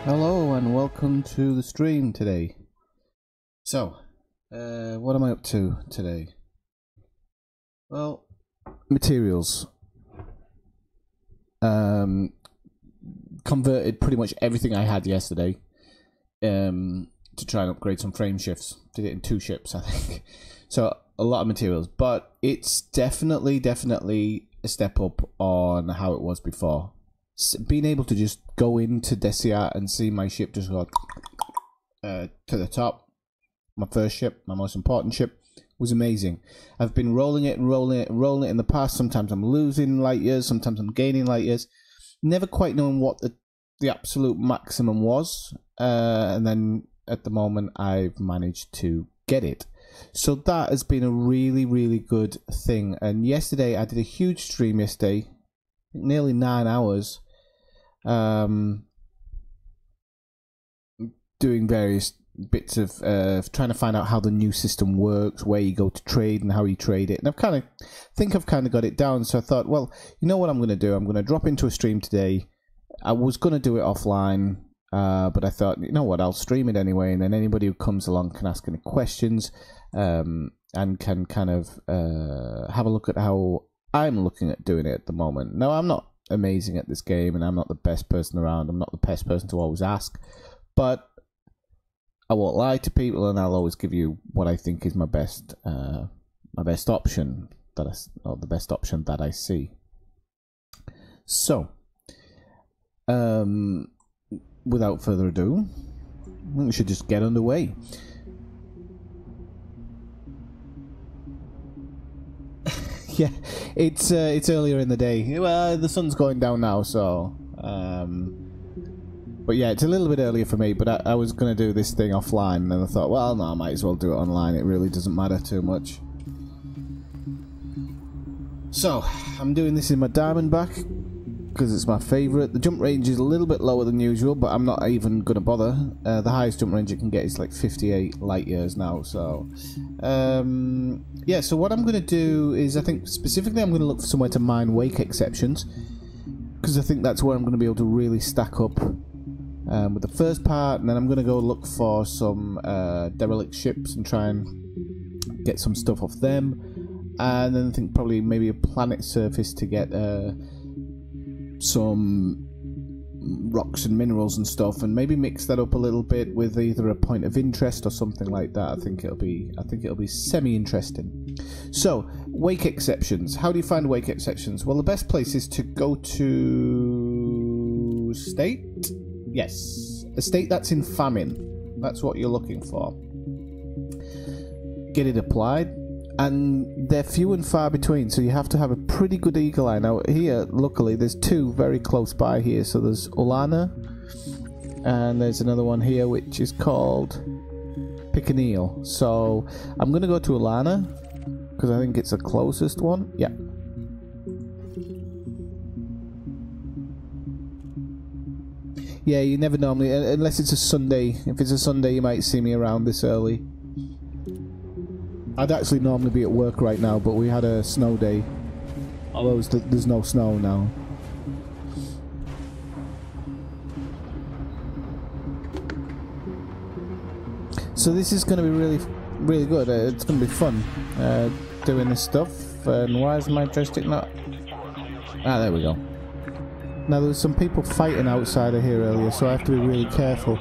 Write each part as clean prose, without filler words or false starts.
Hello and welcome to the stream today. So, what am I up to today? Well, materials. Converted pretty much everything I had yesterday to try and upgrade some frame shifts. Did it in 2 ships, I think. So, a lot of materials, but it's definitely a step up on how it was before. Being able to just go into Desiat and see my ship just go to the top, my first ship, my most important ship, was amazing. I've been rolling it in the past. Sometimes I'm losing light years, sometimes I'm gaining light years. Never quite knowing what the absolute maximum was, and then at the moment I've managed to get it. So that has been a really good thing. And yesterday I did a huge stream yesterday, nearly 9 hours. Doing various bits of trying to find out how the new system works, where you go to trade and how you trade it. And I've kind of got it down. So I thought, well, you know what I'm going to do? I'm going to drop into a stream today. I was going to do it offline, but I thought, you know what? I'll stream it anyway, and then anybody who comes along can ask any questions, and can kind of have a look at how I'm looking at doing it at the moment. Now, I'm not amazing at this game, and I'm not the best person around. I'm not the best person to always ask, but I won't lie to people, and I'll always give you what I think is my best option or the best option that I see. So, without further ado, we should just get underway. Yeah, it's earlier in the day. Well, the sun's going down now, so but yeah, it's a little bit earlier for me. But I was going to do this thing offline, and then I thought, well, no, I might as well do it online. It really doesn't matter too much. So I'm doing this in my Diamondback because it's my favourite. The jump range is a little bit lower than usual, but I'm not even going to bother. The highest jump range you can get is like 58 light years now. So yeah, so what I'm going to do is, I think specifically I'm going to look for somewhere to mine wake exceptions, because I think that's where I'm going to be able to really stack up with the first part, and then I'm going to go look for some derelict ships and try and get some stuff off them, and then I think probably maybe a planet surface to get some rocks and minerals and stuff, and maybe mix that up a little bit with either a point of interest or something like that. I think it'll be semi-interesting. So, wake exceptions. How do you find wake exceptions? Well, the best place is to go to state. Yes, a state that's in famine. That's what you're looking for. Get it applied. And they're few and far between, so you have to have a pretty good eagle eye. Now here, luckily, there's 2 very close by here. So there's Ulana, and there's another one here which is called Piccaninny. So I'm going to go to Ulana because I think it's the closest one. Yeah. Yeah, you never normally, unless it's a Sunday. If it's a Sunday, you might see me around this early. I'd actually normally be at work right now, but we had a snow day. Although there's no snow now. So this is going to be really good. It's going to be fun doing this stuff. And why is my joystick not... Ah, there we go. Now, there was some people fighting outside of here earlier, so I have to be really careful.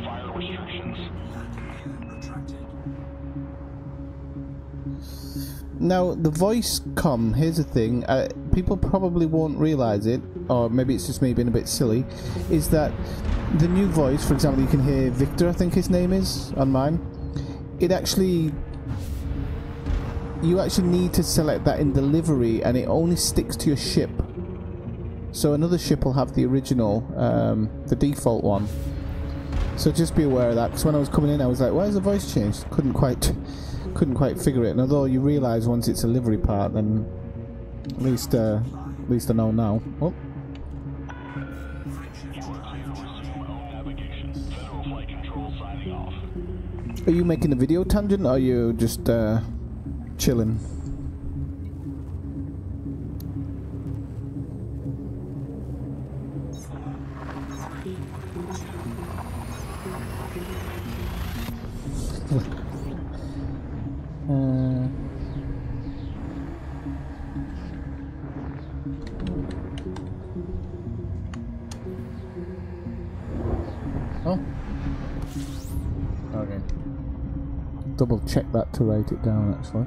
Now, the voice comm, here's the thing, people probably won't realise it, or maybe it's just me being a bit silly, is that the new voice, for example, you can hear Victor, I think his name is, on mine. You actually need to select that in delivery, and it only sticks to your ship. So another ship will have the original, the default one. So just be aware of that, because when I was coming in I was like, why has the voice changed? Couldn't quite figure it, and although you realise once it's a livery part, then at least I know now. Oh. Are you making a video tangent, or are you just chilling? double check that to write it down actually.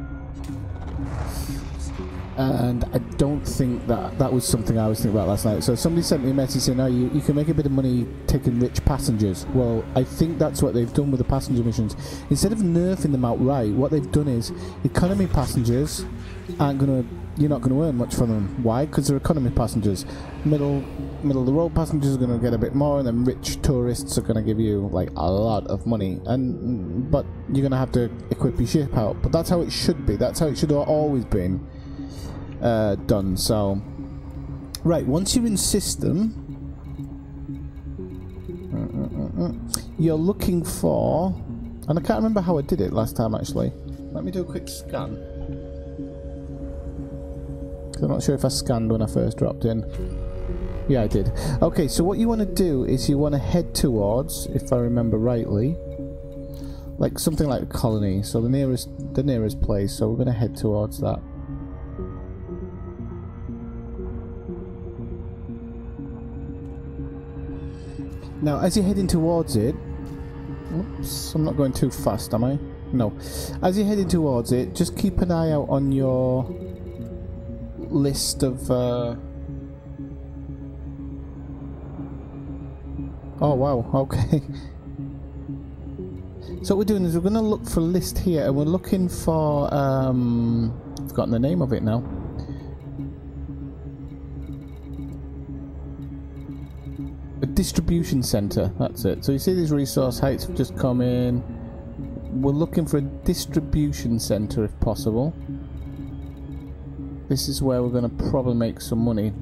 And I don't think that was something I was thinking about last night. So somebody sent me a message saying, oh, you can make a bit of money taking rich passengers. Well, I think that's what they've done with the passenger missions. Instead of nerfing them outright, what they've done is economy passengers you're not going to earn much from them. Why? Because they're economy passengers. Middle of the road passengers are going to get a bit more, and then rich tourists are going to give you like a lot of money. But you're going to have to equip your ship out. But that's how it should be. That's how it should have always been done. So, right, once you're in system, you're looking for, and I can't remember how I did it last time actually. Let me do a quick scan. I'm not sure if I scanned when I first dropped in. Yeah, I did. Okay, so what you want to do is you want to head towards, if I remember rightly, like something like a colony. So the nearest place. So we're going to head towards that. Now, as you're heading towards it, oops, I'm not going too fast, am I? No. As you're heading towards it, just keep an eye out on your list of oh wow, okay. So what we're doing is we're going to look for a list here, and we're looking for I've forgotten the name of it now. A distribution center, that's it. So you see these resource heights have just come in. We're looking for a distribution center if possible. This is where we're going to probably make some money.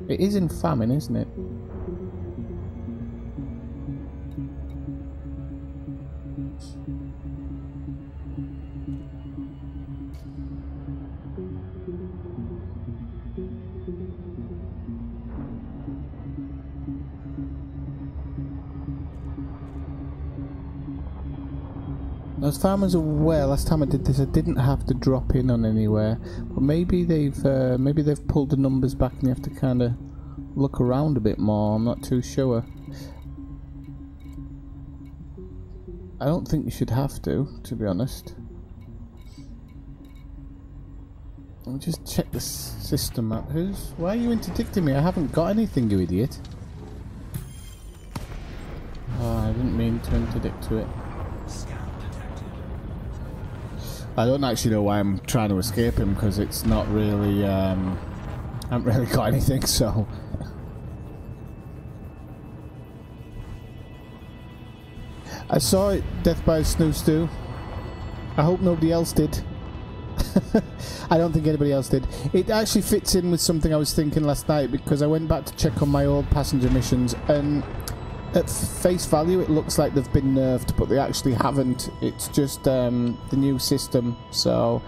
It is in famine, isn't it? As far as I'm aware, last time I did this, I didn't have to drop in on anywhere. But maybe they've pulled the numbers back, and you have to kind of look around a bit more. I'm not too sure. I don't think you should have to be honest. Let me just check the system map. Why are you interdicting me? I haven't got anything, you idiot. Oh, I didn't mean to interdict to it. I don't actually know why I'm trying to escape him, because it's not really, I haven't really got anything, so... I saw it, Death by Snoo Stew. I hope nobody else did. I don't think anybody else did. It actually fits in with something I was thinking last night, because I went back to check on my old passenger missions, and at face value it looks like they've been nerfed, but they actually haven't. It's just the new system. So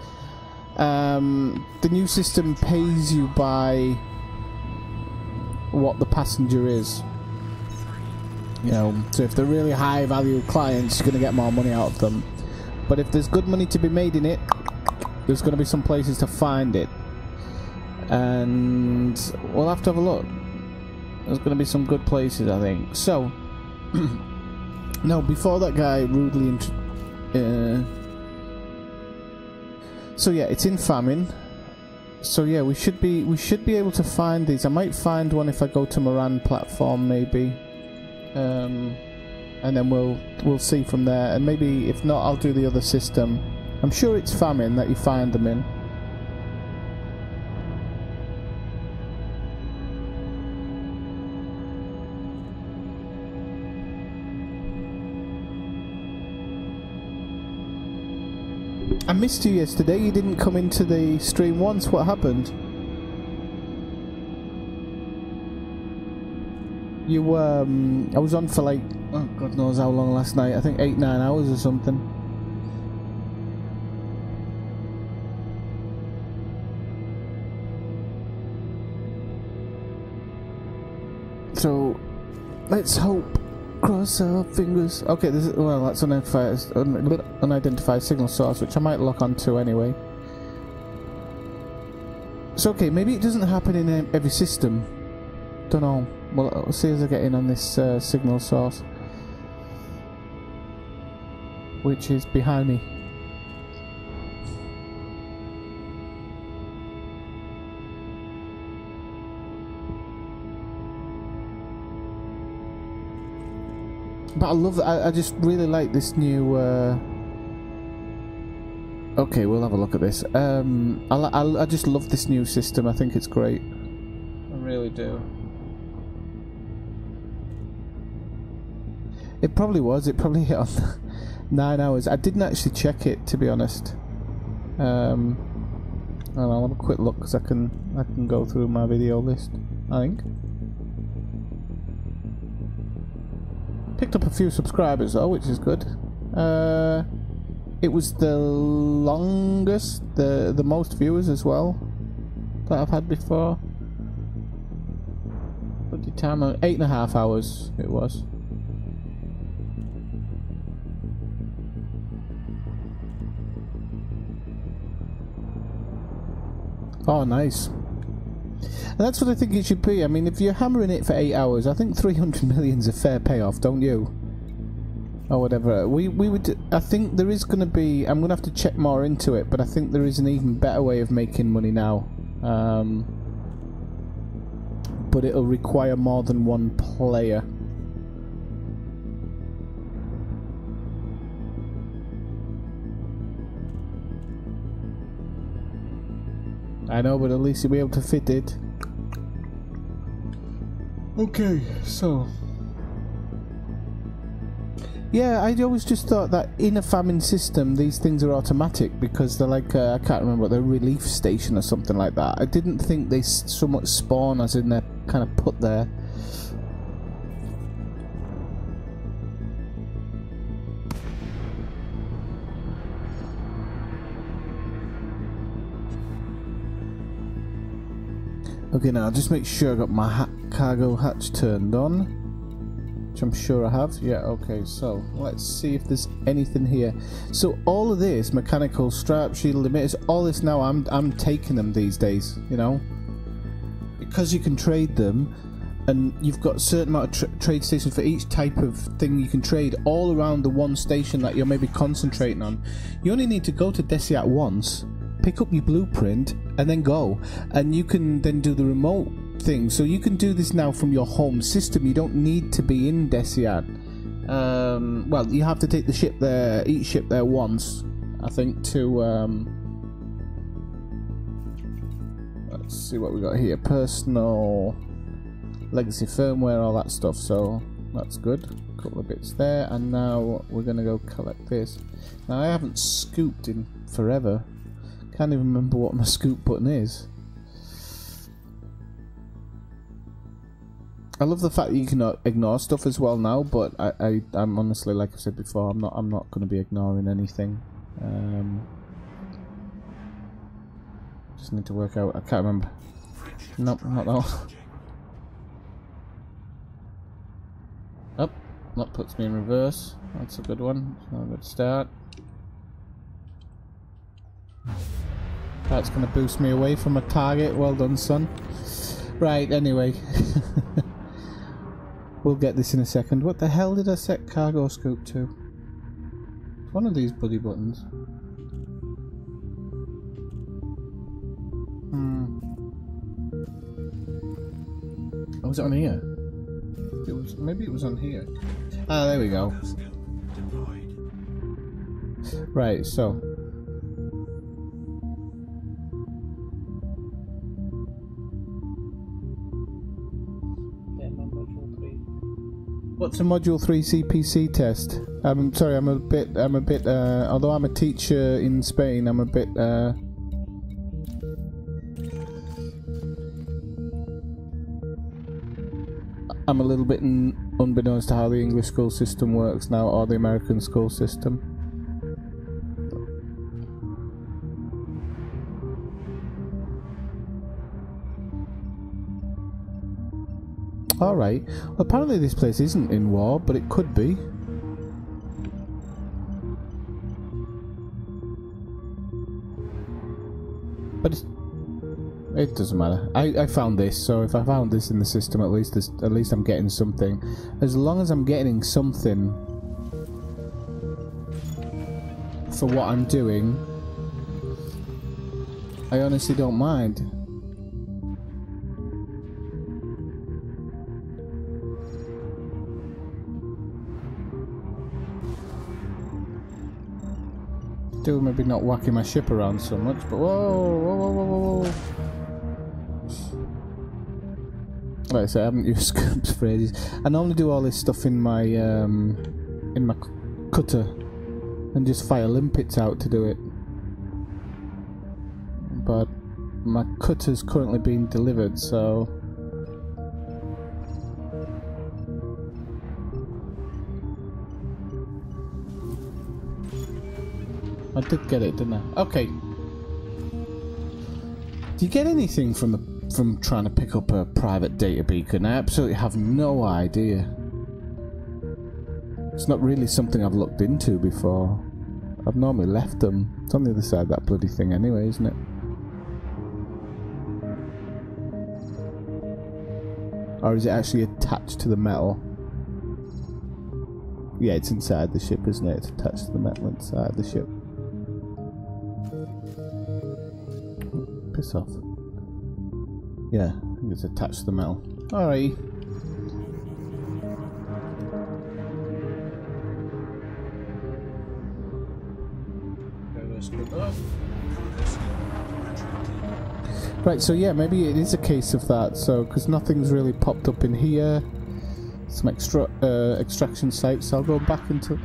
the new system pays you by what the passenger is. You know, so if they're really high value clients, you're going to get more money out of them. But if there's good money to be made in it, there's going to be some places to find it. And we'll have to have a look. There's going to be some good places, I think. So, no, before that guy rudely... so yeah, it's in famine. So yeah, we should be able to find these. I might find one if I go to Moran platform, maybe. And then we'll see from there. And maybe if not, I'll do the other system. I'm sure it's famine that you find them in. I missed you yesterday. You didn't come into the stream once. What happened? You I was on for like, oh God knows how long last night. I think 8-9 hours or something. So let's hope. Cross our fingers. Okay, this is, well, that's unidentified signal source, which I might lock onto anyway. So okay, maybe it doesn't happen in every system. Don't know. Well, I'll see as I get in on this signal source. which is behind me. But I love that. I just really like this new. Okay, we'll have a look at this. I just love this new system. I think it's great. I really do. It probably was. It probably hit on 9 hours. I didn't actually check it, to be honest. And I'll have a quick look because I can go through my video list. I think. Picked up a few subscribers though, which is good. It was the longest, the most viewers as well that I've had before. What the time? 8.5 hours it was. Oh, nice. And that's what I think it should be. I mean, if you're hammering it for 8 hours, I think 300 million's a fair payoff, don't you? Or whatever. We would. I think there is going to be. I'm going to have to check more into it, but I think there is an even better way of making money now. But it'll require more than one player. I know, but at least you'll be able to fit it. Okay, so yeah, I always just thought that in a famine system these things are automatic because they're like I can't remember, the relief station or something like that. I didn't think they so much spawn as in they're kind of put there. Okay, now I'll just make sure I got my cargo hatch turned on, which I'm sure I have. Yeah, okay, so let's see if there's anything here. So all of this, mechanical strap, shield emitters, all this now, I'm taking them these days, you know, because you can trade them, and you've got a certain amount of trade stations for each type of thing you can trade all around the one station that you're maybe concentrating on. You only need to go to Desiat once, pick up your blueprint, and then go, and you can then do the remote thing. So you can do this now from your home system. You don't need to be in Desiat. Well, you have to take the ship there, each ship there once, I think, to let's see what we got here. Personal, legacy firmware, all that stuff, so that's good. A couple of bits there, and now we're gonna go collect this. Now I haven't scooped in forever. Can't even remember what my scoop button is. I love the fact that you can ignore stuff as well now, but I'm honestly, like I said before, I'm not going to be ignoring anything. Just need to work out. I can't remember. Nope, not that one. Oh, that puts me in reverse. That's a good one. So a good start. That's going to boost me away from a target. Well done, son. Right, anyway. We'll get this in a second. What the hell did I set cargo scoop to? It's one of these bloody buttons. Oh, was it on here? It was, maybe it was on here. Ah, there we go. Right, so what's a Module 3 CPC test? I'm sorry, I'm a bit, although I'm a teacher in Spain, I'm a bit, I'm a little bit unbeknownst to how the English school system works now, or the American school system. Alright, well, apparently this place isn't in war, but it could be. But it doesn't matter. I found this, so if I found this in the system, at least I'm getting something. As long as I'm getting something, for what I'm doing, I honestly don't mind. Still maybe not whacking my ship around so much, but whoa, whoa, whoa, whoa, whoa. Like I say, I haven't used scopes for ages. I normally do all this stuff in my cutter and just fire limpets out to do it. But my cutter's currently being delivered, so I did get it, didn't I? Okay. Do you get anything from trying to pick up a private data beacon? I absolutely have no idea. It's not really something I've looked into before. I've normally left them. It's on the other side of that bloody thing anyway, isn't it? Or is it actually attached to the metal? Yeah, it's inside the ship, isn't it? It's attached to the metal inside the ship. Piss off. Yeah, I think it's attached to the metal. Alright. Right, so yeah, maybe it is a case of that. So, because nothing's really popped up in here. Some extraction sites. So I'll go back into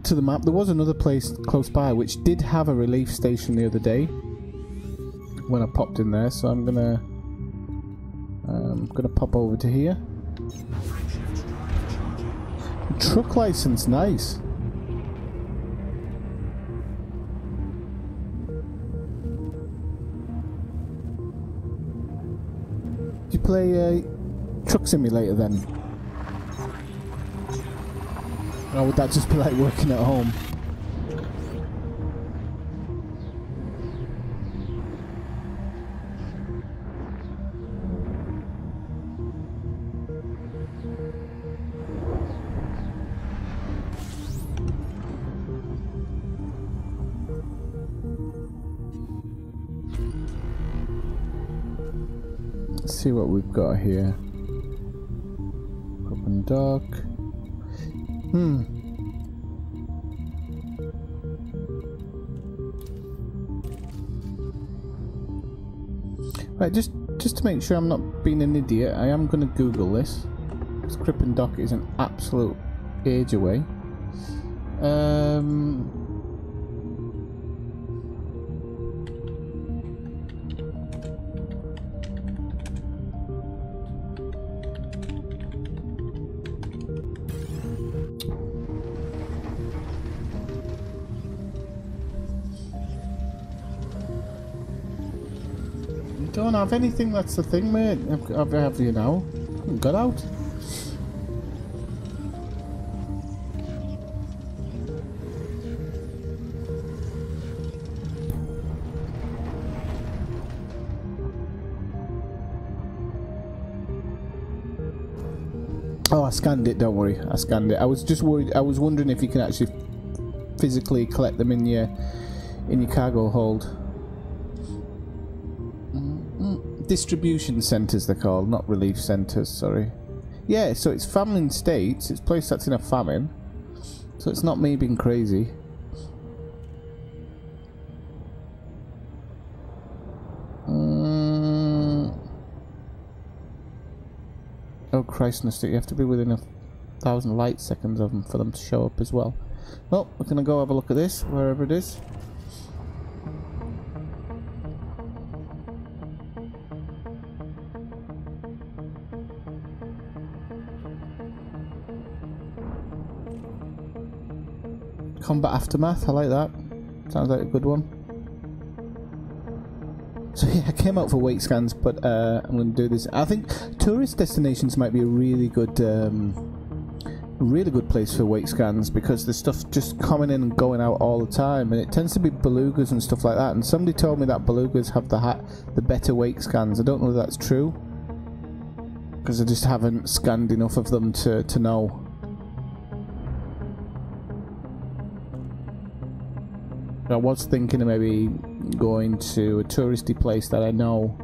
the map. There was another place close by which did have a relief station the other day when I popped in there. So I'm gonna pop over to here. Truck license, nice. Do you play Truck Simulator then? Or would that just be like working at home? Let's see what we've got here. Open dock. Right, just to make sure I'm not being an idiot, I am going to Google this. Because Crippen Dock is an absolute age away. Don't have anything, that's the thing, mate. Have you now? Got out. Oh, I scanned it, don't worry. I scanned it. I was just worried. I was wondering if you can actually physically collect them in your cargo hold. Distribution centres they're called, not relief centres, sorry. Yeah, so it's famine states, it's a place that's in a famine. So it's not me being crazy. Oh Christmas, you have to be within 1,000 light seconds of them for them to show up as well. Well, we're going to go have a look at this, wherever it is. Combat Aftermath, I like that. Sounds like a good one. So yeah, I came out for weight scans, but I'm going to do this. I think tourist destinations might be a really good place for weight scans, because there's stuff just coming in and going out all the time, and it tends to be belugas and stuff like that. And somebody told me that belugas have the better weight scans. I don't know if that's true, because I just haven't scanned enough of them to know. I was thinking of maybe going to a touristy place that I know.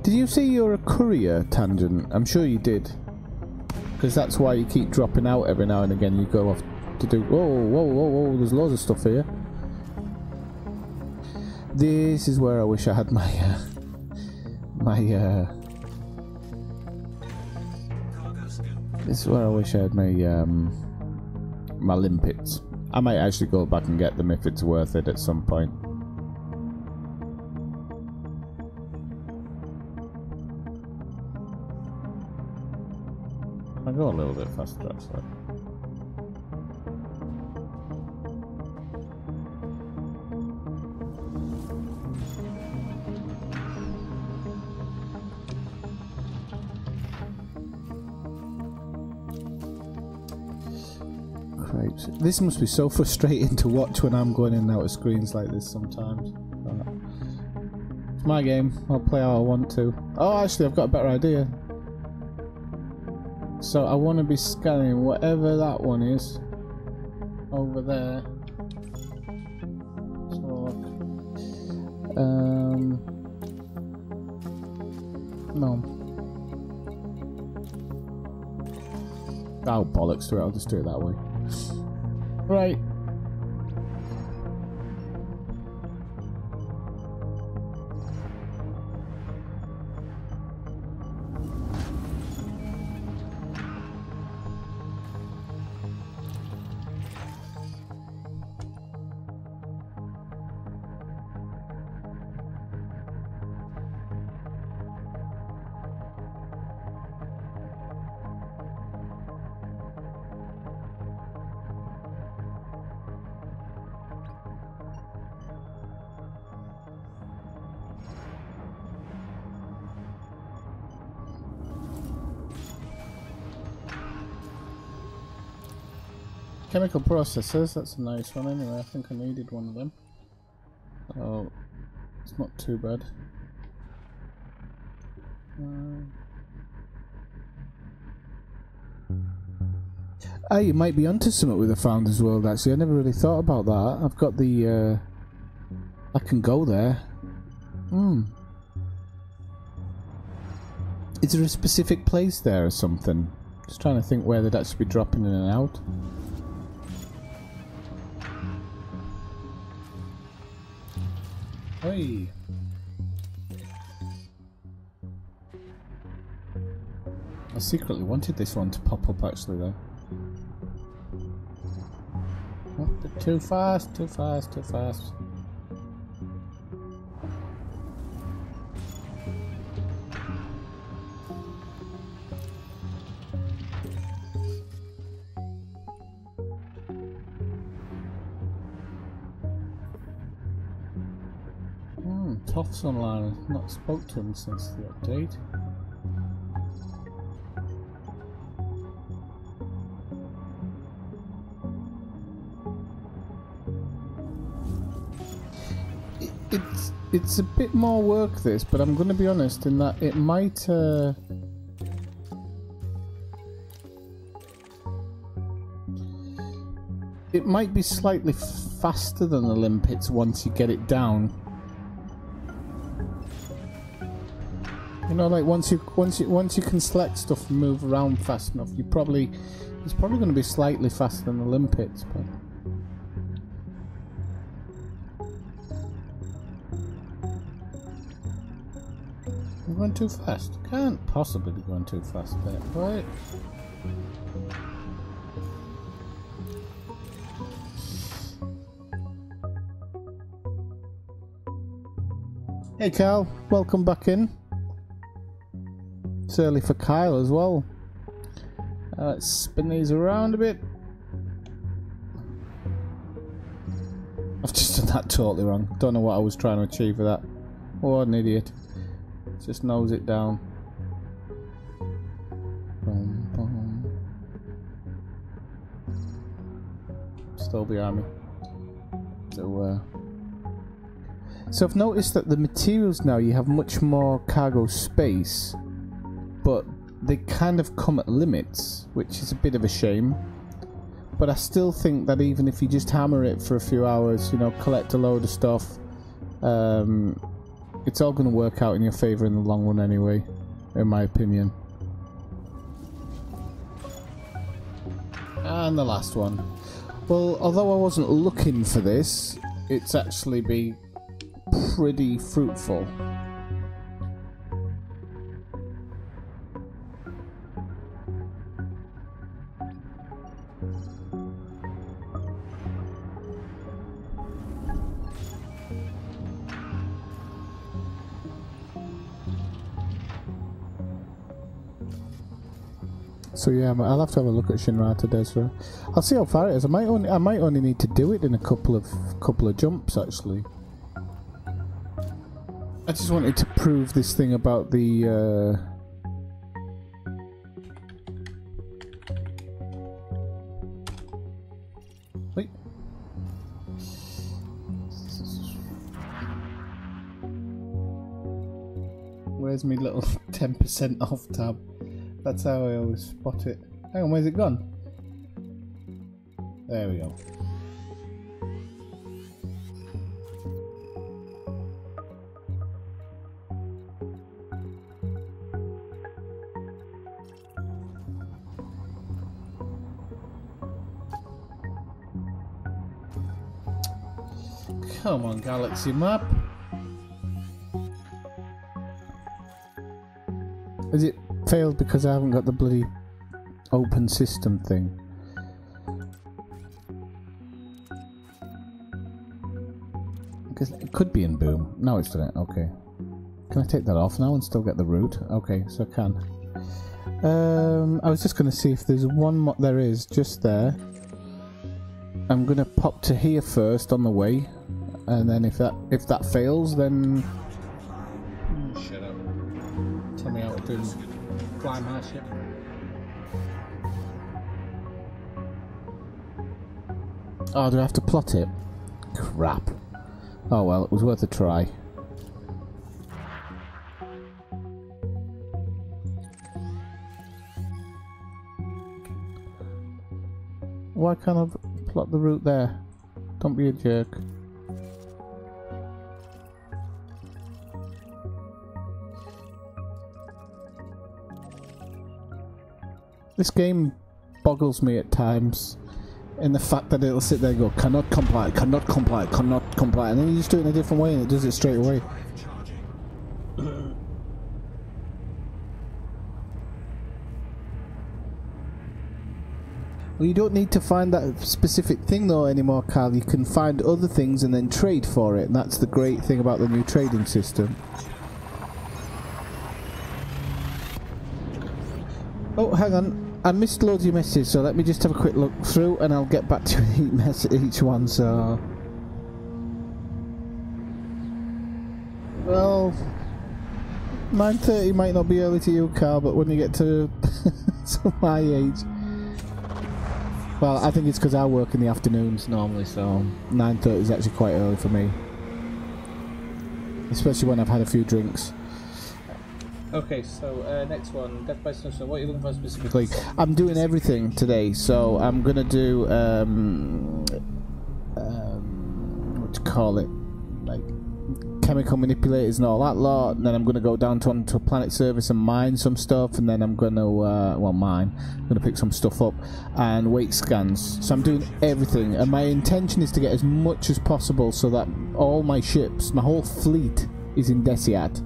Did you see you're a courier, Tangent? I'm sure you did. Because that's why you keep dropping out every now and again. You go off to do... Whoa, whoa, whoa, whoa, there's loads of stuff here. This is where I wish I had my... This is where I wish I had my... my limpets. I might actually go back and get them if it's worth it at some point. I go a little bit faster actually. Cripes. This must be so frustrating to watch when I'm going in and out of screens like this sometimes. It's my game. I'll play how I want to. Oh, actually, I've got a better idea. So I want to be scanning whatever that one is over there. So, no. Oh bollocks to it! I'll just do it that way. Right. Chemical processors, that's a nice one anyway. I think I needed one of them. Oh, it's not too bad. You might be onto something with the Founders World actually. I never really thought about that. I've got the... I can go there. Is there a specific place there or something? Just trying to think where they'd actually be dropping in and out. Hey. I secretly wanted this one to pop up actually though. Oh, but too fast, too fast, too fast. Toff's online. I've not spoke to him since the update. It's a bit more work this, but I'm going to be honest in that it might be slightly faster than the limpets once you get it down. You know, like once you can select stuff and move around fast enough, it's probably going to be slightly faster than the limpets, but I'm going too fast. Can't possibly be going too fast there, right? Hey Carl, welcome back in. It's early for Kyle as well. Let's spin these around a bit. I've just done that totally wrong. Don't know what I was trying to achieve with that. What an idiot. Just nose it down. Boom, boom. Still behind me. So, So I've noticed that the materials now, you have much more cargo space, but they kind of come at limits, which is a bit of a shame. But I still think that even if you just hammer it for a few hours, you know, collect a load of stuff, it's all going to work out in your favour in the long run anyway, in my opinion. And the last one. Well, although I wasn't looking for this, it's actually been pretty fruitful. So yeah, I'll have to have a look at Shinrata Desra. I'll see how far it is. I might only need to do it in a couple of jumps actually. I just wanted to prove this thing about the wait. Where's my little 10% off tab? That's how I always spot it. Hang on, where's it gone? There we go. Come on, galaxy map. Is it failed because I haven't got the bloody open system thing? Because it could be in Boom. No, it's done it. Okay. Can I take that off now and still get the route? Okay, so I can. I was just going to see if there's one more. There is, just there. I'm going to pop to here first on the way, and then if that fails, then shut up. Tell me how to do fly my ship. Oh, do I have to plot it? Crap. Oh well, it was worth a try. Why can't I plot the route there? Don't be a jerk. This game boggles me at times in the fact that it'll sit there and go, cannot comply, cannot comply, cannot comply, and then you just do it in a different way and it does it straight away. Well, you don't need to find that specific thing though anymore, Carl. You can find other things and then trade for it, and that's the great thing about the new trading system. Oh, hang on. I missed loads of your messages, so let me just have a quick look through and I'll get back to each one, so... Well... 9:30 might not be early to you, Carl, but when you get to, to my age... Well, I think it's because I work in the afternoons normally, so 9:30 is actually quite early for me. Especially when I've had a few drinks. Okay, so next one, Death by Snowstorm. What are you looking for specifically? I'm doing everything today, so I'm gonna do what do you call it, like chemical manipulators and all that lot. And then I'm gonna go down onto a planet service and mine some stuff, and then I'm gonna I'm gonna pick some stuff up and weight scans. So I'm doing everything, and my intention is to get as much as possible so that all my ships, my whole fleet, is in Desiat.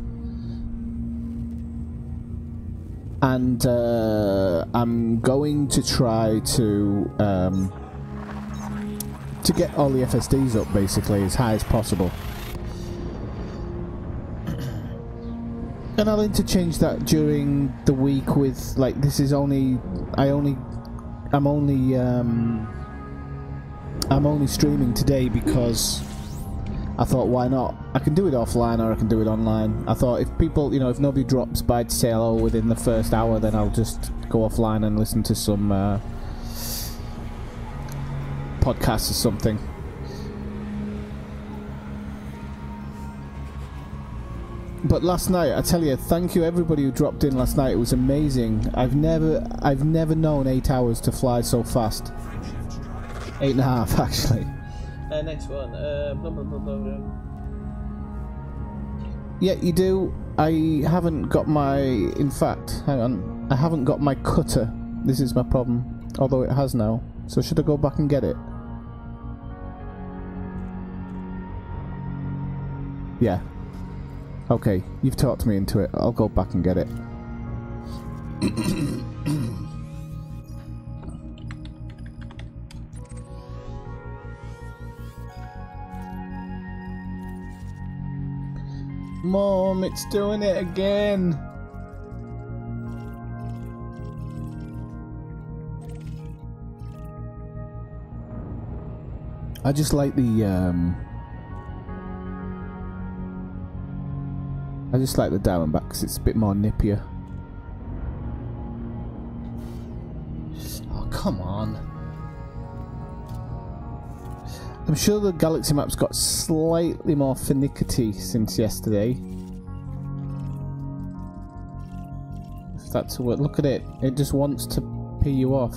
And I'm going to try to get all the FSDs up basically as high as possible. And I'll interchange that during the week with, like, this is only I'm only streaming today because I thought, why not? I can do it offline or I can do it online. I thought if people, you know, if nobody drops by to say hello within the first hour, then I'll just go offline and listen to some podcasts or something. But last night, I tell you, thank you everybody who dropped in last night. It was amazing. I've never known 8 hours to fly so fast. 8.5 actually. Next one. Blah, blah, blah, blah, blah. Yeah, you do. I haven't got my... In fact, hang on. I haven't got my cutter. This is my problem. Although it has now. So should I go back and get it? Yeah. Okay, you've talked me into it. I'll go back and get it. Mom, it's doing it again. I just like the I just like the Diamondback because it's a bit more nippier. Oh, come on. I'm sure the Galaxy map's got slightly more finicky since yesterday. If that's a word. Look at it. It just wants to pee you off.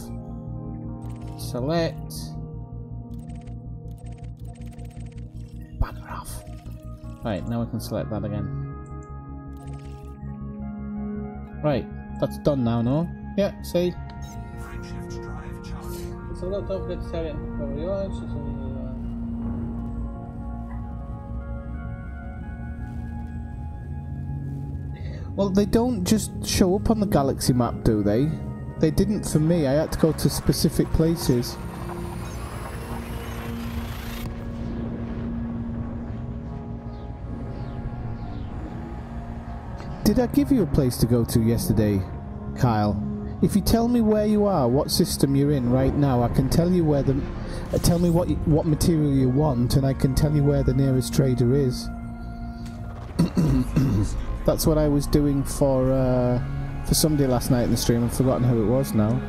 Select. Bugger off. Right, now we can select that again. Right, that's done now, no? Yeah, see? It's a lot of vegetarian. Well, they don't just show up on the Galaxy map, do they? They didn't for me. I had to go to specific places. Did I give you a place to go to yesterday, Kyle? If you tell me where you are, what system you're in right now, I can tell you where the... tell me what material you want, and I can tell you where the nearest trader is. That's what I was doing for somebody last night in the stream. I've forgotten who it was now.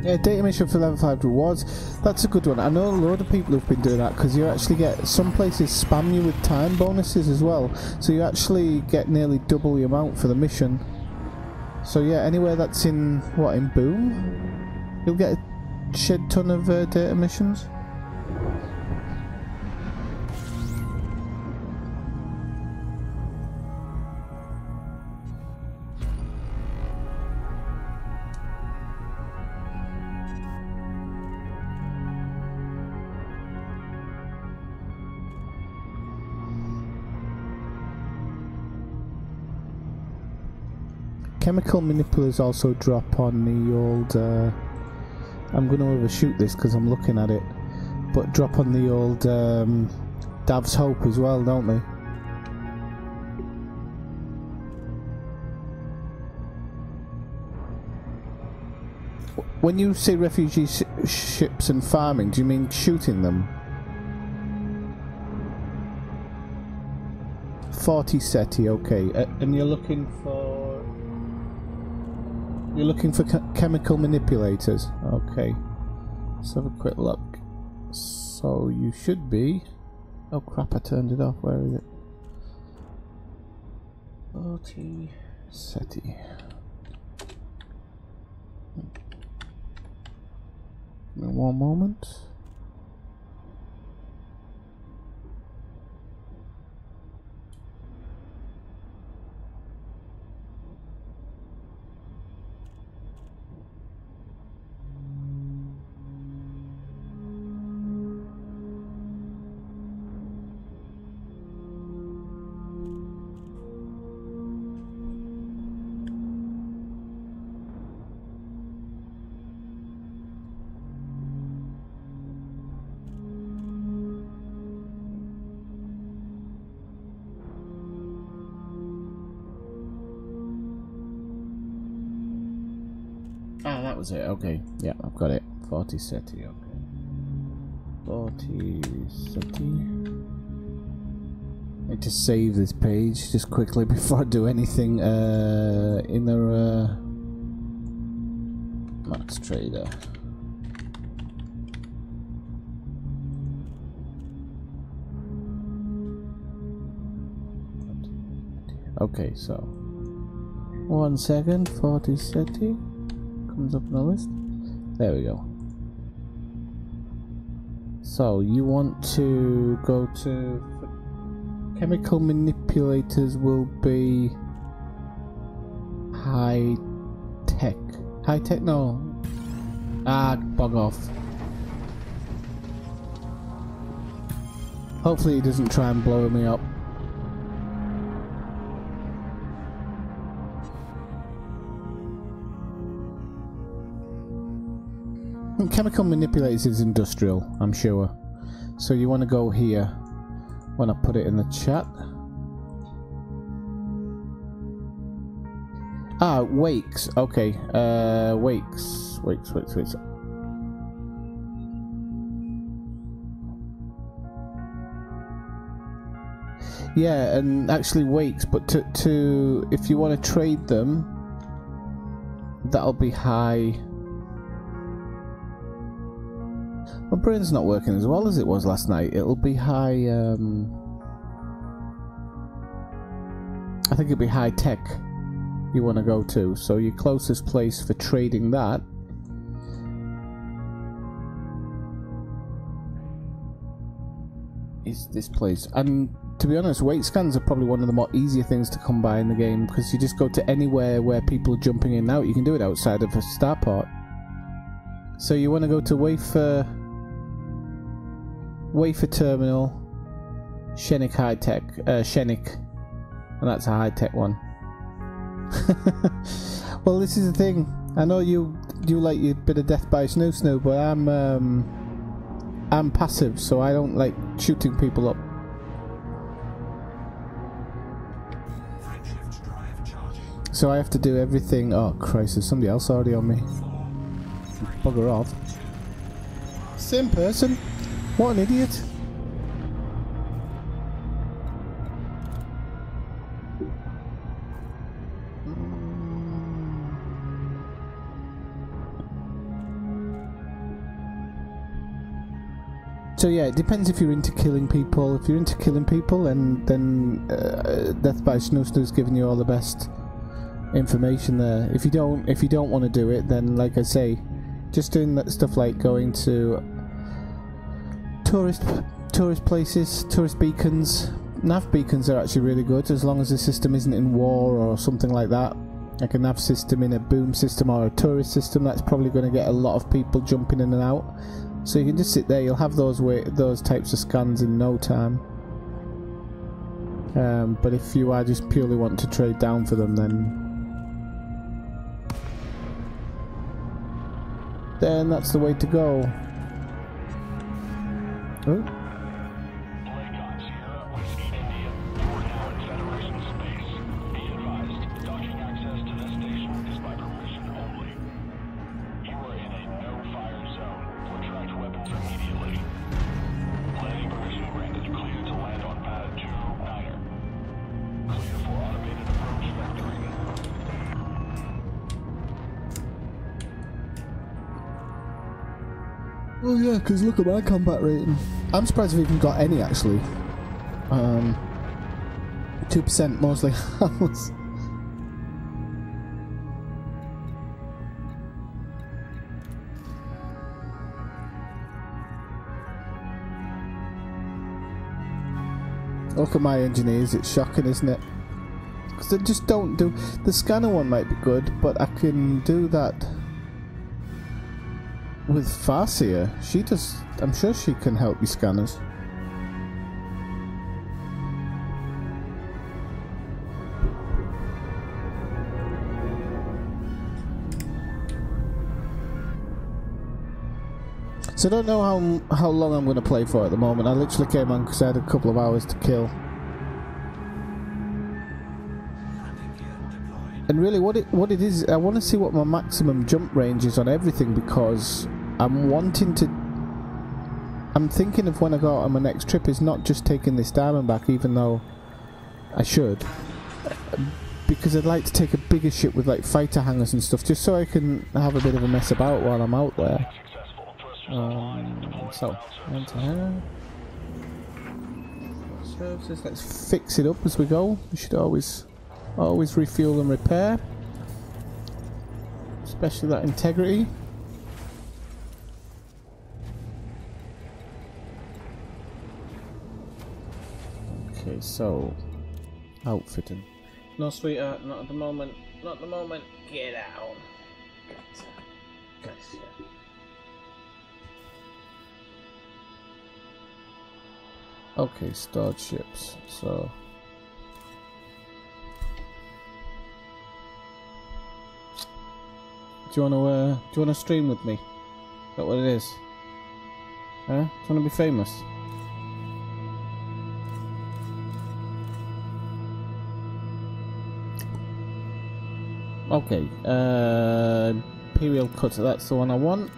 Yeah, data mission for level 5 rewards. That's a good one. I know a load of people who've been doing that because you actually get... Some places spam you with time bonuses as well. So you actually get nearly double the amount for the mission. So yeah, anywhere that's in... What, in Boom? You'll get a shed ton of data missions. Chemical manipulators also drop on the old... I'm going to overshoot this because I'm looking at it. But drop on the old Dav's Hope as well, don't they? When you say refugee ships and farming, do you mean shooting them? 40 SETI, okay. And you're looking for... You're looking for chemical manipulators. Okay. Let's have a quick look. So you should be... Oh crap, I turned it off. Where is it? 40 SETI. Give me one moment. Ah, that was it. Okay. Yeah, I've got it. 40 SETI. Okay. 40 SETI. Need to save this page just quickly before I do anything. Inner Max Trader. Okay, so 1 second, 40 SETI comes up on the list. There we go. So you want to go to chemical manipulators will be high tech. High tech? No. Ah, bug off. Hopefully he doesn't try and blow me up. Chemical manipulators is industrial, I'm sure. So you want to go here when I put it in the chat. Ah, wakes. Okay. Wakes. Yeah, and actually wakes, but to if you want to trade them, that'll be high. My brain's not working as well as it was last night. It'll be high, I think it'll be high tech you want to go to. So your closest place for trading that is this place. And to be honest, weight scans are probably one of the more easier things to come by in the game, because you just go to anywhere where people are jumping in and out. You can do it outside of a starport. So you want to go to Wafer Terminal, Shenik High Tech, Shenik, and that's a high tech one. Well, this is the thing. I know you like your bit of death by snoo, but I'm passive, so I don't like shooting people up. So I have to do everything. Oh Christ, there's somebody else already on me. Bugger off. Same person. What an idiot. So yeah, it depends if you're into killing people. If you're into killing people, then Death by Snoo's giving you all the best information there. If you don't want to do it, then like I say, just doing that stuff like going to tourist places, tourist beacons. Nav beacons are actually really good as long as the system isn't in war or something like that. Like a nav system in a boom system or a tourist system, that's probably going to get a lot of people jumping in and out. So you can just sit there, you'll have those types of scans in no time. But if you are just purely wanting to trade down for them, then that's the way to go. Oh. Oh yeah, because look at my combat rating. I'm surprised I've even got any actually. 2% mostly house. Look at my engineers, it's shocking, isn't it? Because they just don't do... The scanner one might be good, but I can do that with Farsia. She does... I'm sure she can help you scanners. So I don't know how long I'm going to play for at the moment. I literally came on because I had a couple of hours to kill. And really what it is, I want to see what my maximum jump range is on everything, because I'm thinking of when I go out on my next trip is not just taking this diamond back, even though I should. Because I'd like to take a bigger ship with like fighter hangars and stuff, just so I can have a bit of a mess about while I'm out there. So, enter hangar. Services. Let's fix it up as we go. We should always refuel and repair, especially that integrity. Okay, so outfitting. No, sweetheart, not at the moment. Not at the moment. Get out. Guys, yeah. Okay, stored ships. So do you wanna stream with me? Is that what it is? Huh? Do you wanna be famous? Okay, Imperial Cutter, that's the one I want.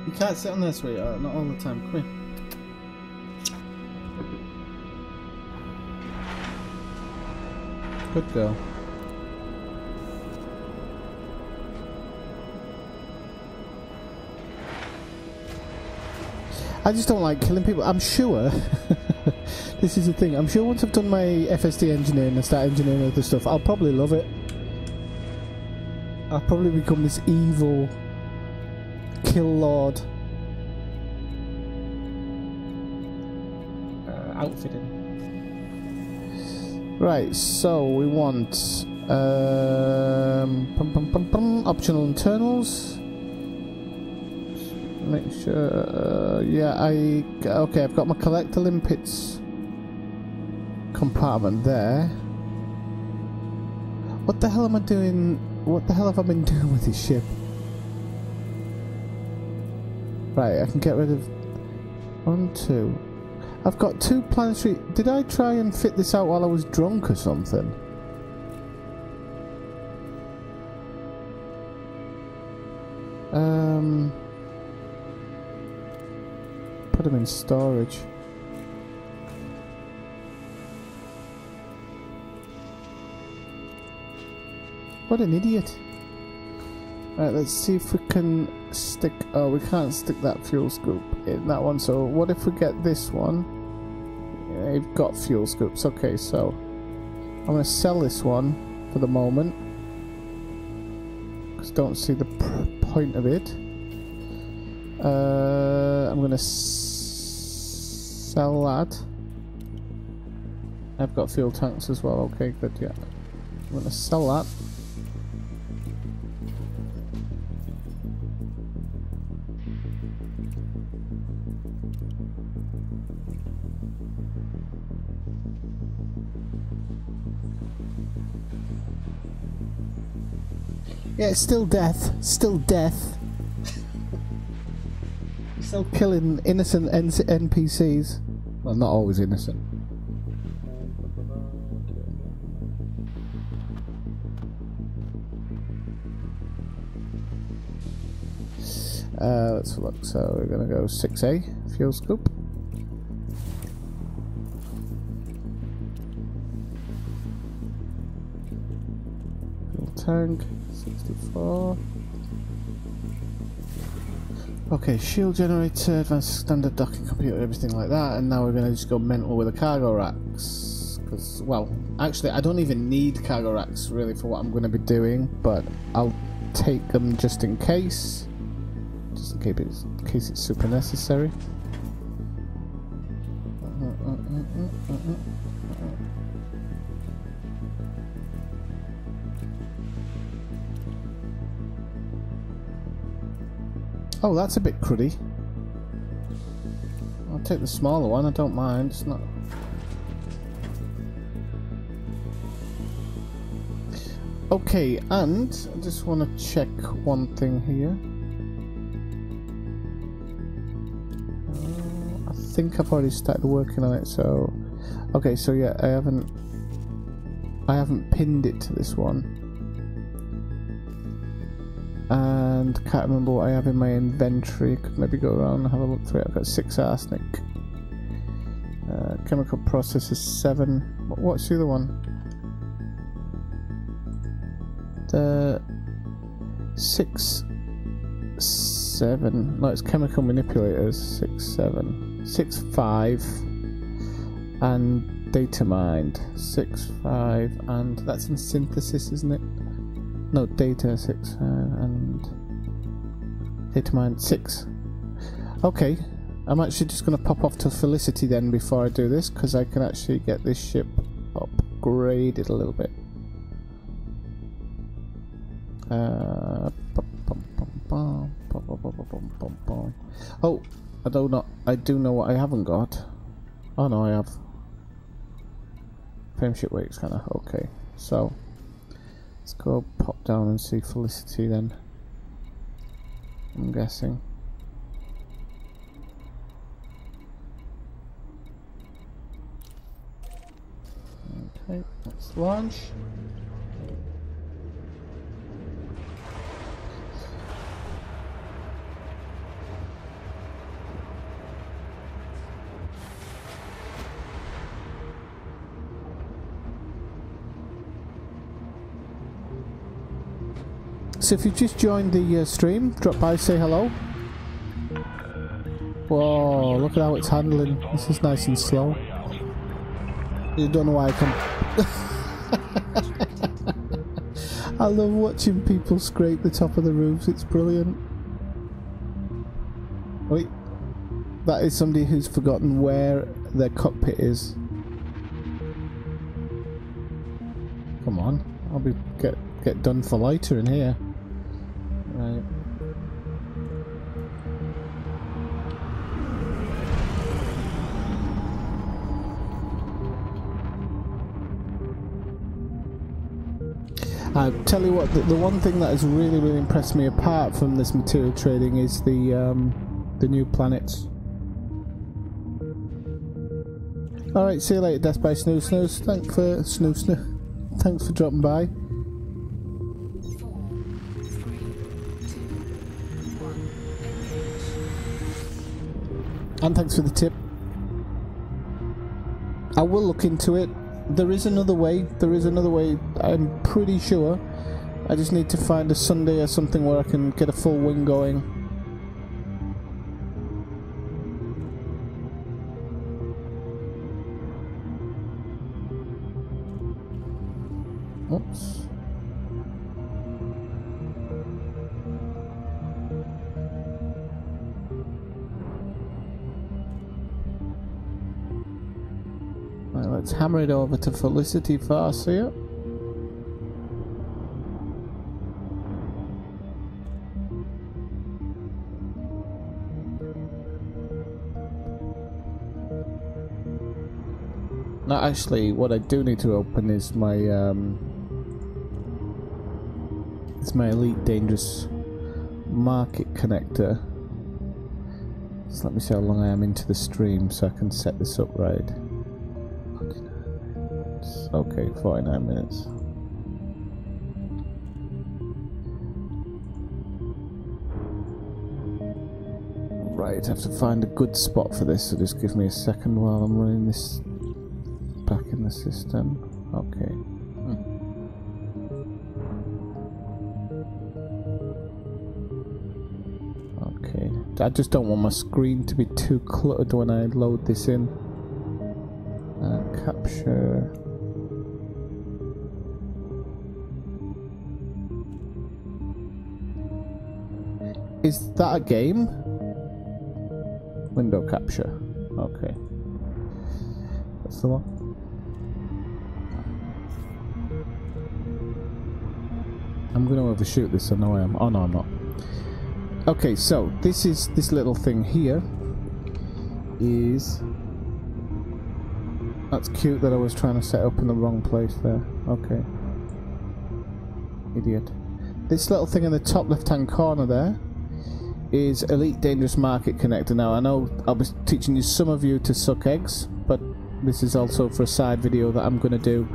You can't sit on there, sweetheart, not all the time. Come here. Good girl. I just don't like killing people. I'm sure this is the thing. I'm sure once I've done my FSD engineering and start engineering other stuff, I'll probably love it. I'll probably become this evil kill lord. Outfitting. Right, so we want optional internals. Make sure, yeah, okay, I've got my collector limpets compartment there. What the hell am I doing? What the hell have I been doing with this ship? Right, I can get rid of 1, 2. I've got 2 planetary. Did I try and fit this out while I was drunk or something? Put them in storage. What an idiot. Right, let's see if we can stick... Oh, we can't stick that fuel scoop in that one. So what if we get this one? Yeah, you've got fuel scoops. Okay, so I'm going to sell this one for the moment, because I don't see the point of it. I'm going to sell that. I've got fuel tanks as well. Okay, good, yeah. I'm going to sell that. Yeah, it's still death. Still death. Still killing innocent NPCs. Well, not always innocent. Let's look. So we're gonna go 6A fuel scoop. Fuel tank 64. Okay, shield generator, advanced standard docking computer, everything like that, and now we're gonna just go mental with the cargo racks. Because, well, actually, I don't even need cargo racks really for what I'm gonna be doing, but I'll take them just in case. Just in case it's super necessary. Oh, that's a bit cruddy. I'll take the smaller one, I don't mind. It's not... Okay, and I just want to check one thing here. I think I've already started working on it, so... Okay, so yeah, I haven't pinned it to this one. And can't remember what I have in my inventory. Could maybe go around and have a look through it. I've got 6 arsenic. Chemical processes 7. What's the other one? The 6, 7. No, it's chemical manipulators. 6, 7. 6, 5. And data mined. 6, 5. And that's in synthesis, isn't it? No, data 6. And data mined 6. Okay. I'm actually just going to pop off to Felicity then before I do this, because I can actually get this ship upgraded a little bit. Oh, I do know what I haven't got. Oh no, I have. Frameship weight kind of okay. So let's go pop down and see Felicity then. I'm guessing. Okay, let's launch. So if you've just joined the stream, drop by, say hello. Whoa, look at how it's handling. This is nice and slow. You don't know why I come. I love watching people scrape the top of the roofs, it's brilliant. Wait, that is somebody who's forgotten where their cockpit is. Come on, I'll be get done for later in here. Right. I tell you what, the one thing that has really impressed me apart from this material trading is the new planets. Alright, see you later, Death by Snooze. Thanks for thanks for dropping by. 4, 3, 2, 1. And thanks for the tip. I will look into it. There is another way. I'm pretty sure. I just need to find a Sunday or something where I can get a full wing going. Oops. Right, let's hammer it over to Felicity Farseer. Now, actually, what I do need to open is my Elite Dangerous Market connector. Just let me see how long I am into the stream so I can set this up right. Okay, 49 minutes. Right, I have to find a good spot for this, so just give me a second while I'm running this back in the system. Okay. Okay. I just don't want my screen to be too cluttered when I load this in. Capture. Is that a game? Window capture. Okay. That's the one. I'm going to overshoot this, I know I am. Oh no, I'm not. Okay, so this little thing here is... That's cute that I was trying to set up in the wrong place there. Okay. Idiot. This little thing in the top left-hand corner there is Elite Dangerous Market Connector. Now, I know I was teaching some of you to suck eggs, but this is also for a side video that I'm going to do.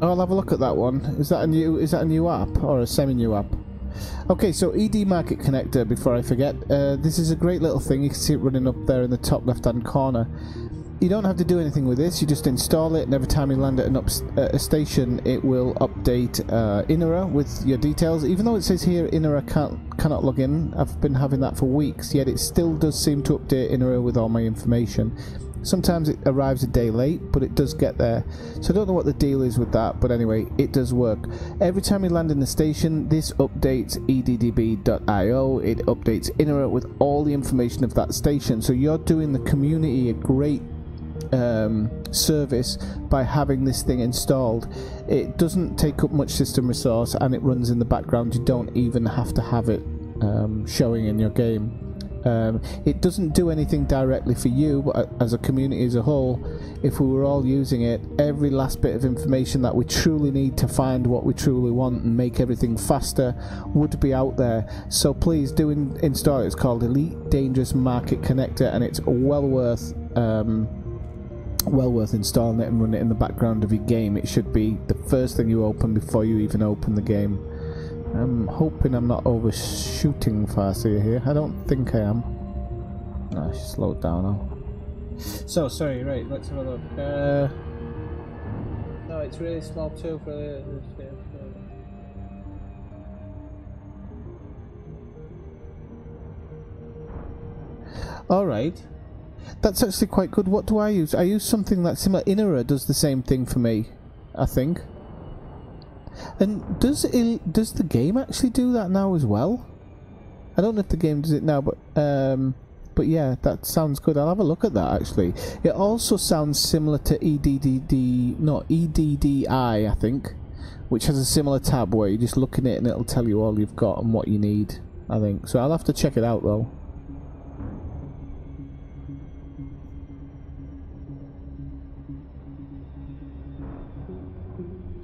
I'll have a look at that one. Is that a new app or a semi-new app? Okay, so ED Market Connector, before I forget, this is a great little thing. You can see it running up there in the top left-hand corner. You don't have to do anything with this, you just install it, and every time you land at a station, it will update Inera with your details. Even though it says here Inera cannot log in, I've been having that for weeks, yet it still does seem to update Inera with all my information. Sometimes it arrives a day late, but it does get there. So I don't know what the deal is with that, but anyway, it does work. Every time you land in the station, this updates eddb.io. It updates Inera with all the information of that station. So you're doing the community a great service by having this thing installed. It doesn't take up much system resource, and it runs in the background. You don't even have to have it showing in your game. It doesn't do anything directly for you, but as a community as a whole, if we were all using it, every last bit of information that we truly need to find what we truly want and make everything faster would be out there. So please do install it. It's called Elite Dangerous Market Connector, and it's well worth installing it and running it in the background of your game. It should be the first thing you open before you even open the game. I'm hoping I'm not overshooting Farseer here. I don't think I am. No, I should slow it down now. So, sorry, right, let's have a look. No, it's really small too for the... Alright. That's actually quite good. What do I use? I use something that's similar. Inera does the same thing for me, I think. And does the game actually do that now as well? I don't know if the game does it now, but yeah, that sounds good. I'll have a look at that actually. It also sounds similar to EDDI, I think, which has a similar tab where you just look in it and it'll tell you all you've got and what you need, I think. So I'll have to check it out though.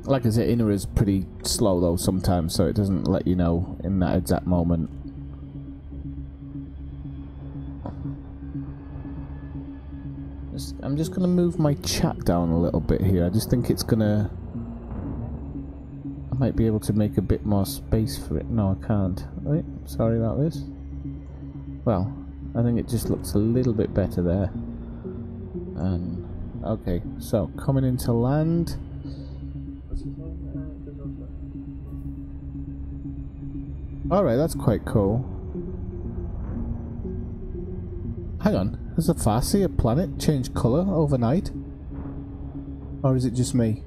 Like I said, Inner is pretty slow though sometimes, so it doesn't let you know in that exact moment. I'm just going to move my chat down a little bit here. I just think it's going to... I might be able to make a bit more space for it. No, I can't. Wait, sorry about this. Well, I think it just looks a little bit better there. And okay, so coming into land... Alright, that's quite cool. Hang on, has the Farseer planet changed colour overnight? Or is it just me?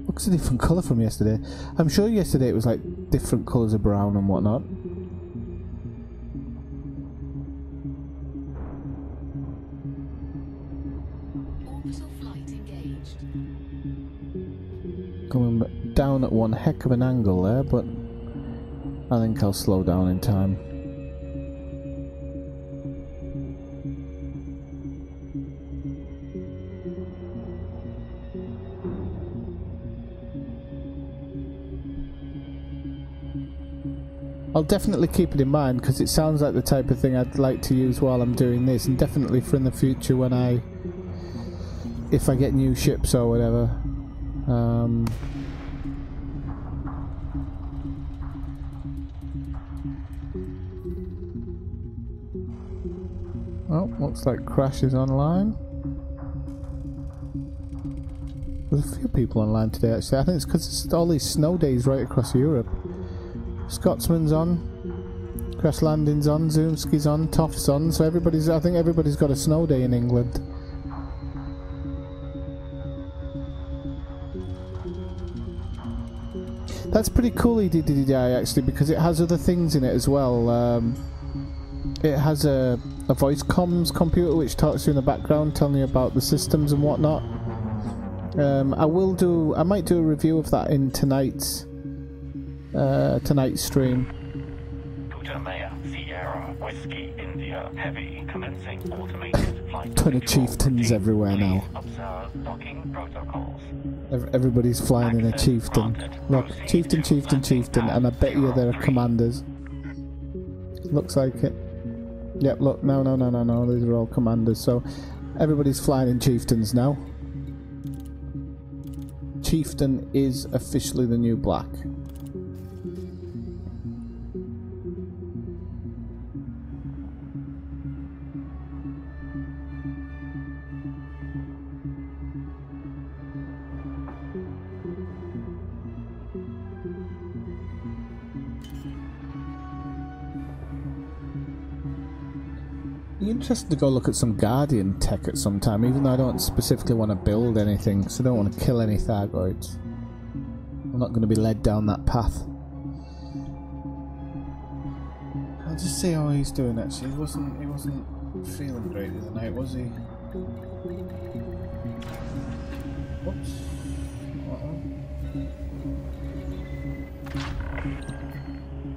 Looks a different colour from yesterday. I'm sure yesterday it was like different colours of brown and whatnot. Orbital flight engaged. Coming down at one heck of an angle there, but I think I'll slow down in time. I'll definitely keep it in mind because it sounds like the type of thing I'd like to use while I'm doing this, and definitely for in the future when if I get new ships or whatever. Oh, looks like Crash is online. There's a few people online today actually. I think it's because it's all these snow days right across Europe. Scotsman's on, Crash Landing's on, Zoomski's on, Toff's on, so I think everybody's got a snow day in England. That's pretty cool, EDDI, actually, because it has other things in it as well. It has a voice comms computer which talks to you in the background, telling you about the systems and whatnot. I might do a review of that in tonight's stream. Sierra, Whiskey, India, Heavy, commencing automated flight. Ton of chieftains everywhere now. Observe docking protocols. Everybody's flying in a chieftain. Look, chieftain, and I bet you there are commanders. Looks like it. Yep, look, no, these are all commanders, so everybody's flying in chieftains now. chieftain is officially the new black. Be interested to go look at some Guardian tech at some time, even though I don't specifically want to build anything, because I don't want to kill any Thargoids. I'm not going to be led down that path. I'll just see how he's doing. Actually, he wasn't feeling great the other night, was he? Whoops.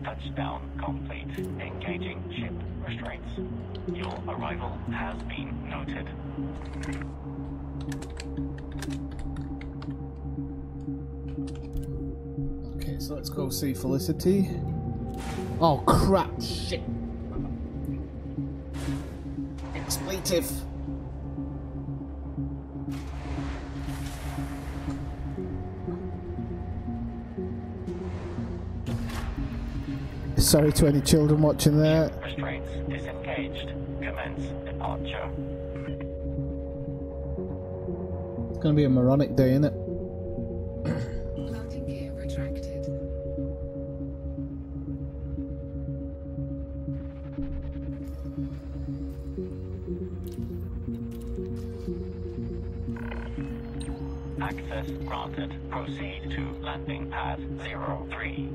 Touchdown complete. Engaging ship restraints. Your arrival has been noted. Okay, so let's go see Felicity. Oh crap! Shit! Expletive! Sorry to any children watching there. Restraints disengaged. Commence departure. It's gonna be a moronic day, innit? Landing gear retracted. Access granted. Proceed to landing pad 03.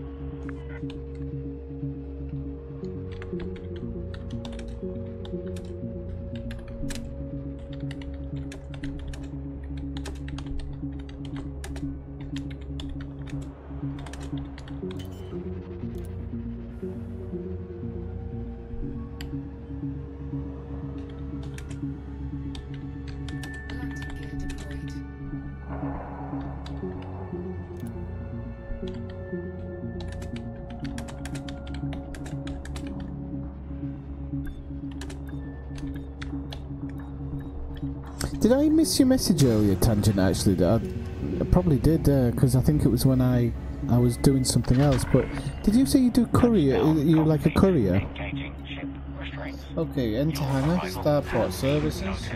Landing gear deployed. Did I miss your message earlier, Tangent? Actually, I probably did, because I think it was when I was doing something else. But did you say you do courier? You're like a courier? Engaging ship restraints. Okay, enter hangar, starport services.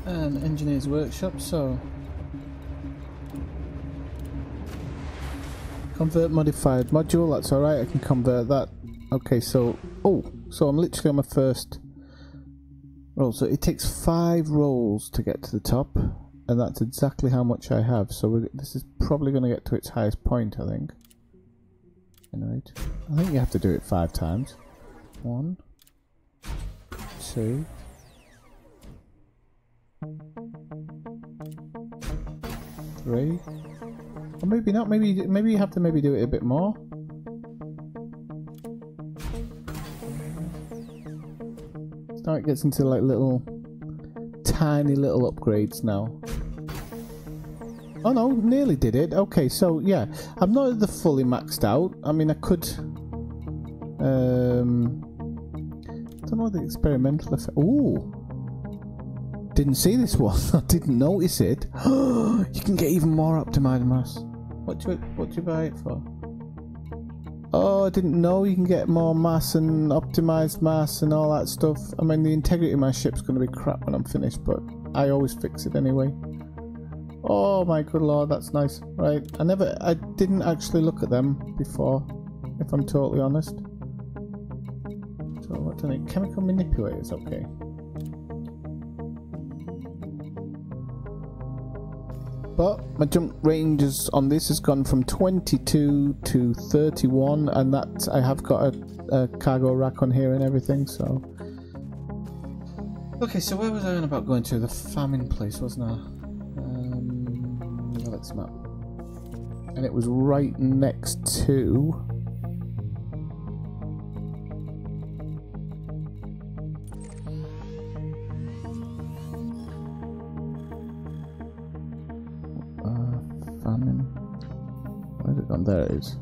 And engineer's workshop, so convert modified module, that's alright, I can convert that. Okay, so so I'm literally on my first roll, so it takes 5 rolls to get to the top, and that's exactly how much I have, so this is probably going to get to its highest point, I think. Right. I think you have to do it 5 times. 1, 2, 3, or maybe not. Maybe you have to do it a bit more. Now it gets into like tiny little upgrades now. Oh no, nearly did it. Okay, so yeah, I'm not at the fully maxed out. I mean, I could. I don't know the experimental effect. Ooh. Didn't see this one. I didn't notice it. You can get even more optimized mass. What do you buy it for? Oh, I didn't know you can get more mass and optimized mass and all that stuff. I mean, the integrity of my ship's going to be crap when I'm finished, but I always fix it anyway. Oh my good lord, that's nice. Right, I didn't actually look at them before, if I'm totally honest. So what do I need? Chemical manipulators, okay. But my jump ranges on this has gone from 22 to 31, and that I have got a cargo rack on here and everything, so. Okay, so where was I on about going to? The famine place, wasn't I? Let's map. And it was right next to. Famine. on, there it is.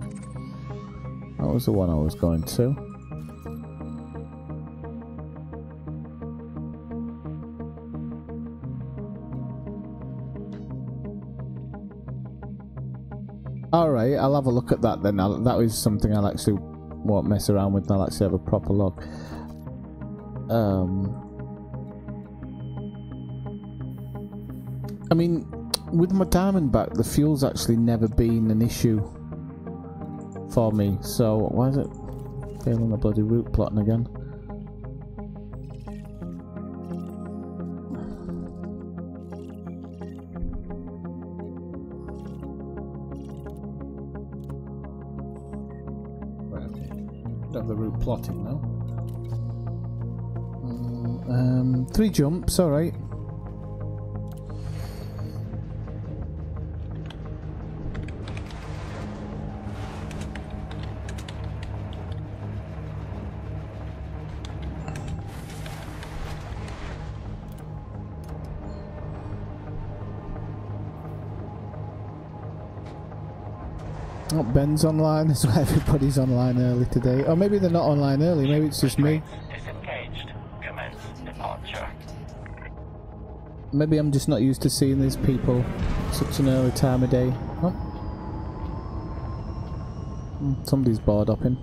That was the one I was going to. Alright, I'll have a look at that then. That is something I'll actually won't mess around with. I'll actually have a proper look. I mean, with my Diamondback, the fuel's actually never been an issue for me. So why is it failing the bloody route plotting again? Right, okay. Have the route plotting now. 3 jumps, alright. Oh, Ben's online, that's why everybody's online early today. Or maybe they're not online early, maybe it's just me. Disengaged. Commence departure. Maybe I'm just not used to seeing these people such an early time of day. Oh. Somebody's board hopping.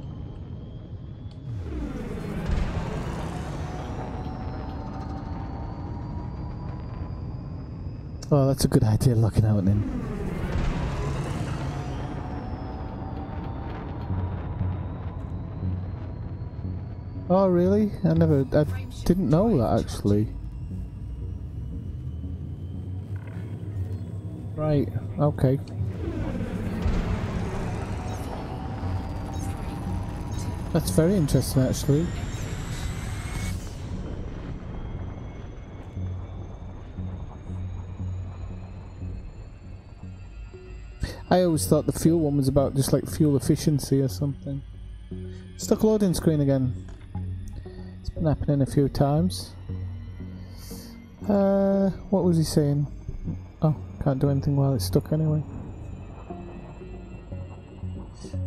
Oh, that's a good idea, looking out and in. Oh really? I didn't know that actually. Right, okay. That's very interesting actually. I always thought the fuel one was about just like fuel efficiency or something. Stuck loading screen again. It's been happening a few times. What was he saying? Oh, can't do anything while it's stuck anyway.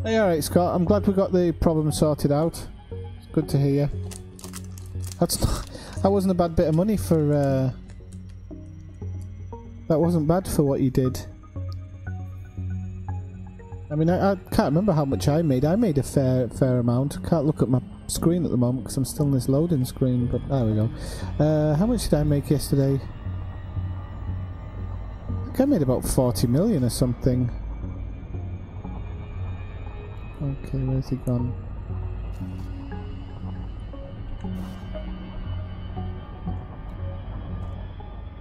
Hey, alright Scott, I'm glad we got the problem sorted out. It's good to hear you. That wasn't a bad bit of money for, that wasn't bad for what you did. I mean, I can't remember how much I made. I made a fair amount. Can't look at my screen at the moment because I'm still in this loading screen, but there we go. How much did I make yesterday? I think I made about 40 million or something. Okay, where's he gone?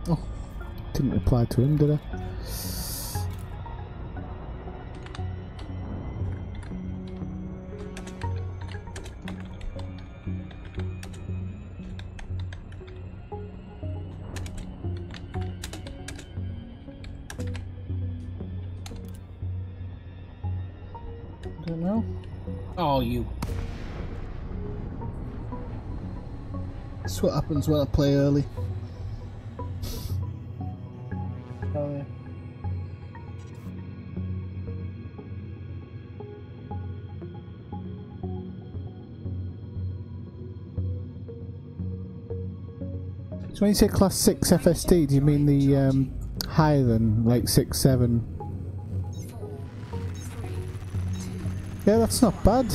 Oh, didn't reply to him, did I? Don't know. Oh, you. That's what happens when I play early. Oh, yeah. So when you say class 6 FSD, do you mean the higher than like 6, 7? Yeah, that's not bad.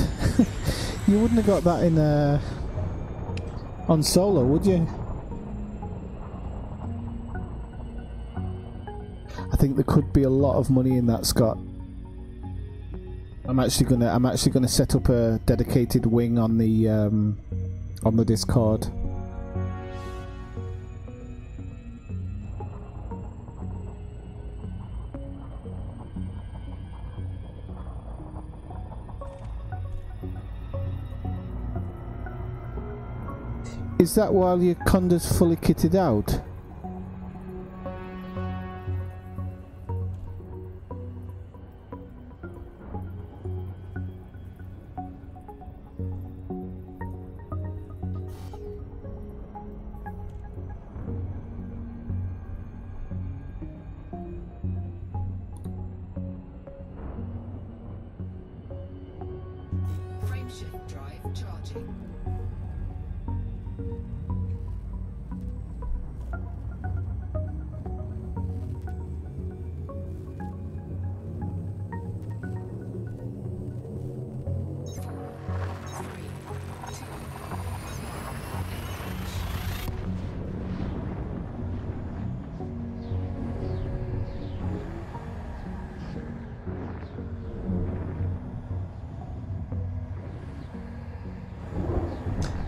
You wouldn't have got that in on solo, would you? I think there could be a lot of money in that, Scott. I'm actually gonna set up a dedicated wing on the Discord. Is that while your Conda's fully kitted out?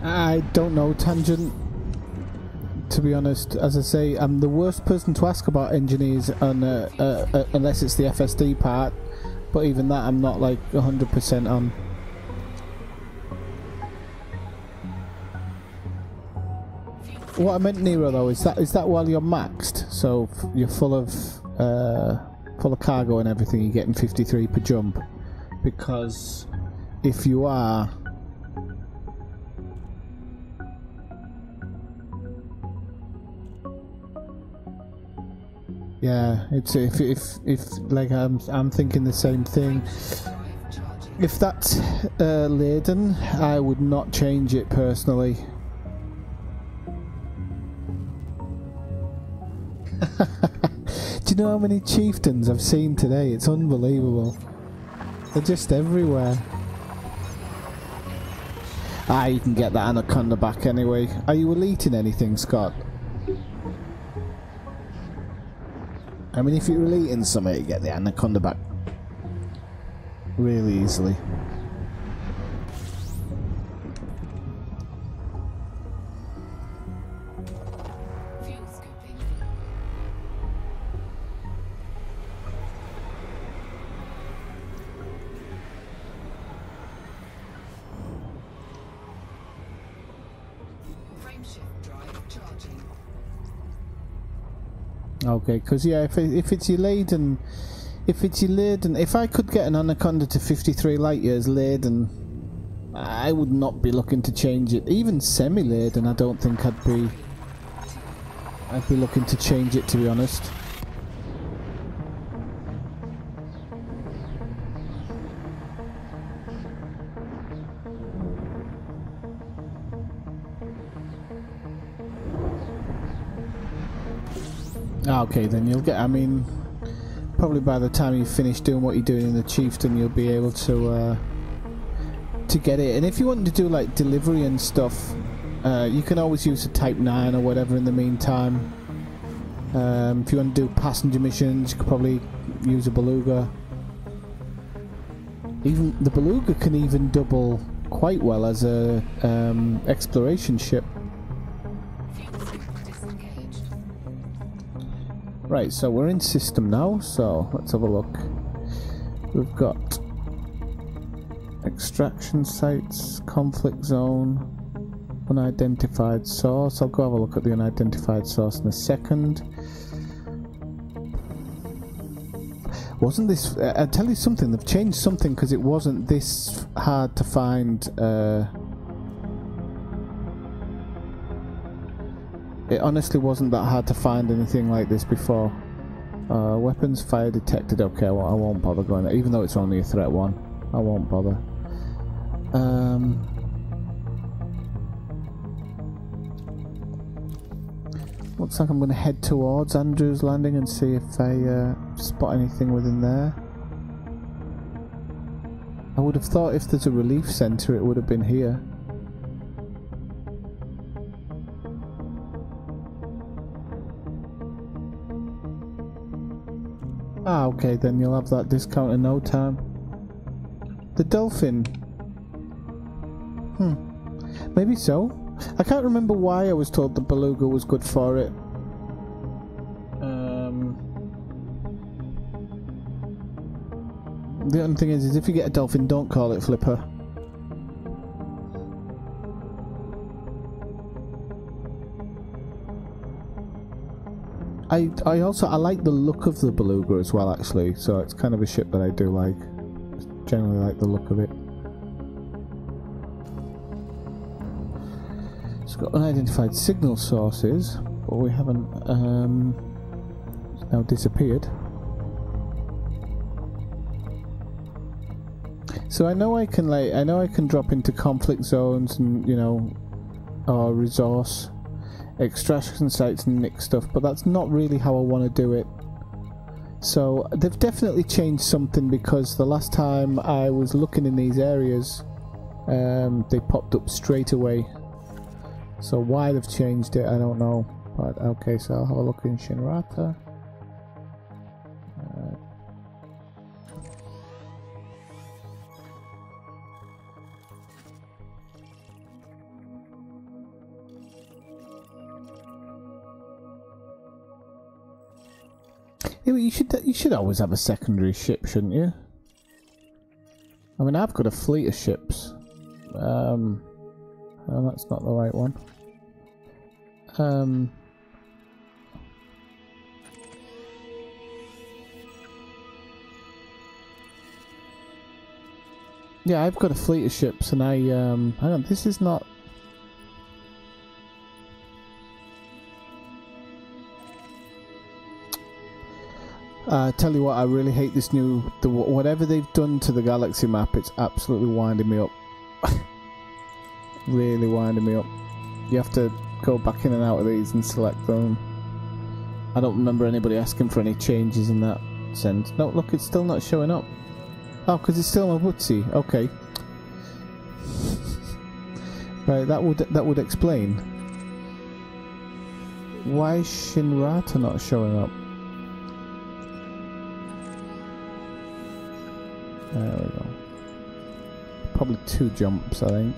I don't know, Tangent. To be honest, as I say, I'm the worst person to ask about engineers, on, unless it's the FSD part. But even that, I'm not like 100% on. What I meant, Nero, though, is that while you're maxed, so you're full of cargo and everything, you're getting 53 per jump. Because if you are, yeah, it's if like I'm thinking the same thing. If that's laden, I would not change it personally. Do you know how many chieftains I've seen today? It's unbelievable. They're just everywhere. Ah, you can get that anaconda back anyway. Are you elite in anything, Scott? I mean, if you're elite in something, you get the anaconda back really easily. Okay, because yeah, if it's your laden, if I could get an anaconda to 53 light years laden, I would not be looking to change it. Even semi-laden, I don't think I'd be looking to change it, to be honest. Okay, then you'll get, I mean, probably by the time you finish doing what you're doing in the Chieftain, you'll be able to get it. And if you want to do like delivery and stuff, you can always use a Type 9 or whatever in the meantime. If you want to do passenger missions, you could probably use a Beluga. Even the Beluga can even double quite well as a exploration ship. Right, so we're in system now, so let's have a look. We've got extraction sites, conflict zone, unidentified source. I'll go have a look at the unidentified source in a second. Wasn't this... I'll tell you something, they've changed something because it wasn't this hard to find... It honestly wasn't that hard to find anything like this before. Weapons fire detected. Okay, I won't bother going there. Even though it's only a threat one, I won't bother. Looks like I'm going to head towards Andrew's Landing and see if I spot anything within there. I would have thought if there's a relief centre it would have been here. Ah, okay, then you'll have that discount in no time. The Dolphin. Maybe so. I can't remember why I was told the Beluga was good for it. The only thing is if you get a Dolphin, don't call it Flipper. I also like the look of the Beluga as well, actually, so it's kind of a ship that I do like. Generally like the look of it. It's got unidentified signal sources, but we haven't it's now disappeared. So I know I can drop into conflict zones and, you know, or resource extraction sites and nick stuff, but that's not really how I want to do it. So they've definitely changed something, because the last time I was looking in these areas they popped up straight away. So why they've changed it, I don't know. But okay, so I'll have a look in Shinrata. Yeah, but you should always have a secondary ship, shouldn't you? I mean, I've got a fleet of ships. Oh, that's not the right one. Yeah, I've got a fleet of ships, and hang on, this is not. Tell you what, I really hate this whatever they've done to the galaxy map. It's absolutely winding me up. Really winding me up. You have to go back in and out of these and select them. I don't remember anybody asking for any changes in that sense. No, look, it's still not showing up. Oh, because it's still on Woodsy. Okay. Right, that would explain. Why is Shinrata not showing up? There we go. Probably 2 jumps, I think.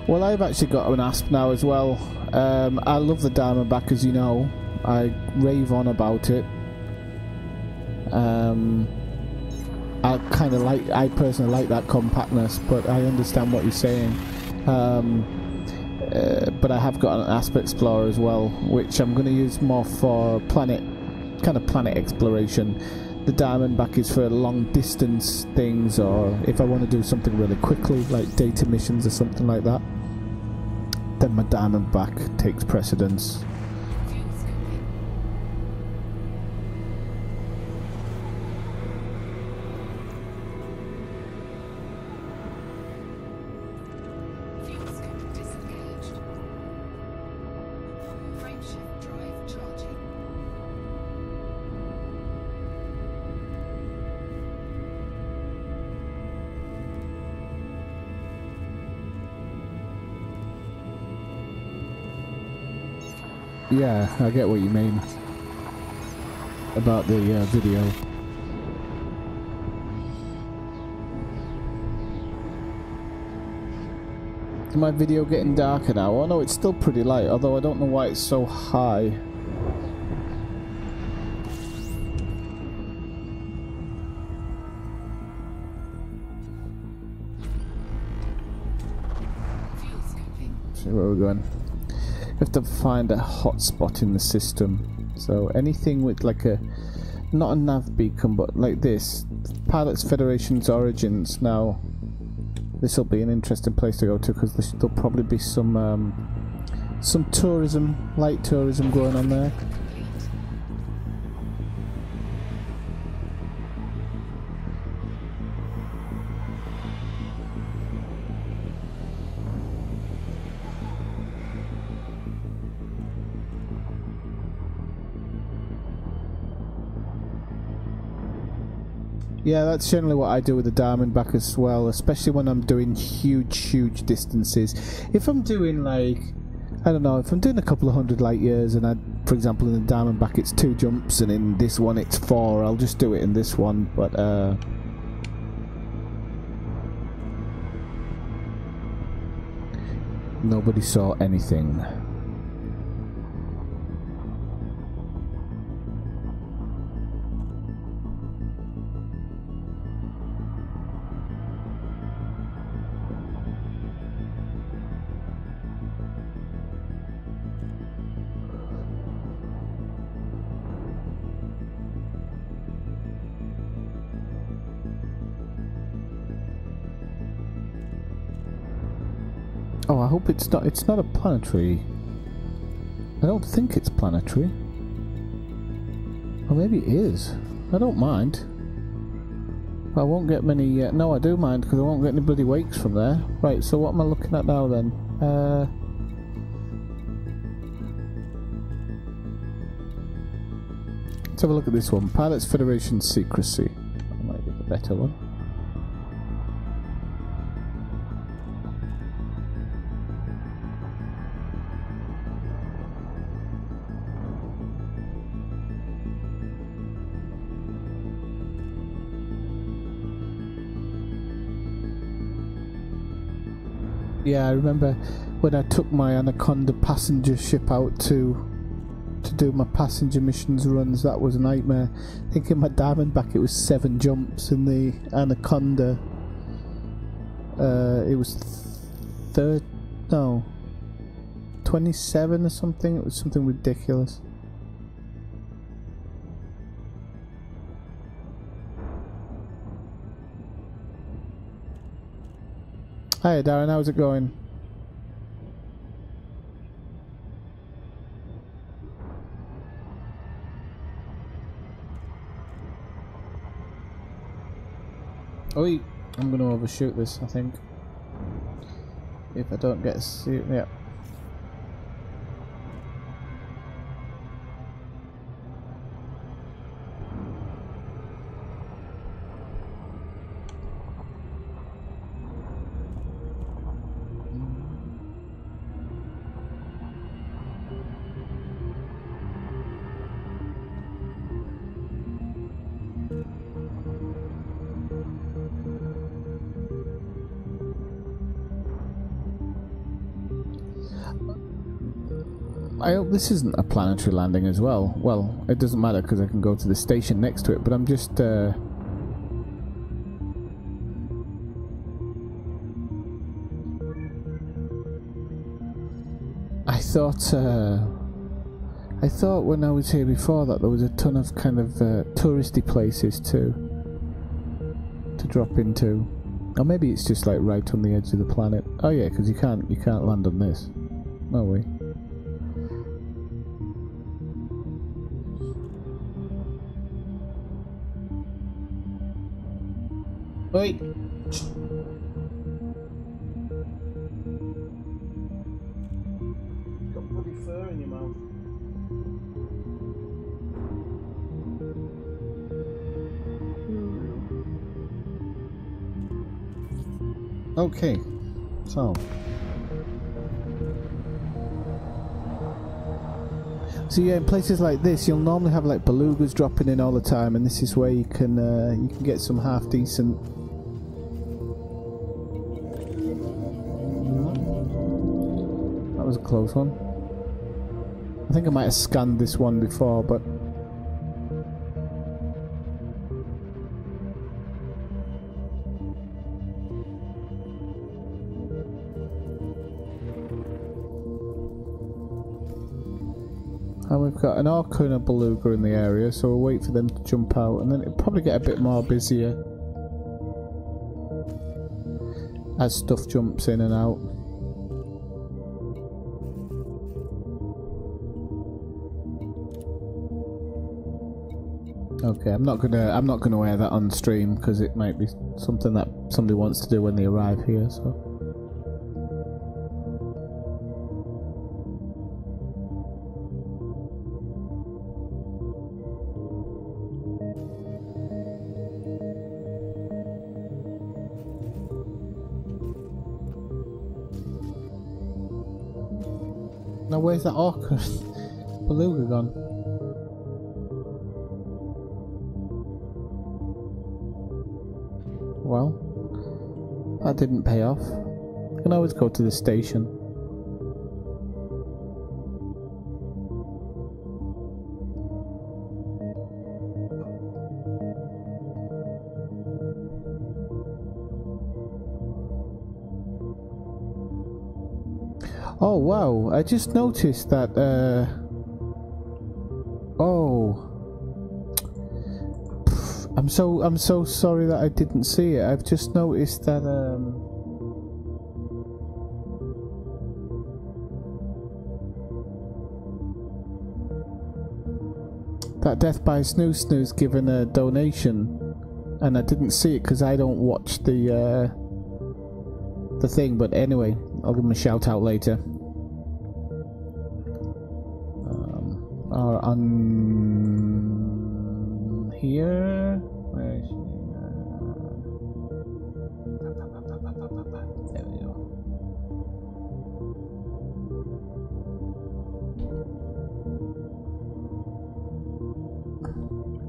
Well, I've actually got an asp now as well. I love the Diamondback, as you know. I rave on about it. I personally like that compactness, but I understand what you're saying. But I have got an Asp Explorer as well, which I'm going to use more for planet exploration. The Diamondback is for long distance things, or if I want to do something really quickly, like data missions or something like that, then my Diamondback takes precedence. Yeah, I get what you mean about the video. Is my video getting darker now? Oh no, it's still pretty light, although I don't know why it's so high. See where we're going. We have to find a hotspot in the system. So anything with like not a nav beacon, but like this, Pilots Federation's Origins. Now, this will be an interesting place to go to because there'll probably be some tourism, light tourism going on there. Yeah, that's generally what I do with the Diamondback as well, especially when I'm doing huge distances. If I'm doing like, I don't know, if I'm doing a couple of 100 light years and for example in the Diamondback it's 2 jumps and in this one it's 4, I'll just do it in this one, but nobody saw anything. Oh, I hope it's not a planetary. I don't think it's planetary. Or maybe it is. I don't mind. I won't get many... no, I do mind, because I won't get any bloody wakes from there. Right, so what am I looking at now, then? Let's have a look at this one. Pilots Federation Secrecy. That might be the better one. Yeah, I remember when I took my Anaconda passenger ship out to do my passenger missions runs. That was a nightmare. I think in my Diamondback it was 7 jumps. In the Anaconda, it was 27 or something. It was something ridiculous. Hi Darren, how's it going? Oi, I'm going to overshoot this, I think. If I don't get a suit, yeah. I hope this isn't a planetary landing as well. Well, it doesn't matter because I can go to the station next to it, but I'm just... I thought when I was here before that there was a ton of kind of touristy places to drop into. Or maybe it's just like right on the edge of the planet. Oh yeah, because you can't land on this. No way. Oi! Got bloody fur in your mouth. Okay, so yeah, in places like this, you'll normally have like belugas dropping in all the time, and this is where you can get some half decent. That was a close one. I think I might have scanned this one before, but. And we've got an orca and a beluga in the area, so we'll wait for them to jump out, and then it'll probably get a bit more busier as stuff jumps in and out. Okay, I'm not gonna wear that on stream because it might be something that somebody wants to do when they arrive here. So. Now where's that orca? Beluga gone? Well, that didn't pay off. I can always go to the station. Oh wow, I just noticed that I'm so sorry that I didn't see it. I've just noticed that that Death by Snooze Snooze given a donation, and I didn't see it because I don't watch the thing, but anyway, I'll give him a shout out later. Or on here, where is she? There we go.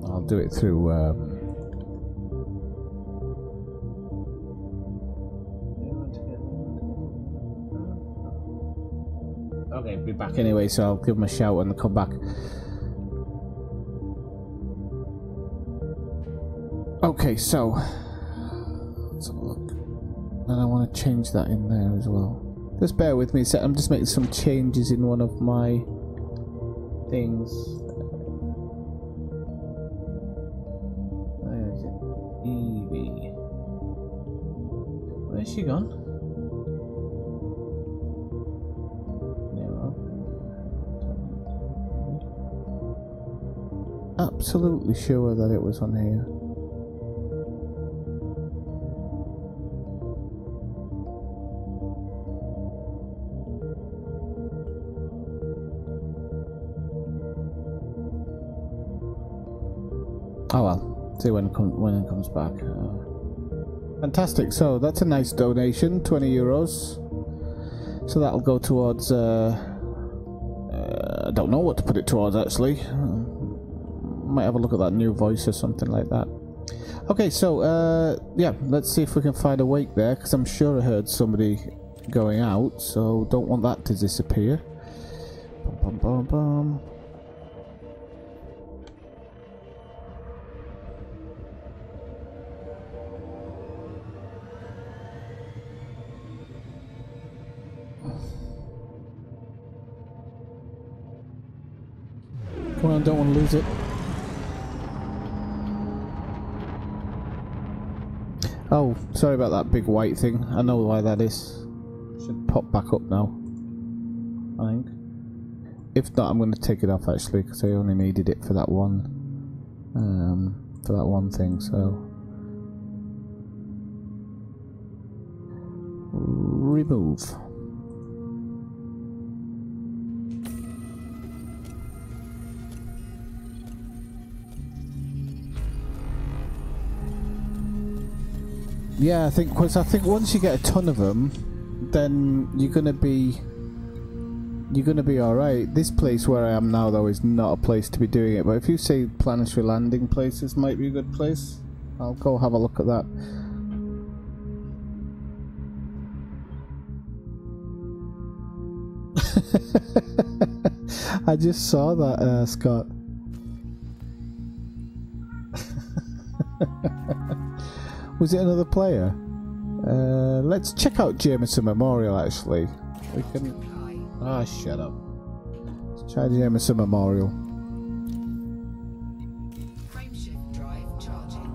I'll do it through. Okay, be back anyway, so I'll give him a shout when I come back. Okay, so let's have a look. And I want to change that in there as well. Just bear with me a sec. I'm just making some changes in one of my things. Where is it? Evie. Where's she gone? Absolutely sure that it was on here. Oh well, see when it comes back. Fantastic. So that's a nice donation, 20 euros. So that'll go towards. I don't know what to put it towards actually. Might have a look at that new voice or something like that. Okay, so yeah, let's see if we can find a wake there, because I'm sure I heard somebody going out, so don't want that to disappear. Bum, bum, bum, bum. Come on, don't want to lose it. Oh, sorry about that big white thing. I know why that is. Should pop back up now, I think. If not, I'm going to take it off actually, because I only needed it for that one thing. So remove. Yeah, I think once you get a ton of them, then you're gonna be all right. This place where I am now, though, is not a place to be doing it. But if you say planetary landing places might be a good place, I'll go have a look at that. I just saw that, Scott. Was it another player? Let's check out Jameson Memorial actually. We can. Ah, shut up. Let's try Jameson Memorial. Frameshift drive charging.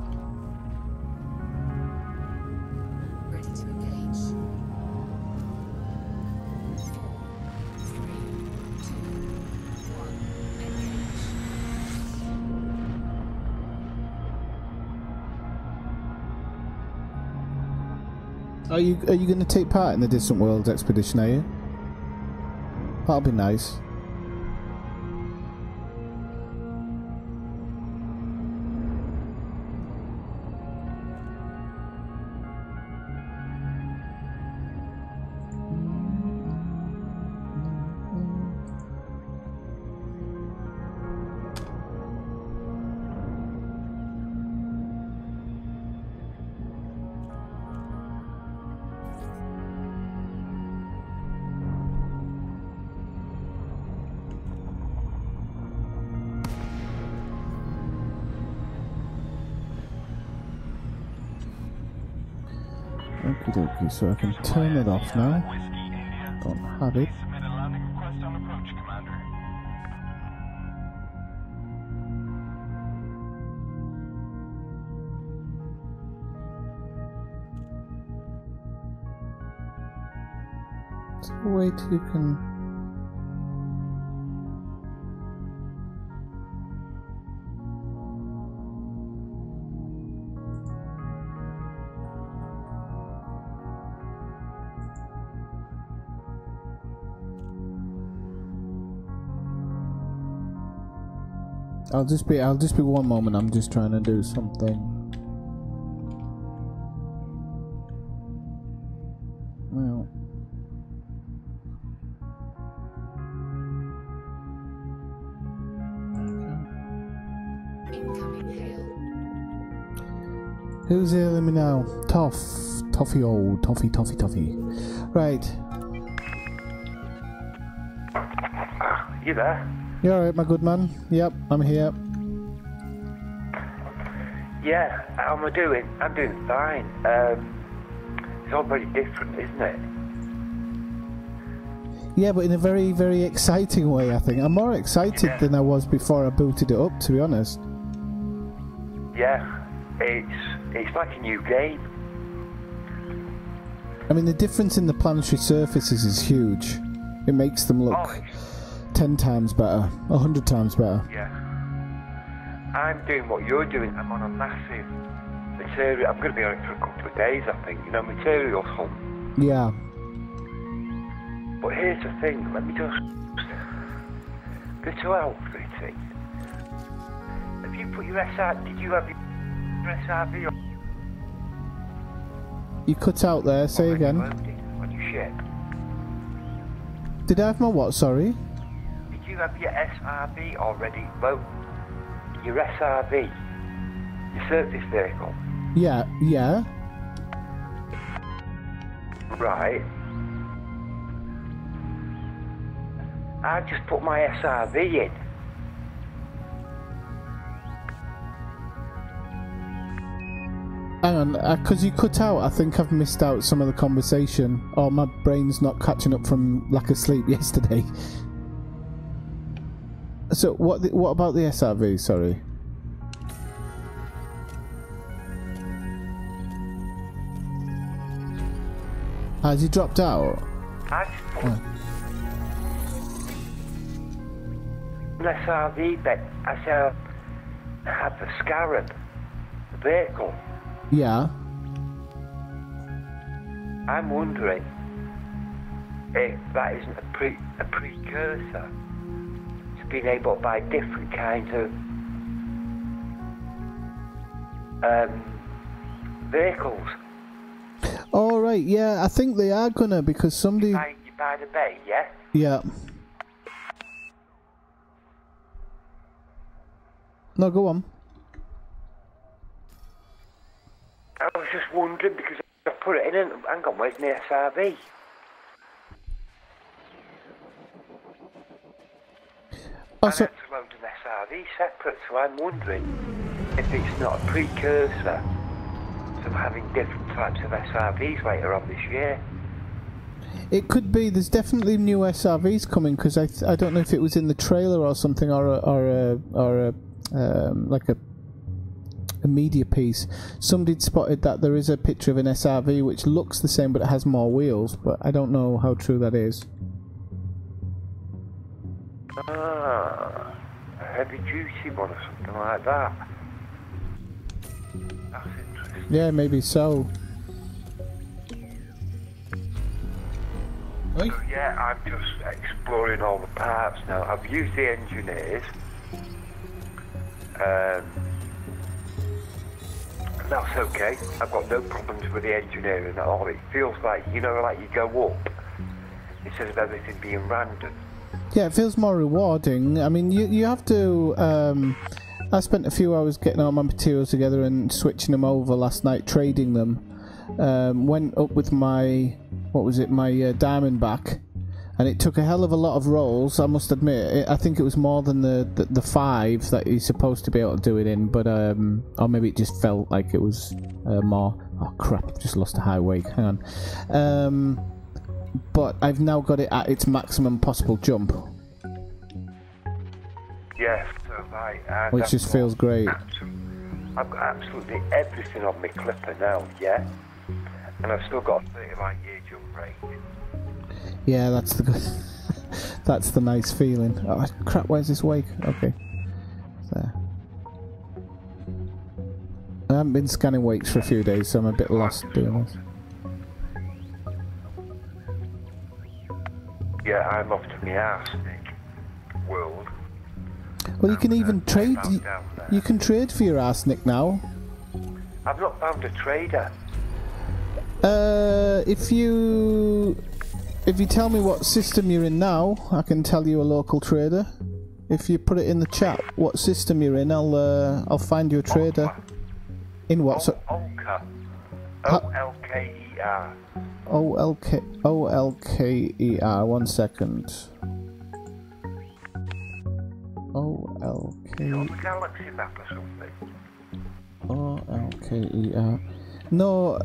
Ready to engage. 4, 3, 2, 1, engage. Are you going to take part in the Distant Worlds expedition? Are you? That'll be nice. Okie dokie, so I can turn it off now. Don't have it. Submit a landing request on approach, Commander. Is there a way you can... I'll just be one moment. I'm just trying to do something. Well, Incoming hail. who's hailing me now? Toffee, old Toffee. Right. You there? You alright, my good man? Yep, I'm here. Yeah, how am I doing? I'm doing fine. It's all very different, isn't it? Yeah, but in a very, very exciting way, I think. I'm more excited than I was before I booted it up, to be honest. Yeah, it's like a new game. I mean, the difference in the planetary surfaces is huge. It makes them look 10 times better, 100 times better. Yeah. I'm doing what you're doing. I'm on a massive material. I'm going to be on it for a couple of days, I think. You know, material hunt. Yeah. But here's the thing. Let me just go to outfitting. Have you put your SR? Did you have your SRV on? You cut out there, say again. On your ship? Did I have my what, sorry? Did you have your SRV already loaded? Your SRV? Your service vehicle? Yeah, yeah. Right. I just put my SRV in. Hang on, because you cut out, I think I've missed out some of the conversation. Or my brain's not catching up from lack of sleep yesterday. So, what about the SRV, sorry? Has he dropped out? I just put an SRV bed. I said I had the Scarab, the vehicle. Yeah. I'm wondering if that isn't a precursor to being able to buy different kinds of vehicles. All right, yeah, I think they are gonna, because somebody... You buy the bay, yeah? Yeah. No, go on. I was just wondering because I put it in and hang on, where's my SRV? Oh, I so, had to load an SRV separate, so I'm wondering if it's not a precursor to having different types of SRVs later on this year. it could be. There's definitely new SRVs coming, because I don't know if it was in the trailer or something, or like a media piece. Somebody spotted that there is a picture of an SRV which looks the same but it has more wheels, but I don't know how true that is. Ah, a heavy duty one or something like that. That's interesting. Yeah, maybe so. So yeah, I'm just exploring all the parts now. I've used the engineers. That's okay. I've got no problems with the engineering at all. It feels like, you know, like you go up instead of everything being random. Yeah, it feels more rewarding. I mean, you have to... I spent a few hours getting all my materials together and switching them over last night, trading them. Went up with my... What was it? My Diamondback. And it took a hell of a lot of rolls, I must admit. I think it was more than the 5 that you're supposed to be able to do it in, but or maybe it just felt like it was more. Oh crap! I've just lost a highway. Hang on. But I've now got it at its maximum possible jump, Yes, so right. which just feels great. I've got absolutely everything on my clipper now, yeah? And I've still got a 30 light year jump range. Yeah, that's the good. That's the nice feeling. Oh crap! Where's this wake? Okay, there. I haven't been scanning wakes for a few days, so I'm a bit lost doing this. Yeah, I'm off to my arsenic world. Well, you can even trade. You can trade for your arsenic now. I've not found a trader. If you tell me what system you're in now, I can tell you a local trader. If you put it in the chat, what system you're in, I'll find you a trader. In what? Olker. O-L-K-E-R. O-L-K-E-R. 1 second. You on the galaxy map or something? OLKER. No,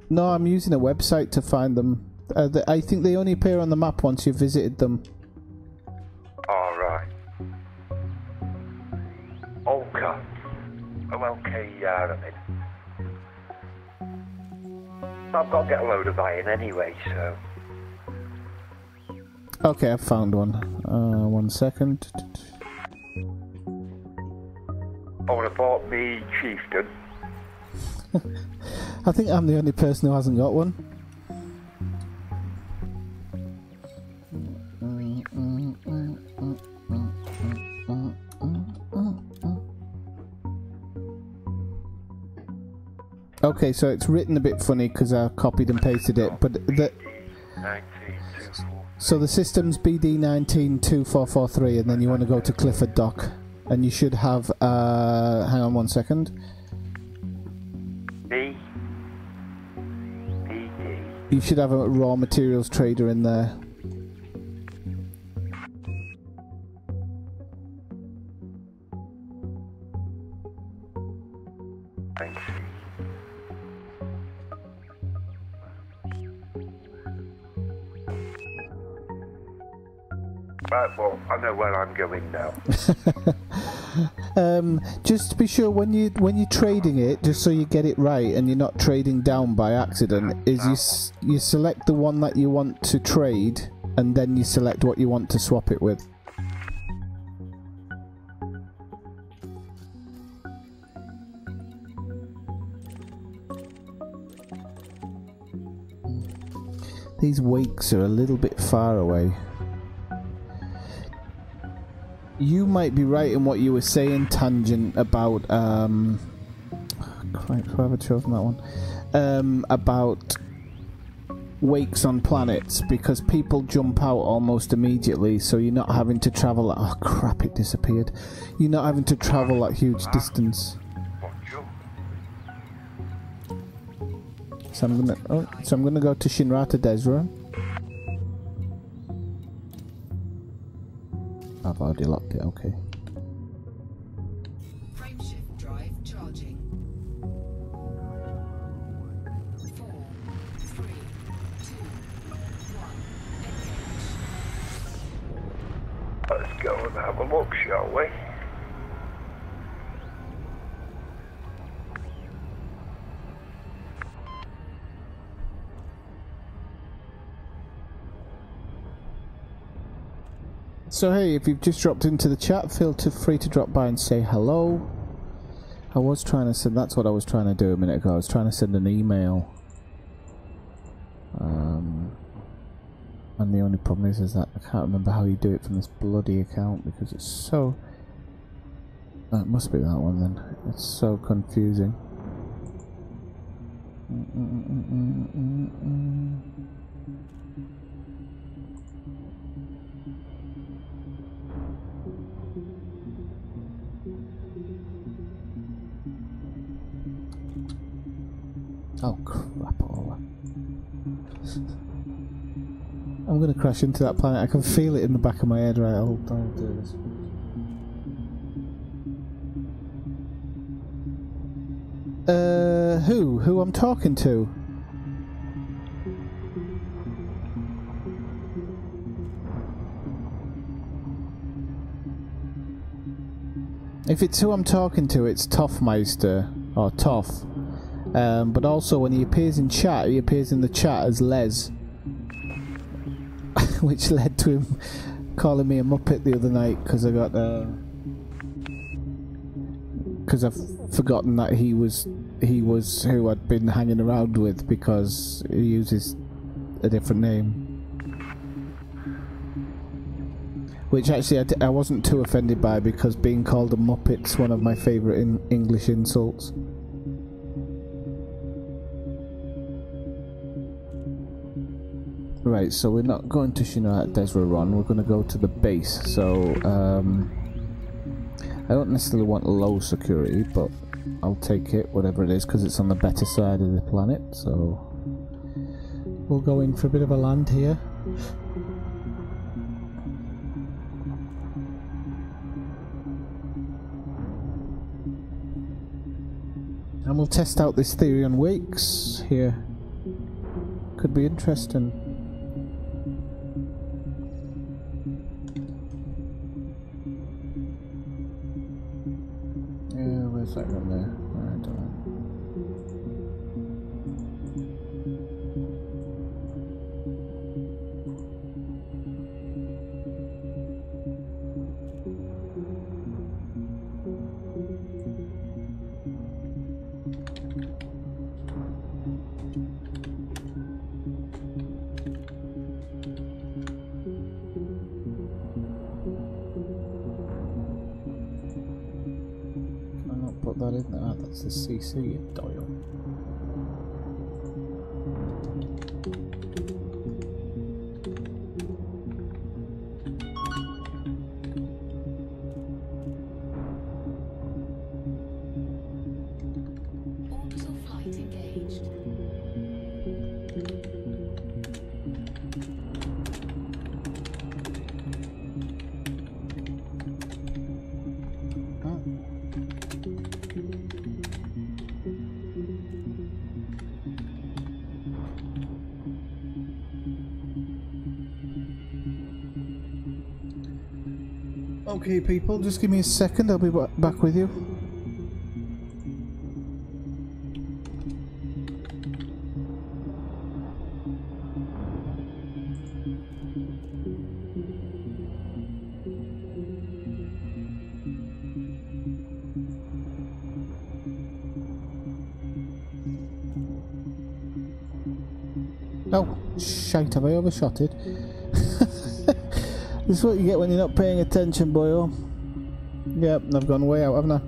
no, I'm using a website to find them. I think they only appear on the map once you've visited them. Alright. Olka. OLKER, I mean. I've got to get a load of iron anyway, so... Okay, I've found one. 1 second. I would have bought me chieftain. I think I'm the only person who hasn't got one. Okay, so it's written a bit funny because I copied and pasted it, but so the system's BD192443, and then you want to go to Clifford Dock, and you should have, hang on 1 second. You should have a raw materials trader in there. Right, well, I know where I'm going now. Just be sure when you're trading it, just so you get it right and you're not trading down by accident, is you select the one that you want to trade, and then you select what you want to swap it with. These wakes are a little bit far away. You might be right in what you were saying, Tangent, about quite who have I chosen that one? About wakes on planets, because people jump out almost immediately, so you're not having to travel. Oh crap! It disappeared. You're not having to travel that huge distance. So I'm gonna go to Shinrata Desra. I've already locked it, okay. Frameshift drive charging. 4, 3, 2, 1, engage. Let's go and have a look, shall we? So hey, if you've just dropped into the chat, feel free to drop by and say hello. I was trying to send, that's what I was trying to do a minute ago, I was trying to send an email. And the only problem is that I can't remember how you do it from this bloody account, because it's so... Oh, it must be that one then. It's so confusing. Oh crap, all I'm gonna crash into that planet. I can feel it in the back of my head. Right, I'll do this. Who I'm talking to? If it's who I'm talking to, it's Toffmeister or Toff. But also when he appears in chat, he appears in the chat as Les. Which led to him calling me a muppet the other night because I got because I've forgotten that he was who I'd been hanging around with, because he uses a different name. Which actually I wasn't too offended by, because being called a muppet's one of my favourite English insults. Right, so we're not going to Shinrata Desra Ron, we're going to go to the base. So, I don't necessarily want low security, but I'll take it, whatever it is, because it's on the better side of the planet, so... We'll go in for a bit of a land here. And we'll test out this theory on wakes here. Could be interesting. Yeah, where's that one there? I don't know. Put that in there. That's the CC dial. Orbital flight engaged. Okay, people, just give me a second. I'll be back with you. Oh, shite, have I overshot it? This is what you get when you're not paying attention, boyo. Yep, I've gone way out, haven't I?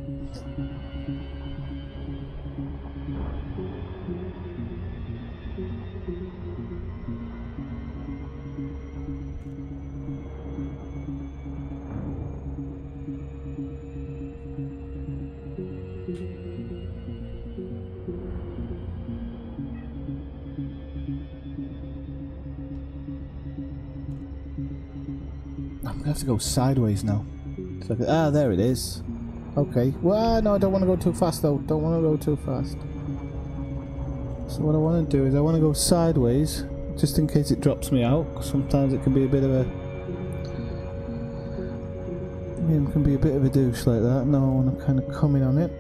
I'm gonna have to go sideways now. So there it is. Okay. Well, no, I don't want to go too fast though. Don't want to go too fast. So what I want to do is I want to go sideways, just in case it drops me out. Sometimes it can be a bit of a... it can be a bit of a douche like that. No, I want to kind of come in on it.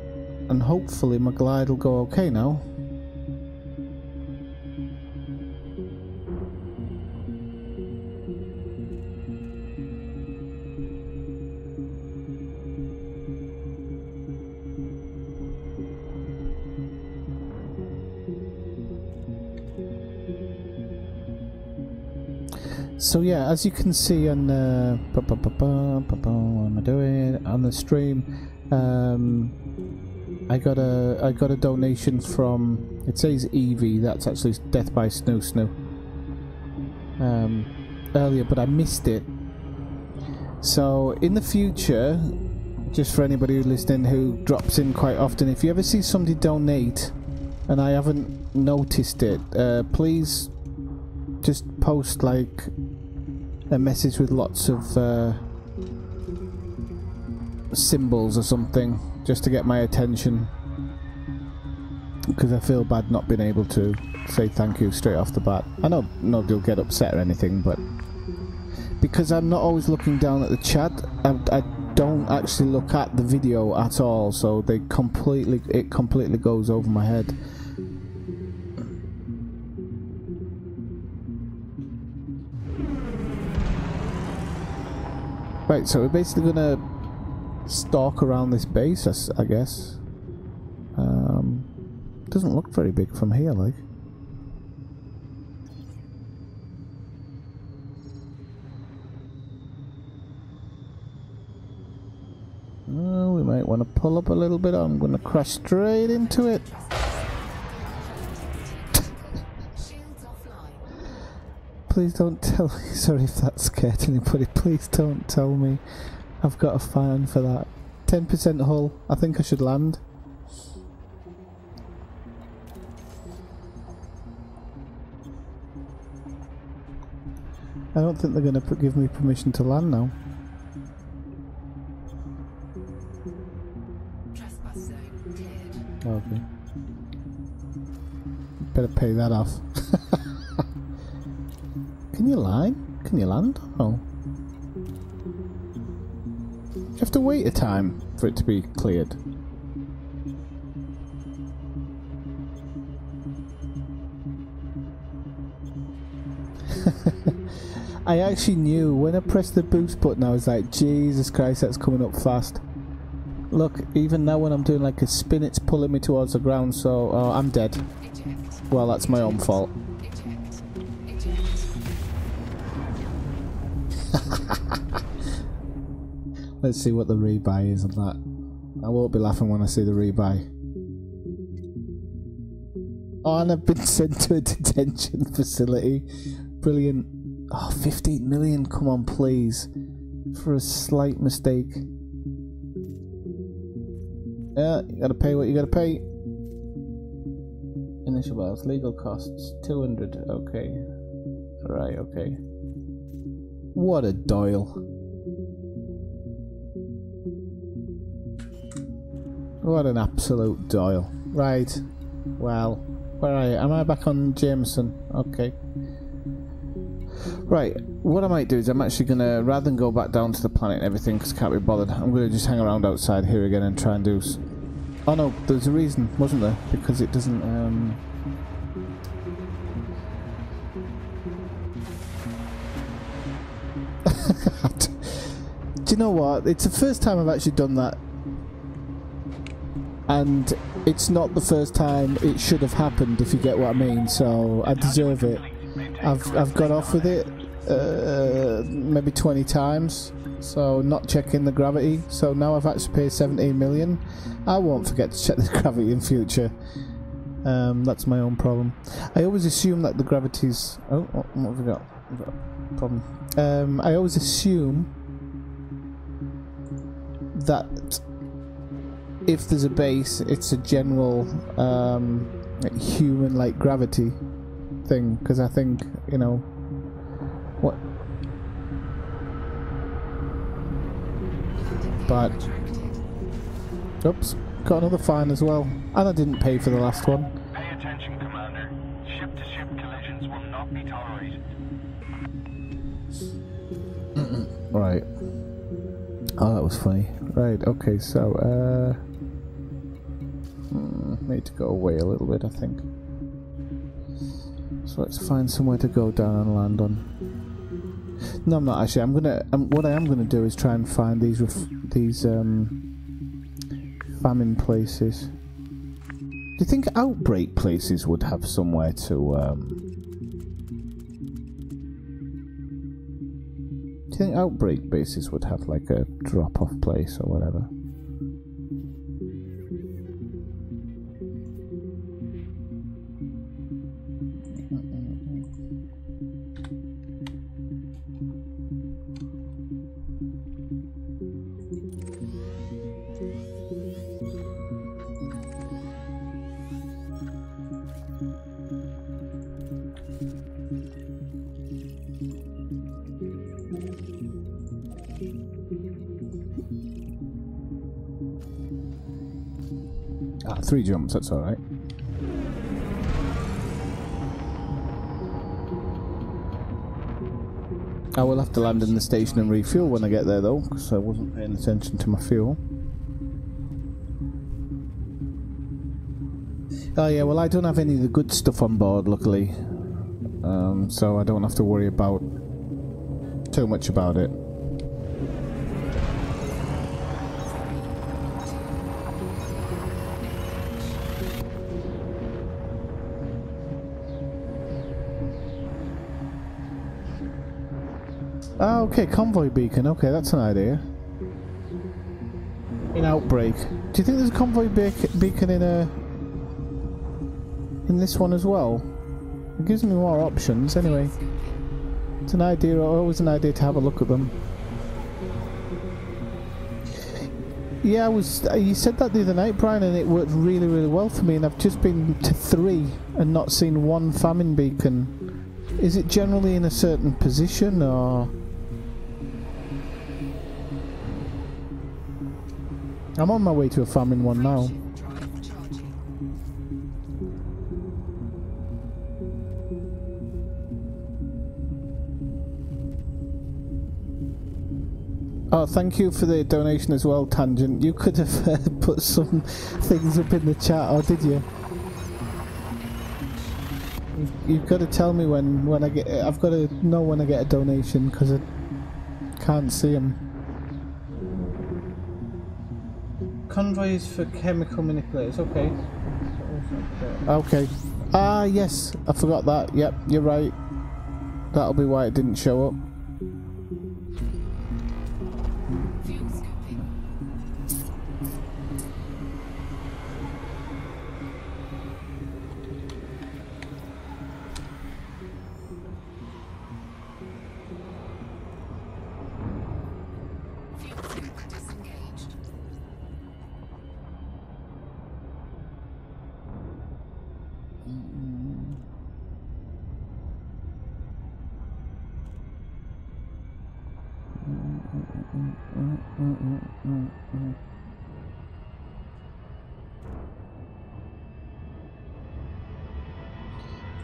And hopefully my glide will go okay now. So yeah, as you can see on what am I doing on the stream, I got a donation from, it says Evie, that's actually Death by Snoo Snoo, earlier, but I missed it. So in the future, just for anybody who's listening who drops in quite often, if you ever see somebody donate and I haven't noticed it, please just post like a message with lots of symbols or something, just to get my attention, because I feel bad not being able to say thank you straight off the bat. I know nobody will get upset or anything, but because I'm not always looking down at the chat, I don't actually look at the video at all, so it completely goes over my head. Right, so we're basically gonna stalk around this base, I guess. Doesn't look very big from here, like. Oh, we might want to pull up a little bit. I'm gonna crash straight into it. Please don't tell me. Sorry if that scared anybody. Please don't tell me I've got a fine for that. 10% hull. I think I should land. I don't think they're going to give me permission to land now. Trespass zone cleared. Okay. Better pay that off. Can you land? Can you land? Oh. You have to wait a time for it to be cleared. I actually knew when I pressed the boost button, I was like, Jesus Christ, that's coming up fast. Look, even now when I'm doing like a spin, it's pulling me towards the ground, so I'm dead. Well, that's my own fault. Let's see what the rebuy is on that. I won't be laughing when I see the rebuy. Oh, and I've been sent to a detention facility. Brilliant. Oh, 15 million, come on please. For a slight mistake. Yeah, you gotta pay what you gotta pay. Initial balance, legal costs, 200, okay. Right, okay. What a Doyle. What an absolute Doyle. Right, well, where are you? Am I back on Jameson? Okay. Right, what I might do is I'm actually going to, rather than go back down to the planet and everything, because I can't be bothered, I'm going to just hang around outside here again and try and do... Oh no, there's a reason, wasn't there? Because it doesn't... Do you know what? It's the first time I've actually done that. And it's not the first time it should have happened, if you get what I mean, so I deserve it. I've got off with it maybe 20 times, so not checking the gravity. So now I've actually paid 17 million. I won't forget to check the gravity in future. That's my own problem. I always assume that the gravity's... Oh, what have we got? We've got a problem. I always assume that if there's a base, it's a general human-like gravity thing, because I think, you know, what, but oops, got another fine as well, and I didn't pay for the last one. Pay attention, Commander. Ship-to-ship collisions will not be tolerated. Right. Oh, that was funny. Right, okay, so need to go away a little bit, I think. So let's find somewhere to go down and land on. No, I'm not actually. I'm gonna. What I am gonna do is try and find these famine places. Do you think outbreak places would have somewhere to? Do you think outbreak bases would have like a drop-off place or whatever? Ah, 3 jumps, that's alright. I will have to land in the station and refuel when I get there though, because I wasn't paying attention to my fuel. Oh yeah, well I don't have any of the good stuff on board, luckily. So I don't have to worry about too much about it. Ah, okay, convoy beacon. Okay, that's an idea. In Outbreak. Do you think there's a convoy beacon in this one as well? It gives me more options. Anyway, it's an idea. Always an idea to have a look at them. Yeah, you said that the other night, Brian, and it worked really, really well for me. And I've just been to 3 and not seen one famine beacon. Is it generally in a certain position, or? I'm on my way to a famine one now. Oh, thank you for the donation as well, Tangent. You could have put some things up in the chat, or did you? You've got to tell me when I get. I've got to know when I get a donation because I can't see them. Convoys for chemical manipulators. Okay. Okay. Ah, yes. I forgot that. Yep, you're right. That'll be why it didn't show up. Fuel scooping. Fuel scoop disengaged.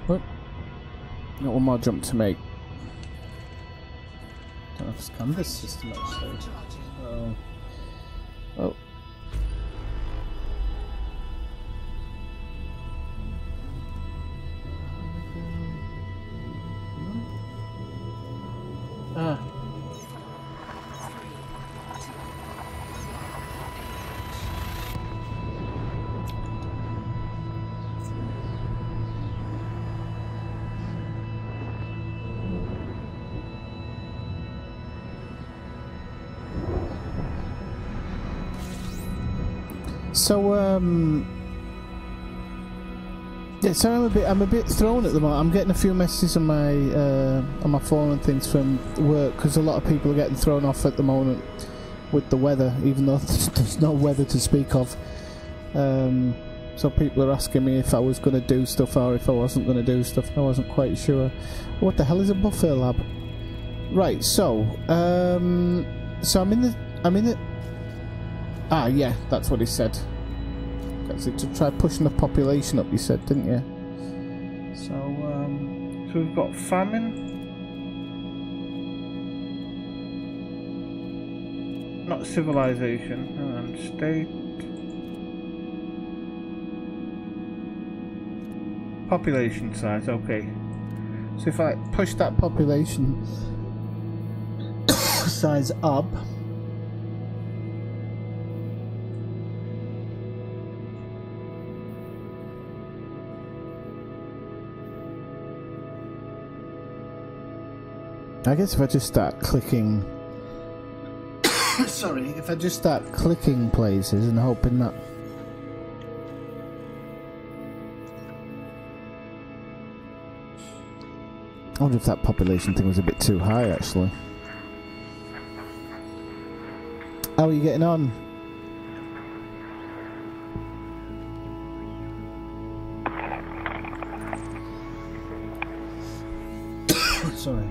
What? Got one more jump to make. Don't have to scan this system actually. Oh. Oh. Ah. So yeah, so I'm a bit thrown at the moment. I'm getting a few messages on my phone and things from work because a lot of people are getting thrown off at the moment with the weather, even though there's no weather to speak of. So people are asking me if I was going to do stuff or if I wasn't going to do stuff. I wasn't quite sure. What the hell is a buffer lab? Right, so so I'm in the. Ah, yeah, that's what he said. That's it, to try pushing the population up, you said, didn't you? So we've got famine. Not civilization. Hang on, state. Population size, okay. So if I push that population size up. I guess if I just start clicking... Sorry, if I just start clicking places and hoping that... I wonder if that population thing was a bit too high, actually. How are you getting on? Sorry.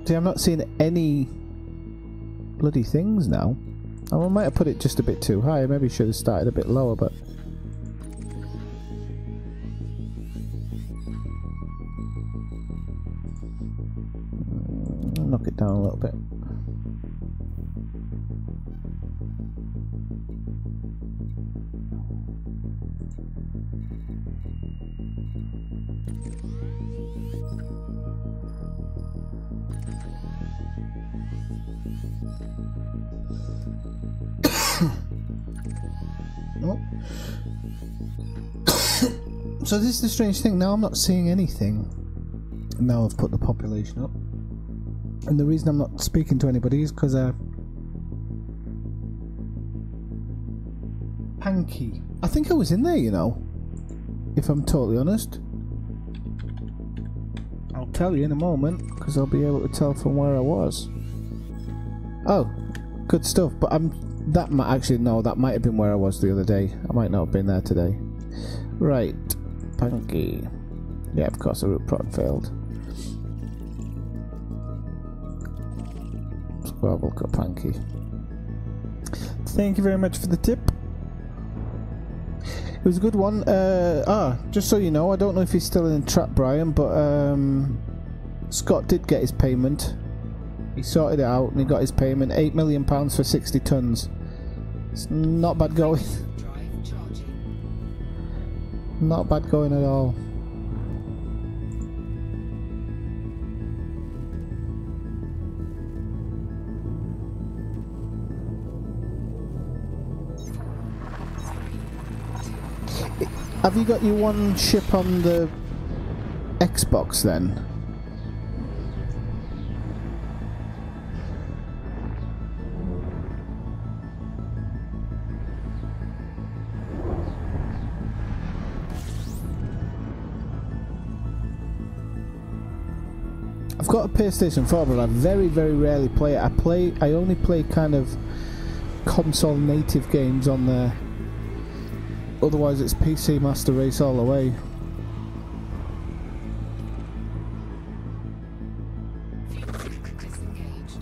See, I'm not seeing any bloody things now. Oh, I might have put it just a bit too high. Maybe should have started a bit lower, but... knock it down a little bit. Nope. So this is the strange thing. Now I'm not seeing anything. Now I've put the population up. And the reason I'm not speaking to anybody is because Panky. I think I was in there, you know. If I'm totally honest. I'll tell you in a moment, because I'll be able to tell from where I was. Oh, good stuff. But that might actually, no, that might have been where I was the other day. I might not have been there today. Right, Panky. Yeah, of course, the root prod failed. Squabble Panky. Thank you very much for the tip. It was a good one. Just so you know, I don't know if he's still in the trap, Brian, but Scott did get his payment. He sorted it out and he got his payment. £8 million for 60 tons. It's not bad going. Drive charging. Not bad going at all. Have you got your one ship on the Xbox then? I've got a PlayStation 4, but I very, very rarely play it. I only play kind of console native games on there. Otherwise it's PC Master Race all the way. Disengaged.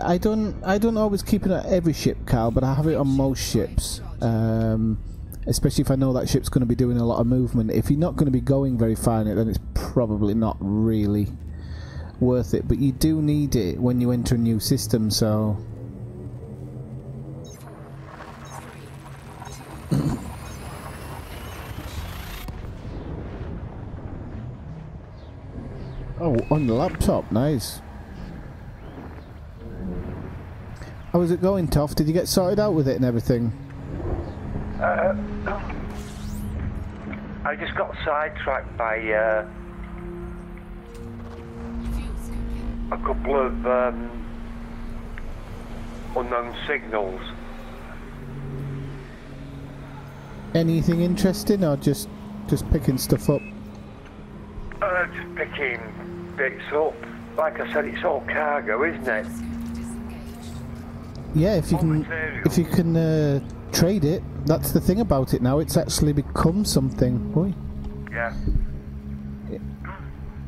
I don't always keep it at every ship, Carl, but I have it on most ships. Especially if I know that ship's going to be doing a lot of movement. If you're not going to be going very far in it, then it's probably not really worth it. But you do need it when you enter a new system, so... Oh, on the laptop, nice. How was it going, Toff? Did you get sorted out with it and everything? I just got sidetracked by Fuel scooping. a couple of unknown signals. Anything interesting, or just picking stuff up? Just picking bits up. Like I said, it's all cargo, isn't it? Scoop disengaged. Yeah, if you All can, material. if you can trade it. That's the thing about it now. It's actually become something. Boy. Yeah.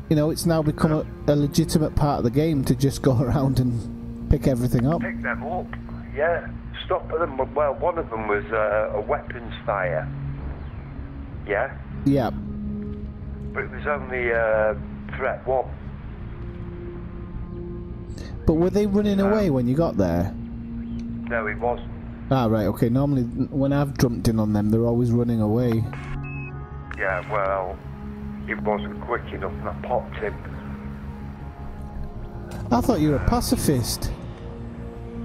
You know, it's now become a legitimate part of the game to just go around and pick everything up. Pick them up. Yeah. Stop them. Well, one of them was a weapons fire. Yeah. Yeah. But it was only threat one. But were they running away when you got there? No, it wasn't. Ah, right, okay. Normally, when I've jumped in on them, they're always running away. Yeah, well, it wasn't quick enough and I popped him. I thought you were a pacifist.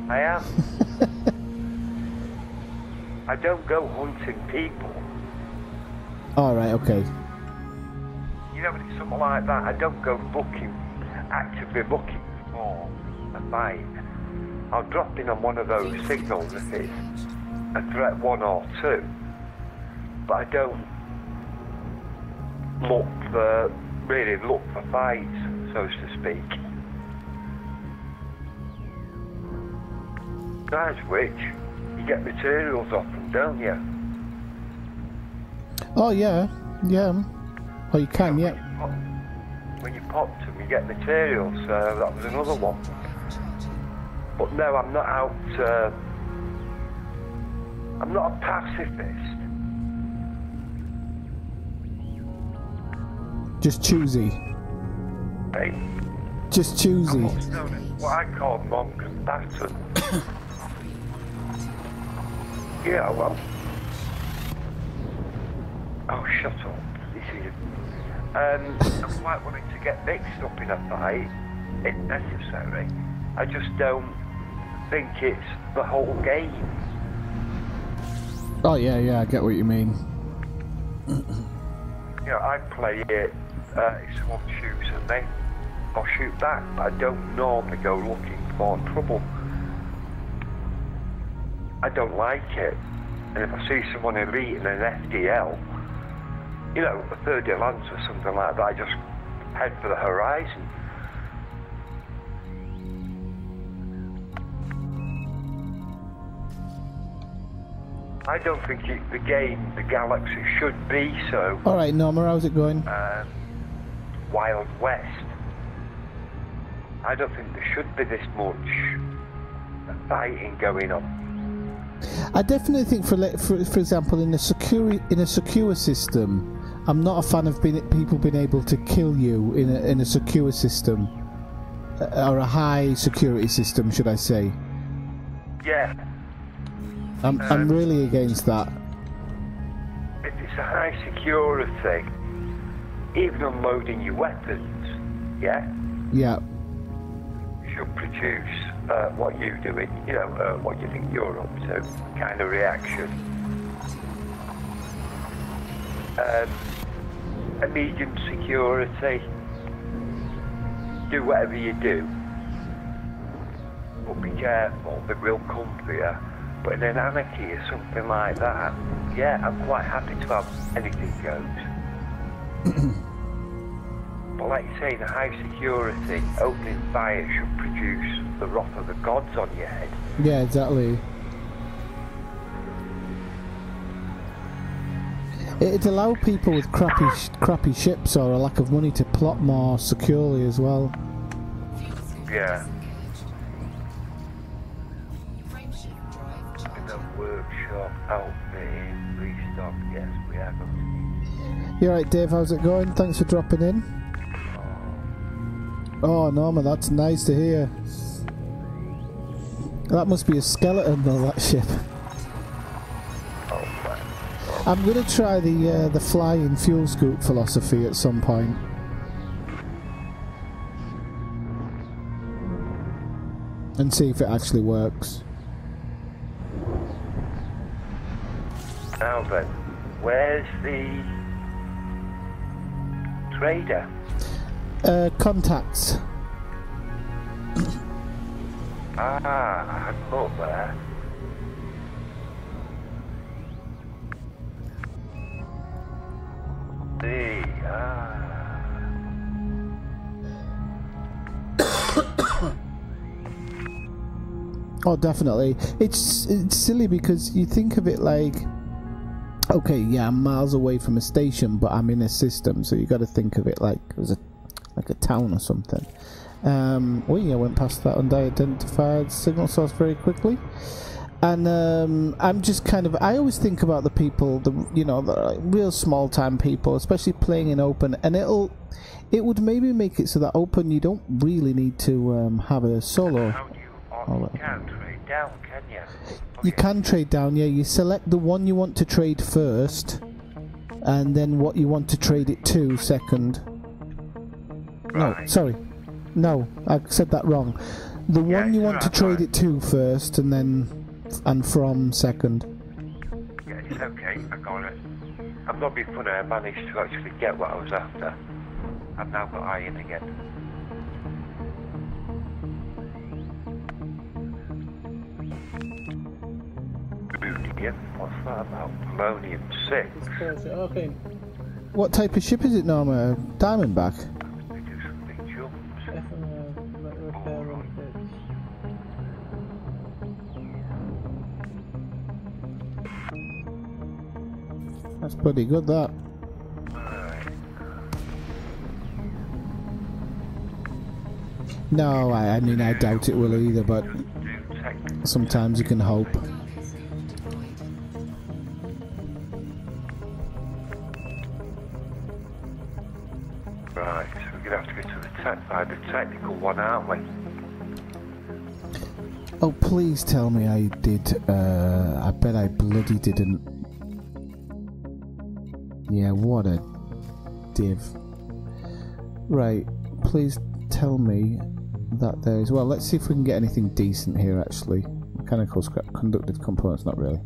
I am. I don't go hunting people. Alright, okay. You know, when it's something like that, I don't go actively looking for a fight. I'll drop in on one of those signals if it's a threat 1 or 2. But I don't really look for fights, so to speak. Nice which, you get materials off them, don't you? Oh, yeah. Yeah. Oh, you can, yeah. When you pop them, you get materials, so that was another one. But no, I'm not out, I'm not a pacifist. Just choosy. Hey, Just choosy. I'm what's known as what I call non-combatant. Yeah, well... Oh, shut up. This is... I'm quite willing to get mixed up in a fight, if necessary. I just don't think it's the whole game. Oh, yeah, I get what you mean. You know, I play it, if someone shoots at me, I'll shoot back, but I don't normally go looking for trouble. I don't like it. And if I see someone elite in an FDL, you know, a 30 Lance or something like that, I just head for the horizon. I don't think the game, the galaxy, should be so Alright, Norma, how's it going? Wild West. I don't think there should be this much fighting going on. I definitely think, for example, in a secure system, I'm not a fan of people being able to kill you in a secure system, or a high security system, should I say? Yeah. I'm really against that. If it's a high security, even unloading your weapons, yeah, should produce what you're doing, you know, what you think you're up to, kind of reaction. A medium security, do whatever you do, but be careful, they will come for you. But in an anarchy or something like that, yeah, I'm quite happy to have anything goes. But like you say, in a high security, opening fire should produce the wrath of the gods on your head. Yeah, exactly. It'd allow people with crappy ships or a lack of money to plot more securely as well. Yeah. Frameshift drive In the charging. workshop, help me, restock, yes, we are going You alright, Dave? How's it going? Thanks for dropping in. Oh, Norma, that's nice to hear. That must be a skeleton, though, that ship. Oh, man. I'm gonna try the flying fuel scoop philosophy at some point. And see if it actually works. Now then, where's the trader? Contacts. I hadn't looked there. Oh, definitely. It's silly because you think of it like, okay, yeah, I'm miles away from a station, but I'm in a system, so you got to think of it like as a town or something. I went past that unidentified signal source very quickly, and I'm just kind of, I always think about the people, the real small time people, especially playing in open, and it would maybe make it so that open you don't really need to have a solo. You can't trade down, can you? You can trade down, yeah. You select the one you want to trade first, and then what you want to trade it to second. No, Right. sorry. No, I said that wrong. The one you want to trade it to first, and then from second. Yeah, it's okay, I got it. I'm not being funny, I managed to actually get what I was after. I've now got iron again. Rudium, what's that about? Polonium 6. Okay. What type of ship is it, Norma? Diamondback? They do some big jumps. Repair and bits. That's pretty good, that. Right. No, I mean, I doubt it will either, but Do tech. sometimes you can hope. Right, so we're going to have to go to the technical one, aren't we? Oh, please tell me I did. I bet I bloody didn't. Yeah, what a div. Right, please tell me that there is. Well, let's see if we can get anything decent here, actually. Mechanical scrap, conductive components, not really.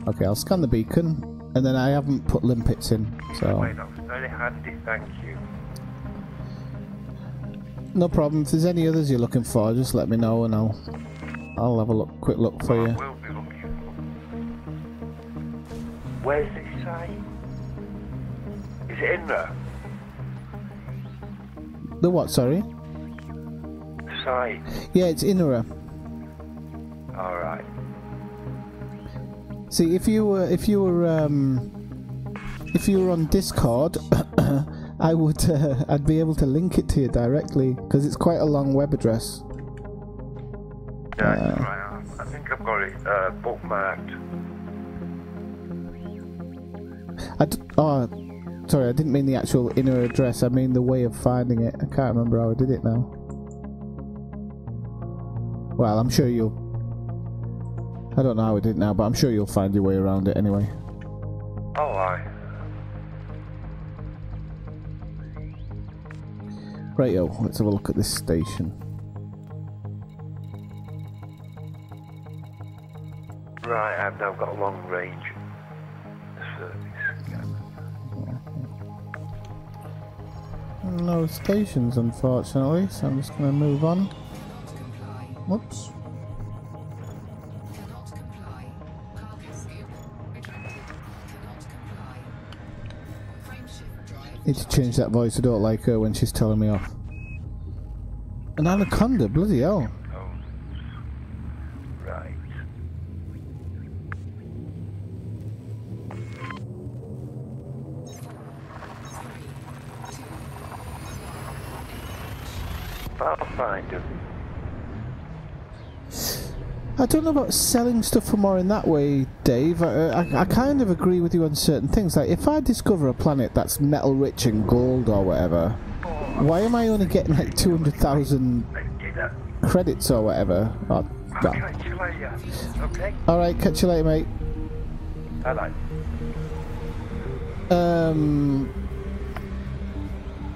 Okay, I'll scan the beacon, and then I haven't put limpets in, so. Wait, that's very handy, thank you. No problem. If there's any others you're looking for, just let me know, and I'll have a quick look for you. I will be looking for. Where's this site? Is it in there? The what? Sorry. The site. Yeah, it's Inera. All right. See, if you were on Discord, I would I'd be able to link it to you directly because it's quite a long web address. That's right. I've got it bookmarked. Oh, sorry, I didn't mean the actual inner address. I mean the way of finding it. I can't remember how I did it now. Well, I'm sure you'll... I don't know how I did it now, but I'm sure you'll find your way around it anyway. Oh, aye. Right, yo, let's have a look at this station. Right, I've now got a long range service. No stations, unfortunately, so I'm just going to move on. Whoops. Cannot comply. Cargo scoop rejected. Cannot comply. Frameshift drive. Need to change that voice. I don't like her when she's telling me off. An anaconda, bloody hell. Oh. Right. I'll find him. I don't know about selling stuff for more in that way, Dave. I kind of agree with you on certain things. Like, if I discover a planet that's metal rich and gold or whatever, why am I only getting like 200,000 credits or whatever? Oh, I'll catch you later. Okay? alright, catch you later, mate. Bye-bye.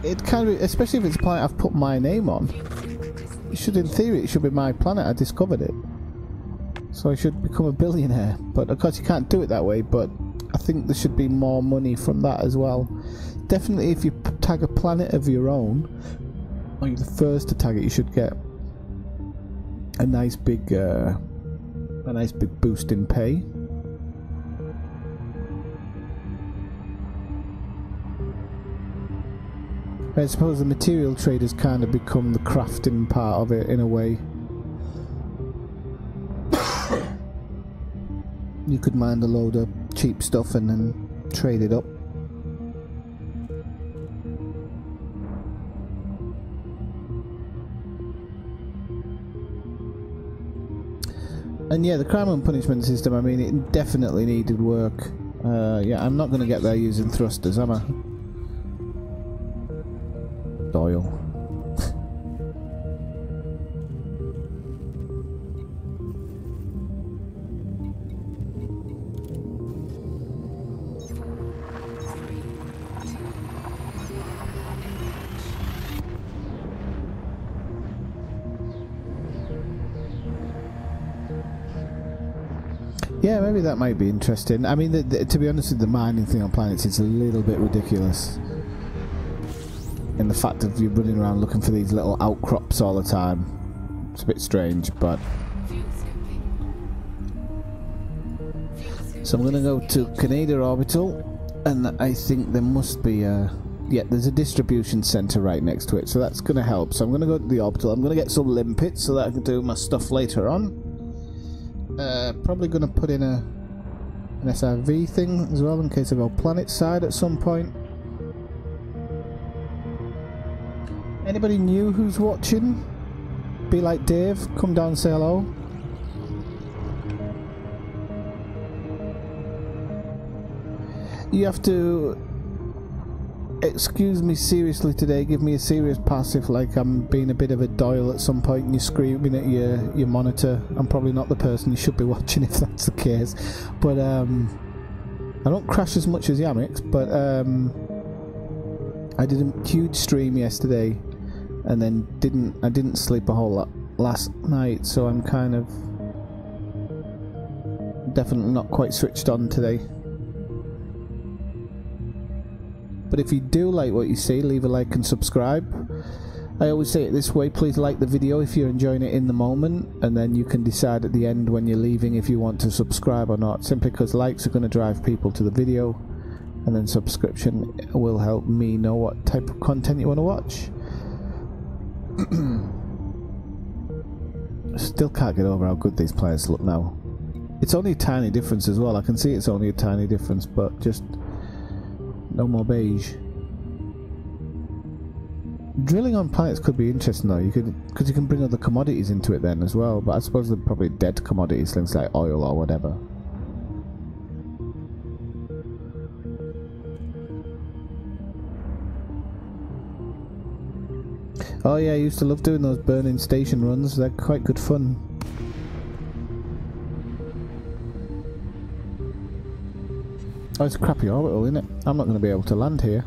It kind of, especially if it's a planet I've put my name on. It should, in theory, it should be my planet. I discovered it. So I should become a billionaire. But of course you can't do it that way, but I think there should be more money from that as well. Definitely if you tag a planet of your own, or you're the first to tag it, you should get a nice big boost in pay. I suppose the material trade has kind of become the crafting part of it in a way. You could mine a load of cheap stuff and then trade it up. And yeah, the crime and punishment system, I mean, it definitely needed work. Yeah, I'm not going to get there using thrusters, am I? Doyle. Yeah, maybe that might be interesting. I mean, to be honest with the mining thing on planets, it's a little bit ridiculous. And the fact of you running around looking for these little outcrops all the time, it's a bit strange, but... So I'm going to go to Canada Orbital, and I think there must be a... Yeah, there's a distribution centre right next to it, so that's going to help. So I'm going to go to the Orbital, I'm going to get some limpets so that I can do my stuff later on. Probably going to put in an SRV thing as well in case I go planet side at some point. Anybody new who's watching? Be like Dave, come down and say hello. You have to excuse me seriously today, give me a serious pass if like I'm being a bit of a Doyle at some point and you're screaming at your monitor. I'm probably not the person you should be watching if that's the case. But I don't crash as much as Yamix, but I did a huge stream yesterday and then I didn't sleep a whole lot last night, so I'm kind of definitely not quite switched on today. But if you do like what you see, leave a like and subscribe. I always say it this way, please like the video if you're enjoying it in the moment, and then you can decide at the end when you're leaving if you want to subscribe or not, simply because likes are going to drive people to the video, and then subscription will help me know what type of content you want to watch. Still can't get over how good these players look now. It's only a tiny difference as well, I can see it's only a tiny difference, but just... no more beige. Drilling on planets could be interesting though. You could, because you can bring other commodities into it then as well. But I suppose they're probably dead commodities, things like oil or whatever. Oh yeah, I used to love doing those burning station runs. They're quite good fun. Oh, it's a crappy orbital, isn't it? I'm not going to be able to land here.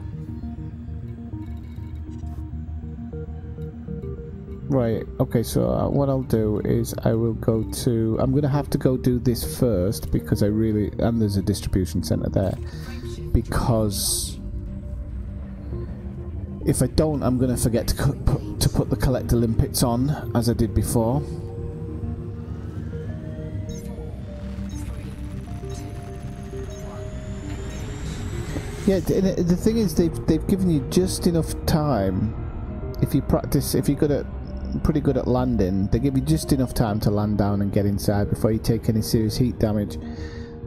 Right, okay, so what I'll do is I will go to... I'm going to have to go do this first because I really... And there's a distribution centre there. Because... if I don't, I'm going to forget to put the collector limpets on, as I did before. Yeah, the thing is, they've given you just enough time. If you practice, if you're pretty good at landing, they give you just enough time to land down and get inside before you take any serious heat damage.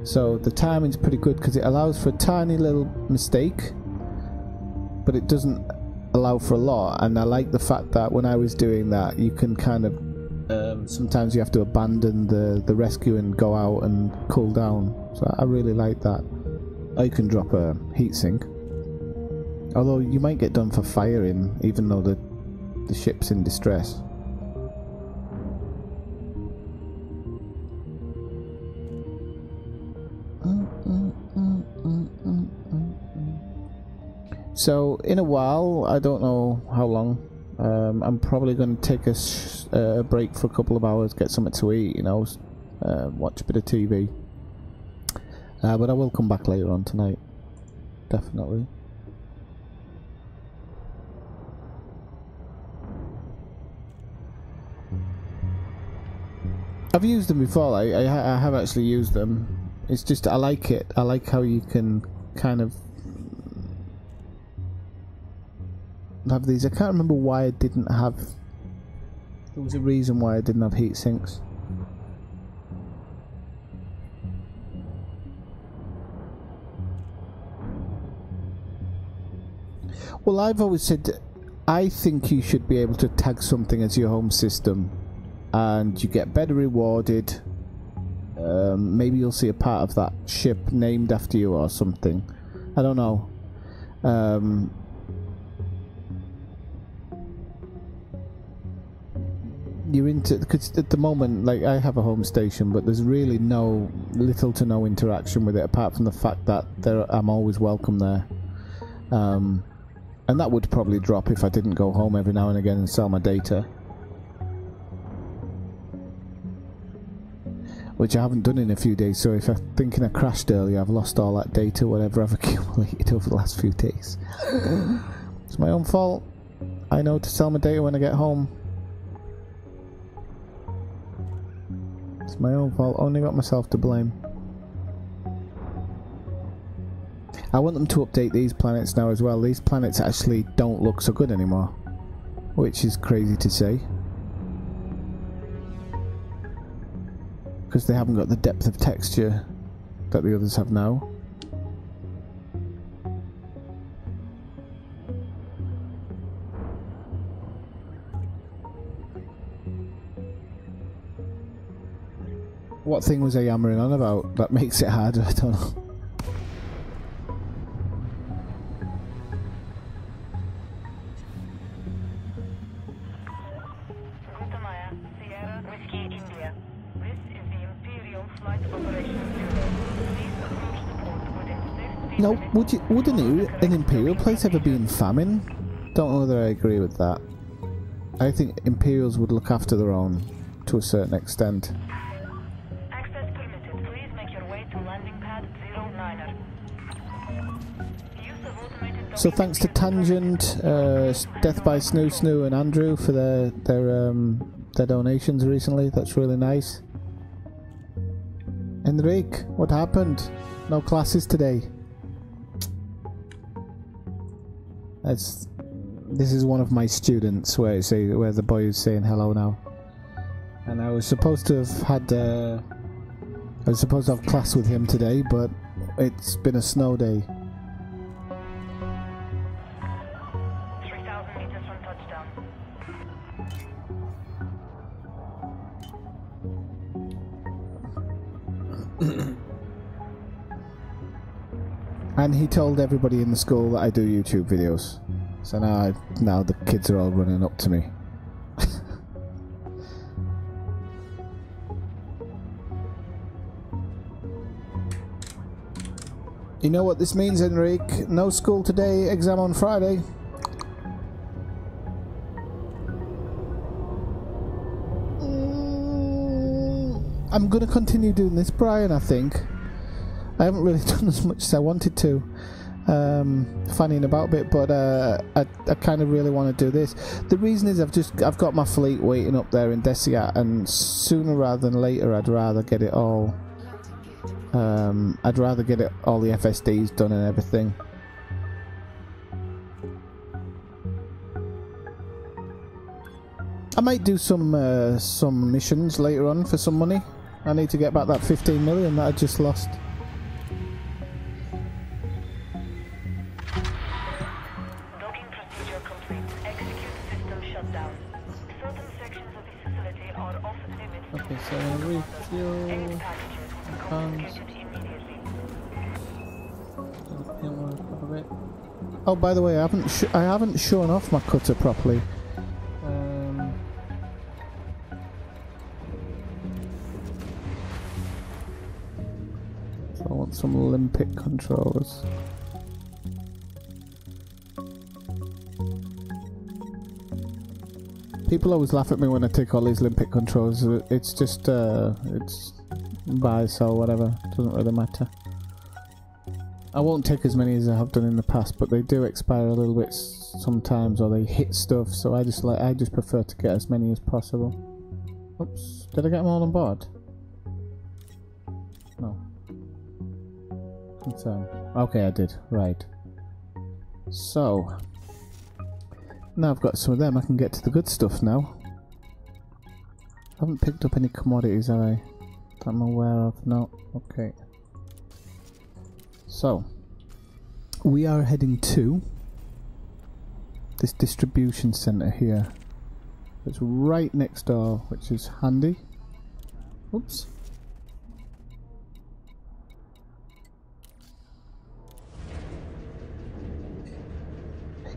So the timing's pretty good because it allows for a tiny little mistake, but it doesn't allow for a lot. And I like the fact that when I was doing that, you can kind of sometimes you have to abandon the rescue and go out and cool down. So I really like that. Or you can drop a heatsink. Although you might get done for firing, even though the ship's in distress. So in a while, I don't know how long, I'm probably going to take a break for a couple of hours, get something to eat, you know, watch a bit of TV. But I will come back later on tonight, definitely. I've used them before. I have actually used them. It's just I like it. I like how you can kind of have these. I can't remember why I didn't have. There was a reason why I didn't have heat sinks. Well, I've always said I think you should be able to tag something as your home system, and you get better rewarded. Maybe you'll see a part of that ship named after you or something. I don't know. You're into, because at the moment, like, I have a home station, but there's really little to no interaction with it apart from the fact that I'm always welcome there. And that would probably drop if I didn't go home every now and again and sell my data. Which I haven't done in a few days, so if I'm thinking I crashed earlier, I've lost all that data, whatever I've accumulated over the last few days. It's my own fault. I know to sell my data when I get home. It's my own fault, only got myself to blame. I want them to update these planets now as well. These planets actually don't look so good anymore, which is crazy to say, because they haven't got the depth of texture that the others have now. What thing was I yammering on about that makes it harder? I don't know. No, would an Imperial place ever be in famine? Don't know whether I agree with that. I think Imperials would look after their own to a certain extent. Access permitted. Please make your way to landing pad 09er. So thanks to Tangent, Death by Snoo Snoo and Andrew for their donations recently. That's really nice. Enrique, what happened? No classes today. This is one of my students where the boy is saying hello now, and I was supposed to have class with him today, but it's been a snow day. 3,000 meters from touchdown. And he told everybody in the school that I do YouTube videos. So now the kids are all running up to me. You know what this means, Enrique? No school today, exam on Friday. I'm going to continue doing this, Brian, I think. I haven't really done as much as I wanted to. Fanning about a bit, but I kind of really want to do this. The reason is I've got my fleet waiting up there in Desiat, and sooner rather than later I'd rather get it all all the FSDs done and everything. I might do some missions later on for some money. I need to get back that 15 million that I just lost. Docking procedure complete. Execute system shutdown. Certain sections of the facility are off limits. Okay, so I'm gonna refuel. Any packages confiscated immediately. Oh, by the way, I haven't shown off my cutter properly. So I want some Olympic controllers. People always laugh at me when I take all these Olympic controllers. It's just it's buy, sell, whatever. Doesn't really matter. I won't take as many as I have done in the past, but they do expire a little bit sometimes, or they hit stuff. So I just prefer to get as many as possible. Oops, did I get them all on board? No. Confirm. Okay, I did. Right. So now I've got some of them, I can get to the good stuff now. I haven't picked up any commodities, have I? That I'm aware of. No. Okay. So, we are heading to this distribution centre here. It's right next door, which is handy. Oops.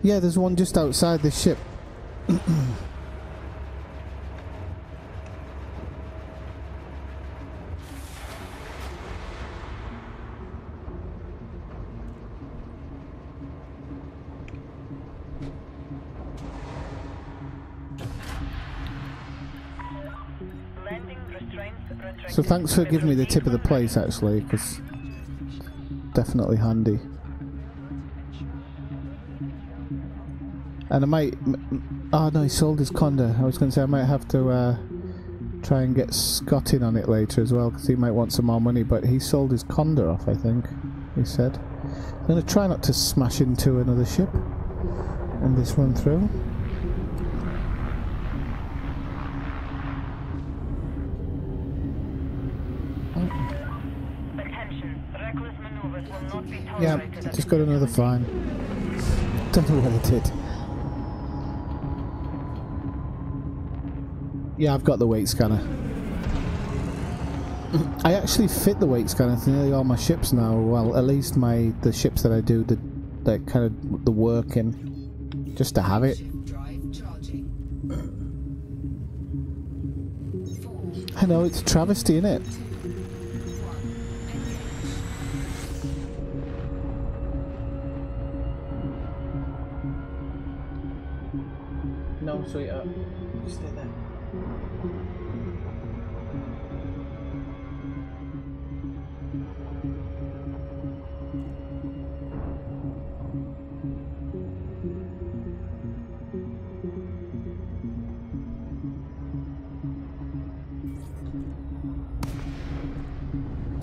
Yeah, there's one just outside this ship. So thanks for giving me the tip of the place, actually, because definitely handy. And I might... Oh no, he sold his Conda. I was going to say I might have to try and get Scott in on it later as well, because he might want some more money, but he sold his Conda off, I think, he said. I'm going to try not to smash into another ship on this run through. Yeah, just got another fine. Don't know what it did. Yeah, I've got the weight scanner. I actually fit the weight scanner to nearly all my ships now. Well, at least the ships that I do the kind of the work in, just to have it. I know, it's a travesty, isn't it? No, sweetheart. Stay there.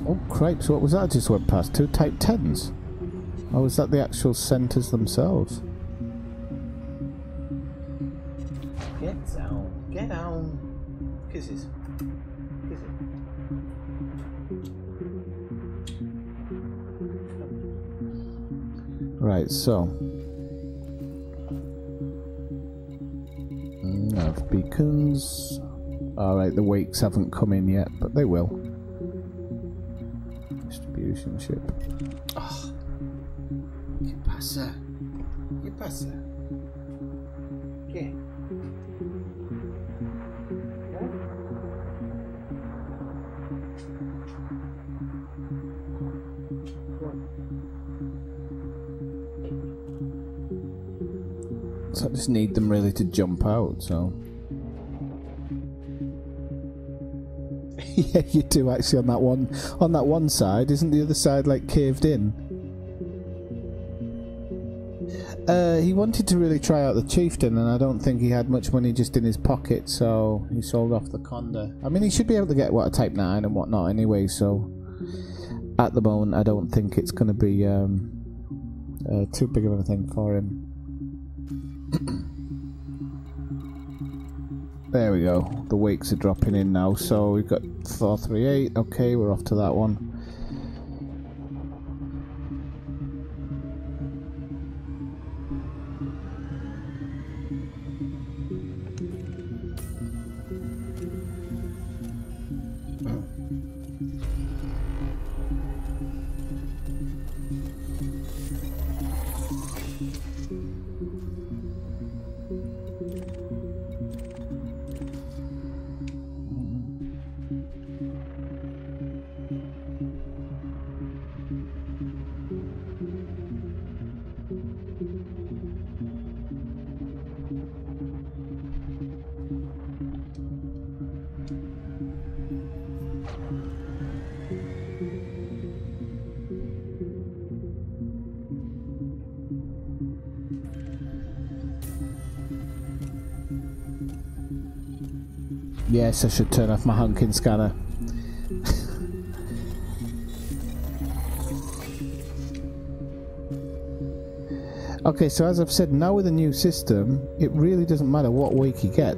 Oh cripes, what was that I just went past? 2 Type 10s? Or was that the actual centres themselves? Get down. Get down. Kisses. Kisses. Right, so nav beacons. Alright, the wakes haven't come in yet, but they will. distribution ship. Oh. ¿Qué pasa? ¿Qué pasa? ¿Qué? So I just need them really to jump out, so... Yeah, you do actually on that one side. Isn't the other side like caved in? He wanted to really try out the chieftain, and I don't think he had much money just in his pocket, so he sold off the Conda. I mean, he should be able to get a Type 9 and whatnot anyway, so at the moment I don't think it's going to be too big of a thing for him. There we go, the wakes are dropping in now, so we've got 438, okay, we're off to that one. Yes, I should turn off my honking scanner. Okay, so as I've said, now with the new system, it really doesn't matter what wake you get.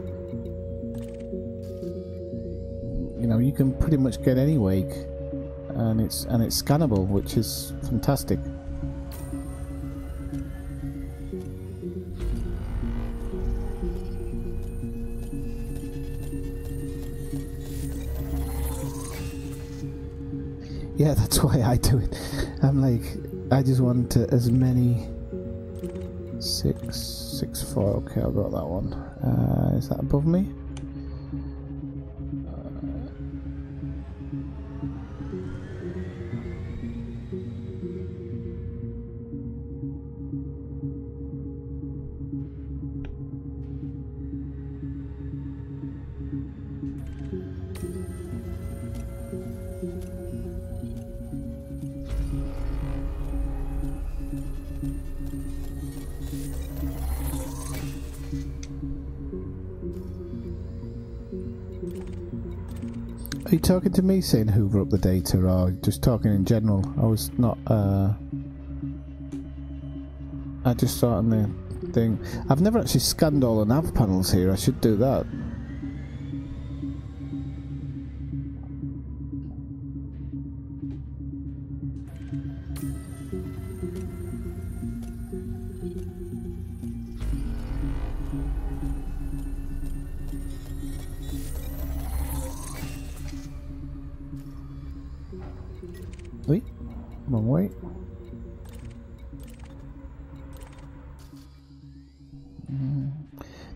You know, you can pretty much get any wake, and it's scannable, which is fantastic. Yeah, that's why I do it. I'm like, I just want as many... 664, okay, I've got that one. Is that above me? Are you talking to me saying hoover up the data, or just talking in general? I was not, I just saw it on the thing. I've never actually scanned all the nav panels here, I should do that. Wait, wrong way.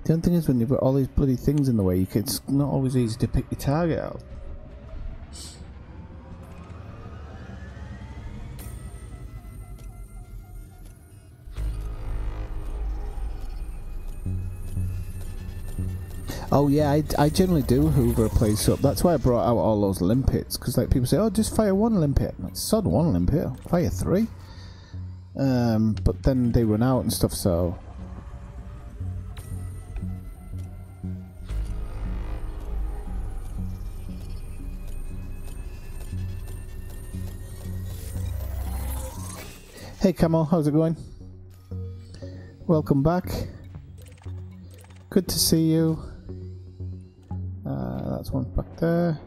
The only thing is, when you've got all these bloody things in the way, it's not always easy to pick your target out. Oh yeah, I generally do hoover a place up. That's why I brought out all those limpets, because like people say, oh, just fire one limpet. Like, sod one limpet, fire three. But then they run out and stuff, so... Hey Camel, how's it going? Welcome back. Good to see you. That's one back there.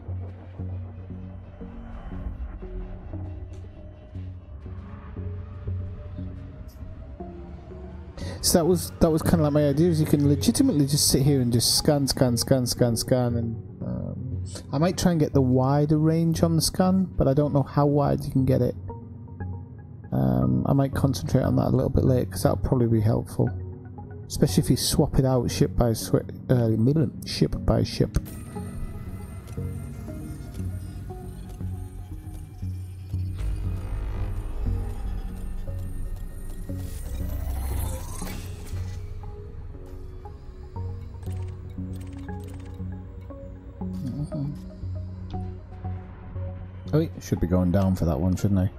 So that was kind of like my idea, is you can legitimately just sit here and just scan and I might try and get the wider range on the scan, but I don't know how wide you can get it. I might concentrate on that a little bit later, because that'll probably be helpful. Especially if you swap it out ship by ship. Oh, it should be going down for that one, shouldn't I?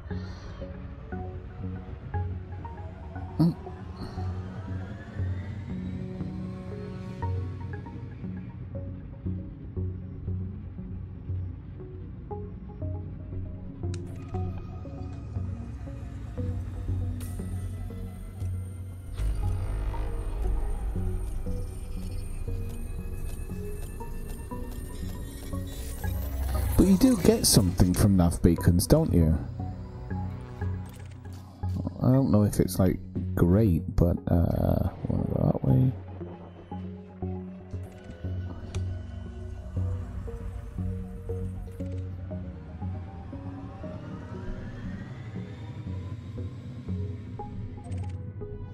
But you do get something from nav beacons, don't you? I don't know if it's like great, but wanna go that way.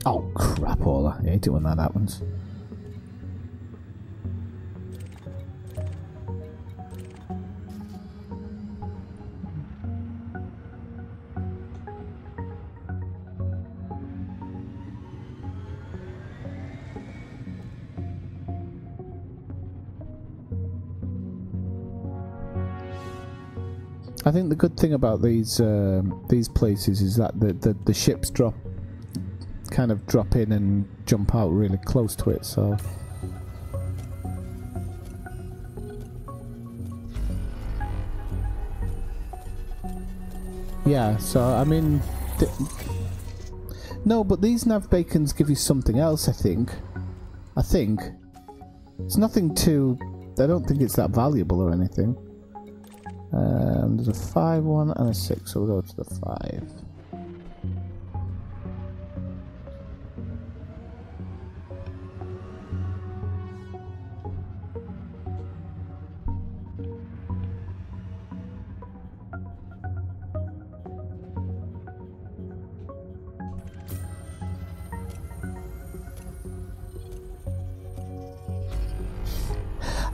Oh crap, Ola. I hate it when that happens. I think the good thing about these places is that the ships kind of drop in and jump out really close to it, so yeah. So I mean, no, but these nav beacons give you something else. I think it's nothing too. I don't think it's that valuable or anything. There's a 5 one and a 6, so we'll go to the 5.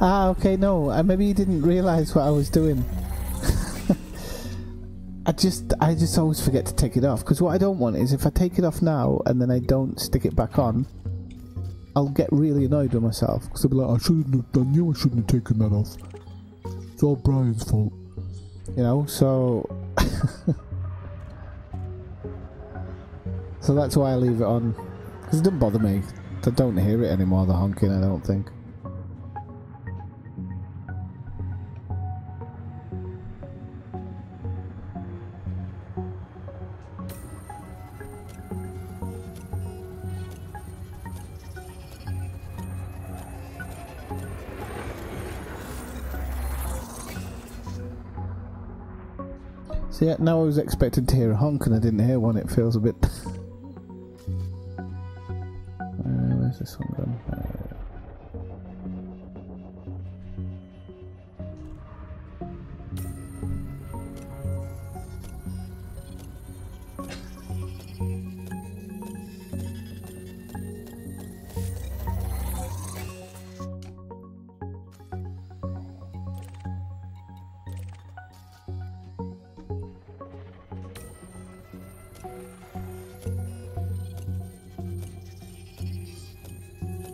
Ah, okay, no, maybe you didn't realise what I was doing. I just always forget to take it off, because what I don't want is if I take it off now and then I don't stick it back on, I'll get really annoyed with myself, because I'll be like, I shouldn't have done you, I shouldn't have taken that off. It's all Brian's fault. You know, so... so that's why I leave it on, because it doesn't bother me. I don't hear it anymore, the honking, I don't think. So yeah, now I was expecting to hear a honk and I didn't hear one. It feels a bit... where's this one gone?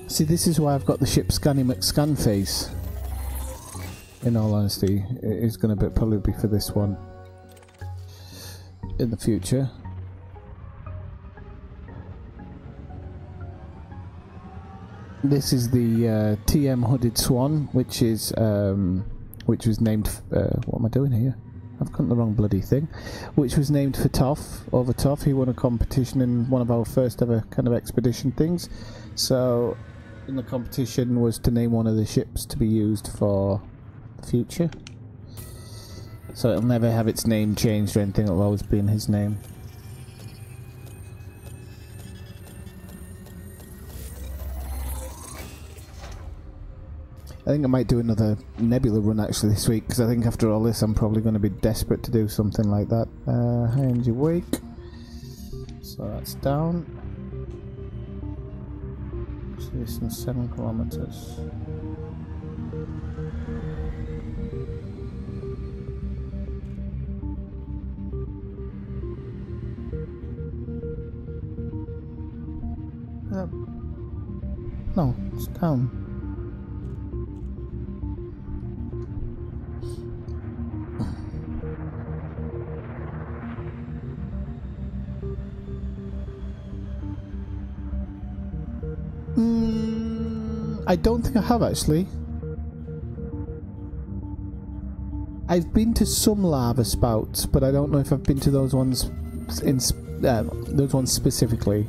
See, this is why I've got the ship Scanny McScan face. In all honesty, it is going to probably be for this one in the future. This is the TM Hooded Swan, which was named. What am I doing here? I've got the wrong bloody thing. Which was named for Toff, over Toff. He won a competition in one of our first ever kind of expedition things. So, in the competition was to name one of the ships to be used for the future. So it'll never have its name changed or anything, it'll always be in his name. I think I might do another Nebula run actually this week, because I think after all this I'm probably going to be desperate to do something like that. High energy wake. So that's down. Distance 7 kilometers. No, it's down. I don't think I have actually. I've been to some lava spouts, but I don't know if I've been to those ones specifically.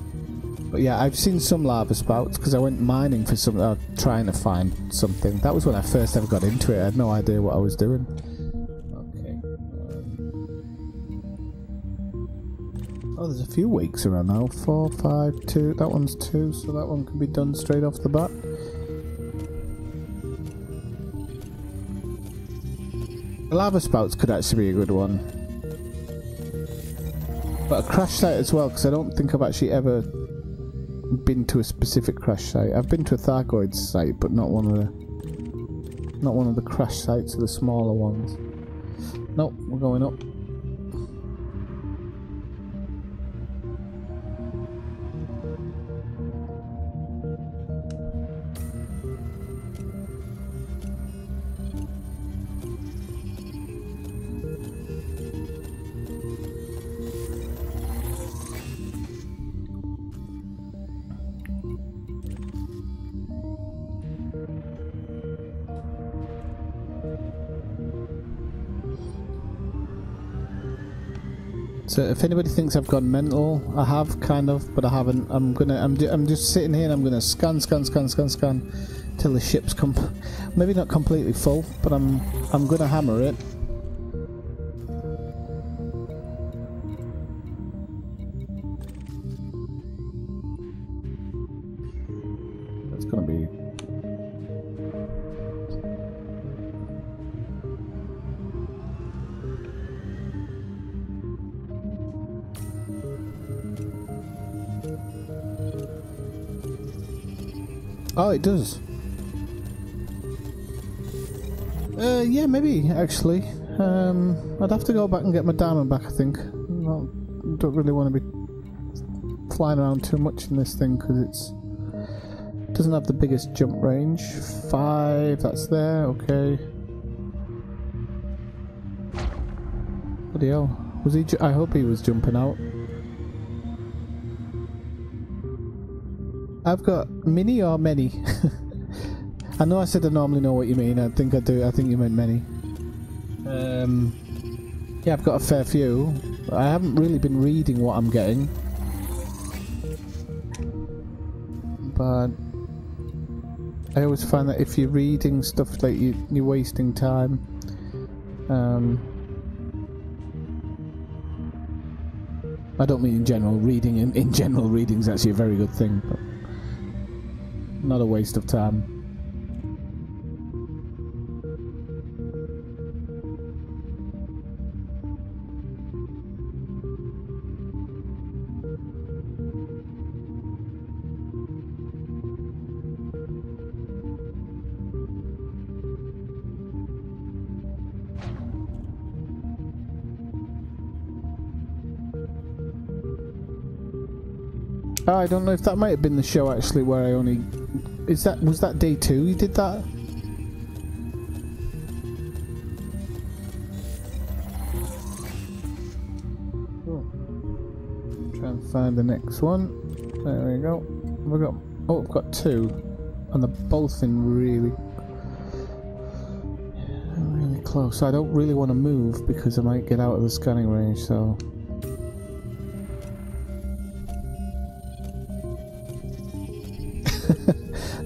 But yeah, I've seen some lava spouts because I went mining for some, trying to find something. That was when I first ever got into it. I had no idea what I was doing. Okay. Oh, there's a few weeks around now. 4, 5, 2. That one's 2, so that one can be done straight off the bat. The lava spouts could actually be a good one. But a crash site as well, because I don't think I've actually ever been to a specific crash site. I've been to a Thargoid site, but not one of the crash sites, or the smaller ones. Nope, we're going up. So if anybody thinks I've gone mental, I have kind of, but I haven't. I'm just sitting here and I'm gonna scan till the ship's maybe not completely full, but I'm gonna hammer it. That's gonna be. Oh, it does. Yeah, maybe actually. I'd have to go back and get my diamond back. I think. Don't really want to be flying around too much in this thing because it doesn't have the biggest jump range. 5, that's there. Okay. Bloody hell! Was he? I hope he was jumping out. I've got mini or many? I know I said I normally know what you mean. I think I do. I think you meant many. Yeah, I've got a fair few. I haven't really been reading what I'm getting. But I always find that if you're reading stuff, like you're wasting time. I don't mean in general. Reading in general, reading is actually a very good thing. But not a waste of time. Oh, I don't know if that might have been the show actually where I only... Was that day 2 you did that? Try and find the next one. There we go. I've got 2. And they're both in really close. I don't really want to move because I might get out of the scanning range, so...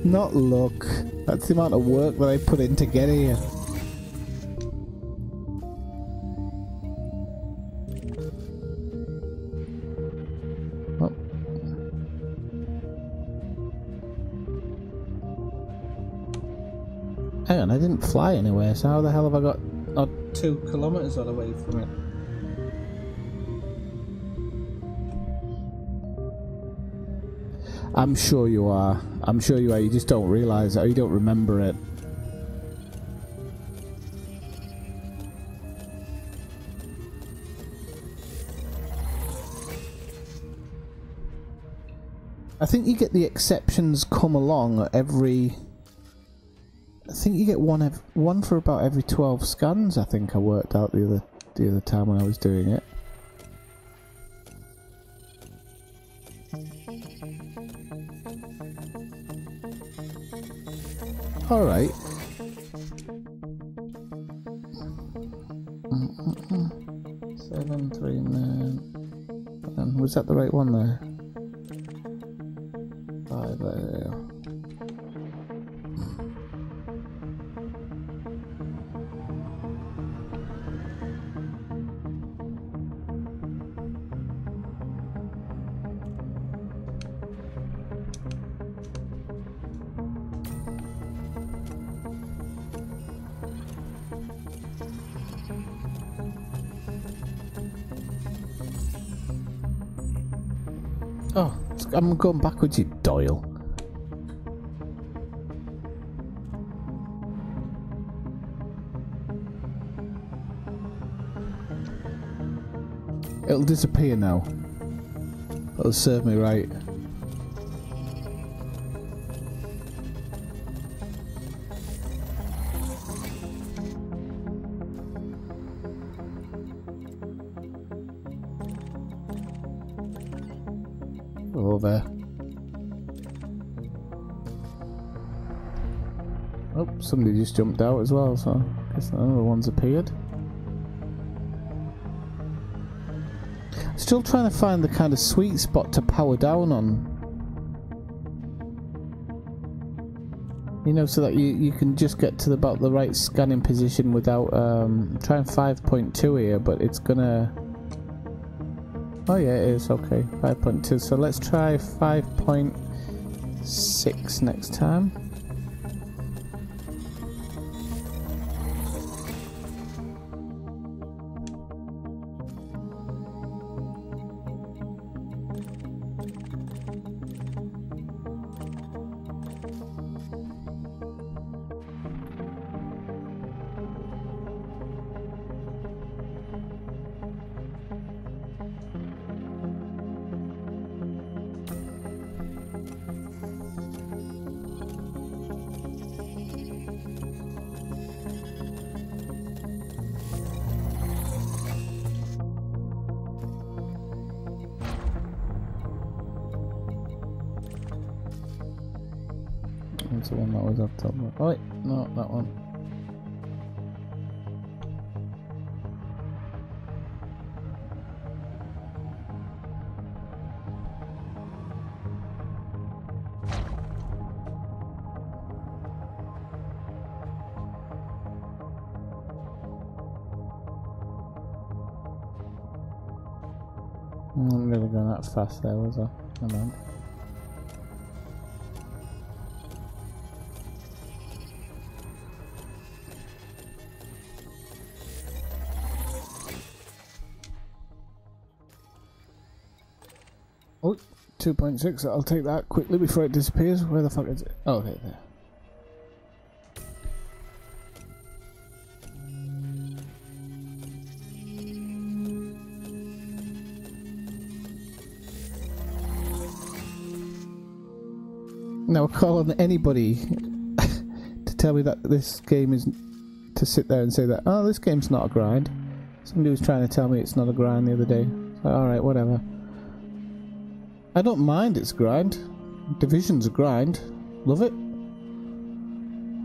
Not luck. That's the amount of work that I put in to get here. Oh. Hang on, I didn't fly anywhere, so how the hell have I got 2 kilometers all away from it? I'm sure you are. I'm sure you are. You just don't realise it, or you don't remember it. I think you get the exceptions come along every... I think you get one for about every 12 scans, I think I worked out the other time when I was doing it. Alright. Seven, 3, 9. Was that the right one there? 5 there. Oh, I'm going backwards, you Doyle. It'll disappear now. That'll serve me right. There. Oh, somebody just jumped out as well, so I guess another one's appeared. Still trying to find the kind of sweet spot to power down on. You know, so that you can just get to about the right scanning position without trying 5.2 here, but it's gonna... Oh yeah, it is, okay, 5.2, so let's try 5.6 next time. That's the one that was up top. Oh wait, no, that one. I'm never going that fast there, was I? Never mind. Oh, 2.6, I'll take that quickly before it disappears. Where the fuck is it? Oh, okay, there. Now, call on anybody to tell me that this game is... to sit there and say that, oh, this game's not a grind. Somebody was trying to tell me it's not a grind the other day. So, alright, whatever. I don't mind it's a grind. Division's a grind. Love it.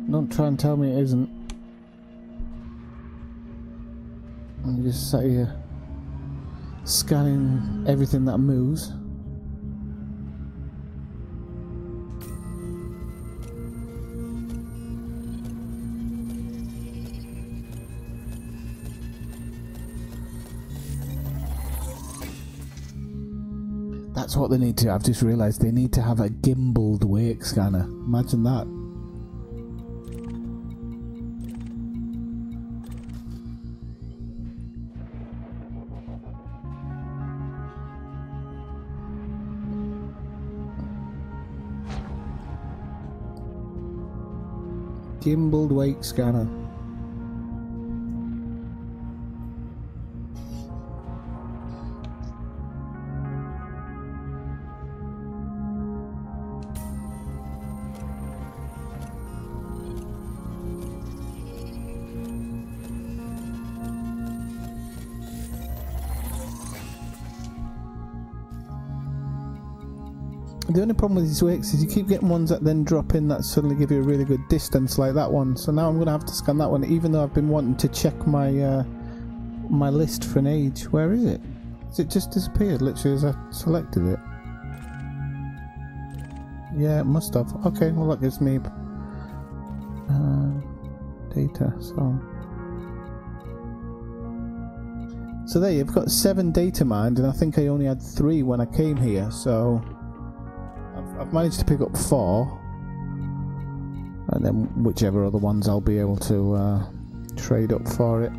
Don't try and tell me it isn't. I'm just sat here scanning everything that moves. That's what they need to. I've just realised they need to have a gimbaled wake scanner. Imagine that. Gimbaled wake scanner. The only problem with these wakes is you keep getting ones that then drop in that suddenly give you a really good distance, like that one. So now I'm going to have to scan that one, even though I've been wanting to check my my list for an age. Where is it? Has it just disappeared literally as I selected it? Yeah, it must have. Okay, well that gives me data. So there you've got 7 data mined, and I think I only had 3 when I came here. So I've managed to pick up 4, and then whichever other ones I'll be able to trade up for it.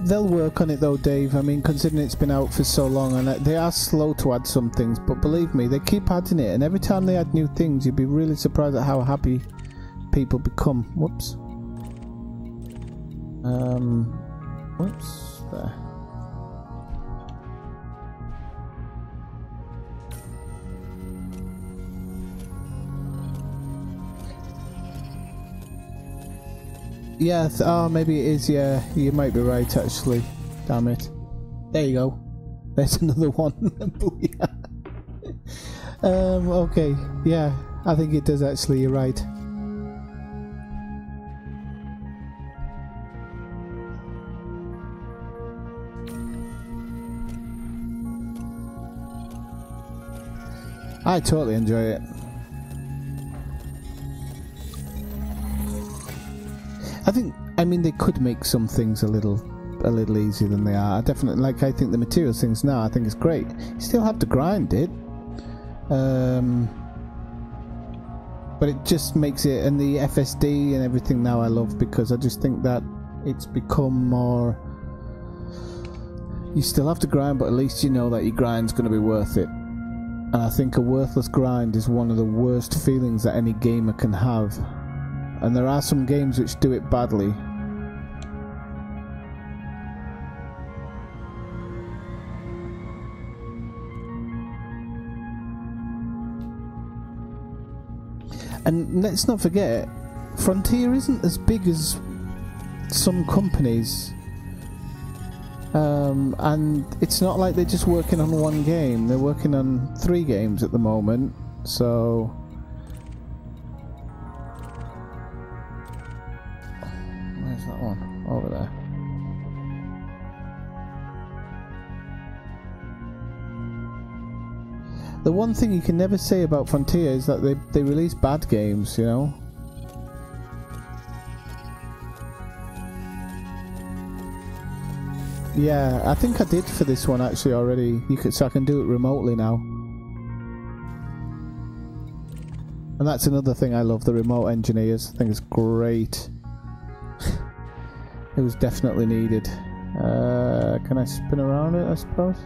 They'll work on it though, Dave. I mean, considering it's been out for so long, and they are slow to add some things, but believe me, they keep adding it, and every time they add new things, you'd be really surprised at how happy people become. Whoops. Whoops. There. Yeah, oh, maybe it is, yeah. You might be right, actually. Damn it. There you go. There's another one. Okay. Yeah, I think it does, actually. You're right. I totally enjoy it. I mean, they could make some things a little easier than they are. I definitely, like, I think the materials things now, I think it's great. You still have to grind it, but it just makes it, and the FSD and everything now I love, because I just think that it's become more. You still have to grind, but at least you know that your grind's going to be worth it. And I think a worthless grind is one of the worst feelings that any gamer can have. And there are some games which do it badly. And let's not forget, Frontier isn't as big as some companies. And it's not like they're just working on one game. They're working on 3 games at the moment. So where's that one? Over there. The one thing you can never say about Frontier is that they release bad games, you know? Yeah, I think I did for this one actually already. So I can do it remotely now. And that's another thing I love, the remote engineers. I think it's great. It was definitely needed. Can I spin around it, I suppose?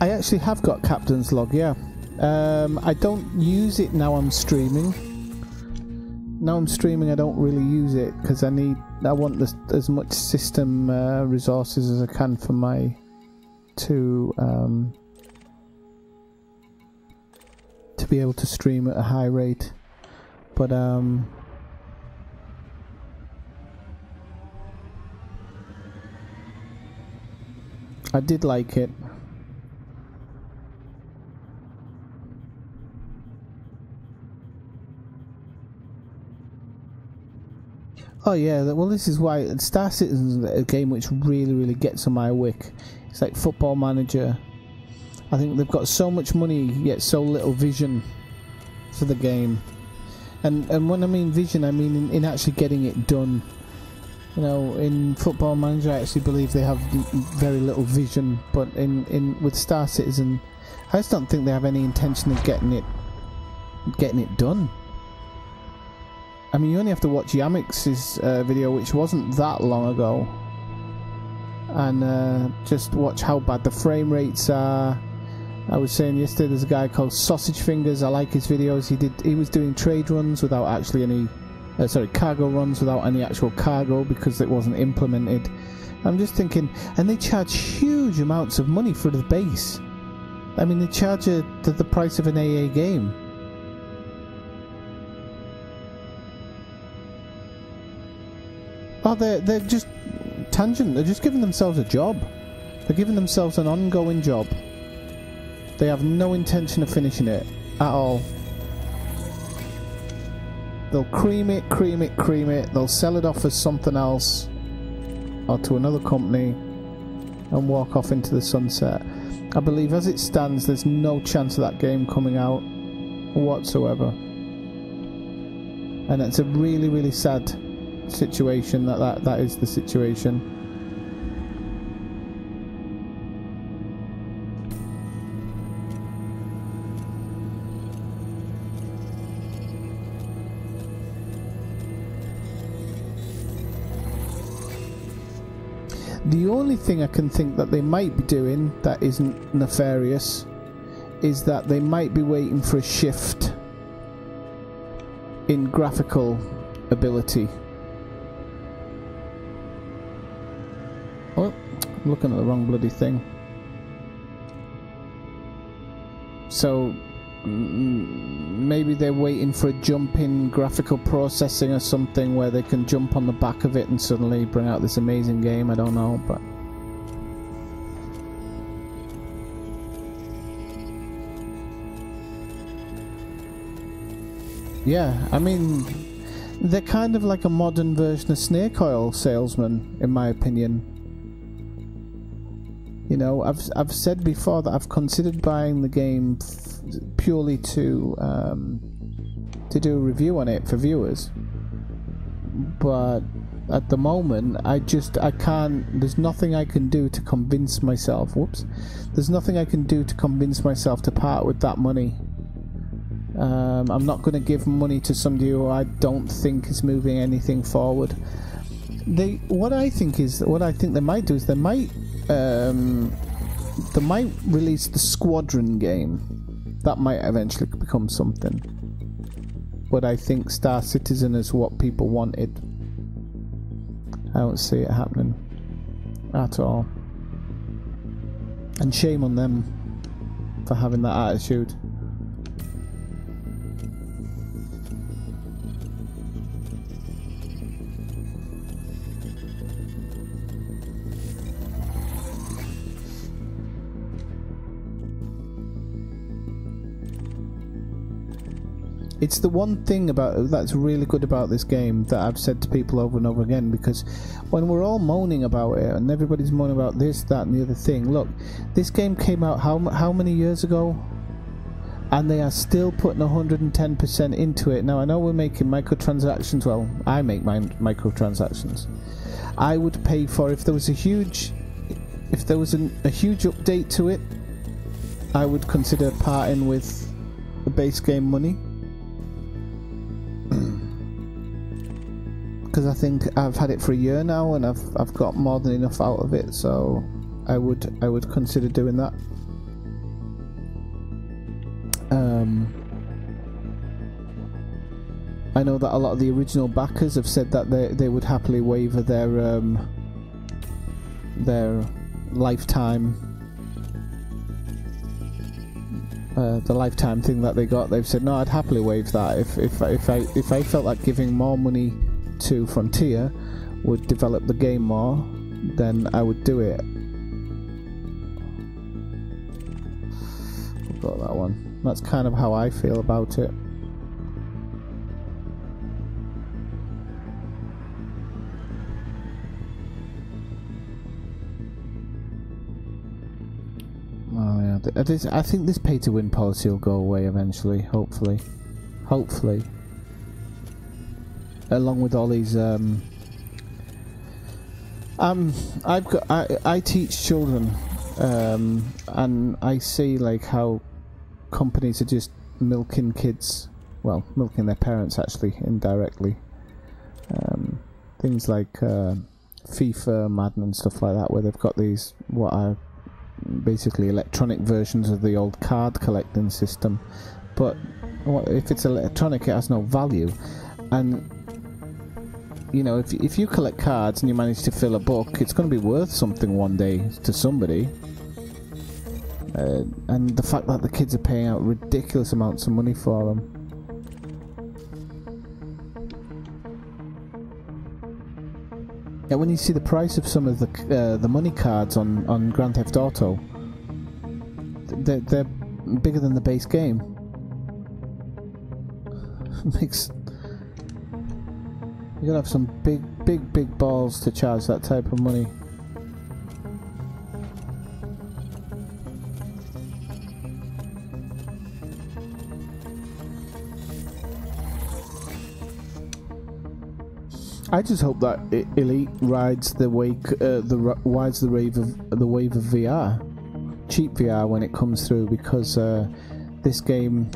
I actually have got Captain's Log, yeah. I don't use it now I'm streaming. Now I'm streaming, I don't really use it because I want as much system resources as I can for my to be able to stream at a high rate. But I did like it. Oh yeah, well this is why Star Citizen is a game which really gets on my wick. It's like Football Manager. I think they've got so much money yet so little vision for the game. And when I mean vision, I mean in actually getting it done. You know, in Football Manager, I actually believe they have very little vision, but with Star Citizen, I just don't think they have any intention of getting it done. I mean, you only have to watch Yamix's video, which wasn't that long ago, and just watch how bad the frame rates are. I was saying yesterday, there's a guy called Sausage Fingers. I like his videos. He was doing trade runs without actually any, cargo runs without any actual cargo because it wasn't implemented. I'm just thinking, and they charge huge amounts of money for the base. I mean, they charge the price of an AA game. Oh, they're just tangent. They're just giving themselves a job. They're giving themselves an ongoing job. They have no intention of finishing it at all. They'll cream it. They'll sell it off as something else or to another company and walk off into the sunset. I believe as it stands, there's no chance of that game coming out whatsoever. And it's a really, really sad situation that is the situation. The only thing I can think that they might be doing that isn't nefarious is that they might be waiting for a shift in graphical ability. Oh, I'm looking at the wrong bloody thing. So maybe they're waiting for a jump in graphical processing or something where they can jump on the back of it and suddenly bring out this amazing game. I don't know, but yeah, I mean, they're kind of like a modern version of Snake Oil salesman, in my opinion. You know, I've said before that I've considered buying the game purely to do a review on it for viewers, but at the moment I can't. There's nothing I can do to convince myself. There's nothing I can do to convince myself to part with that money. I'm not going to give money to somebody who I don't think is moving anything forward. What I think they might do is they might release the Squadron game. That might eventually become something. But I think Star Citizen is what people wanted. I don't see it happening at all. And shame on them for having that attitude. It's the one thing that's really good about this game that I've said to people over and over again, because when we're all moaning about it and everybody's moaning about this, that and the other thing, look, this game came out how many years ago? And they are still putting 110% into it. Now I know we're making microtransactions, well, I make my microtransactions. I would pay for, if there was a huge update to it, I would consider parting with the base game money. Because I think I've had it for a year now and I've got more than enough out of it, so I would consider doing that. I know that a lot of the original backers have said that they would happily waiver their lifetime the lifetime thing that they got. They've said no, I'd happily waive that if I felt like giving more money to Frontier would develop the game more, then I would do it. I've got that one. That's kind of how I feel about it. Oh yeah. Yeah, I think this pay-to-win policy will go away eventually. Hopefully, along with all these. I teach children, and I see like how companies are just milking kids. Well, milking their parents actually indirectly. Things like FIFA, Madden, and stuff like that, where they've got these what are basically electronic versions of the old card collecting system. But if it's electronic, it has no value. And you know, if you collect cards and you manage to fill a book, it's going to be worth something one day to somebody. And the fact that the kids are paying out ridiculous amounts of money for them. Yeah, when you see the price of some of the money cards on Grand Theft Auto, they're bigger than the base game. Makes you gotta have some big balls to charge that type of money. I just hope that Elite rides the wave of VR, cheap VR when it comes through, because this game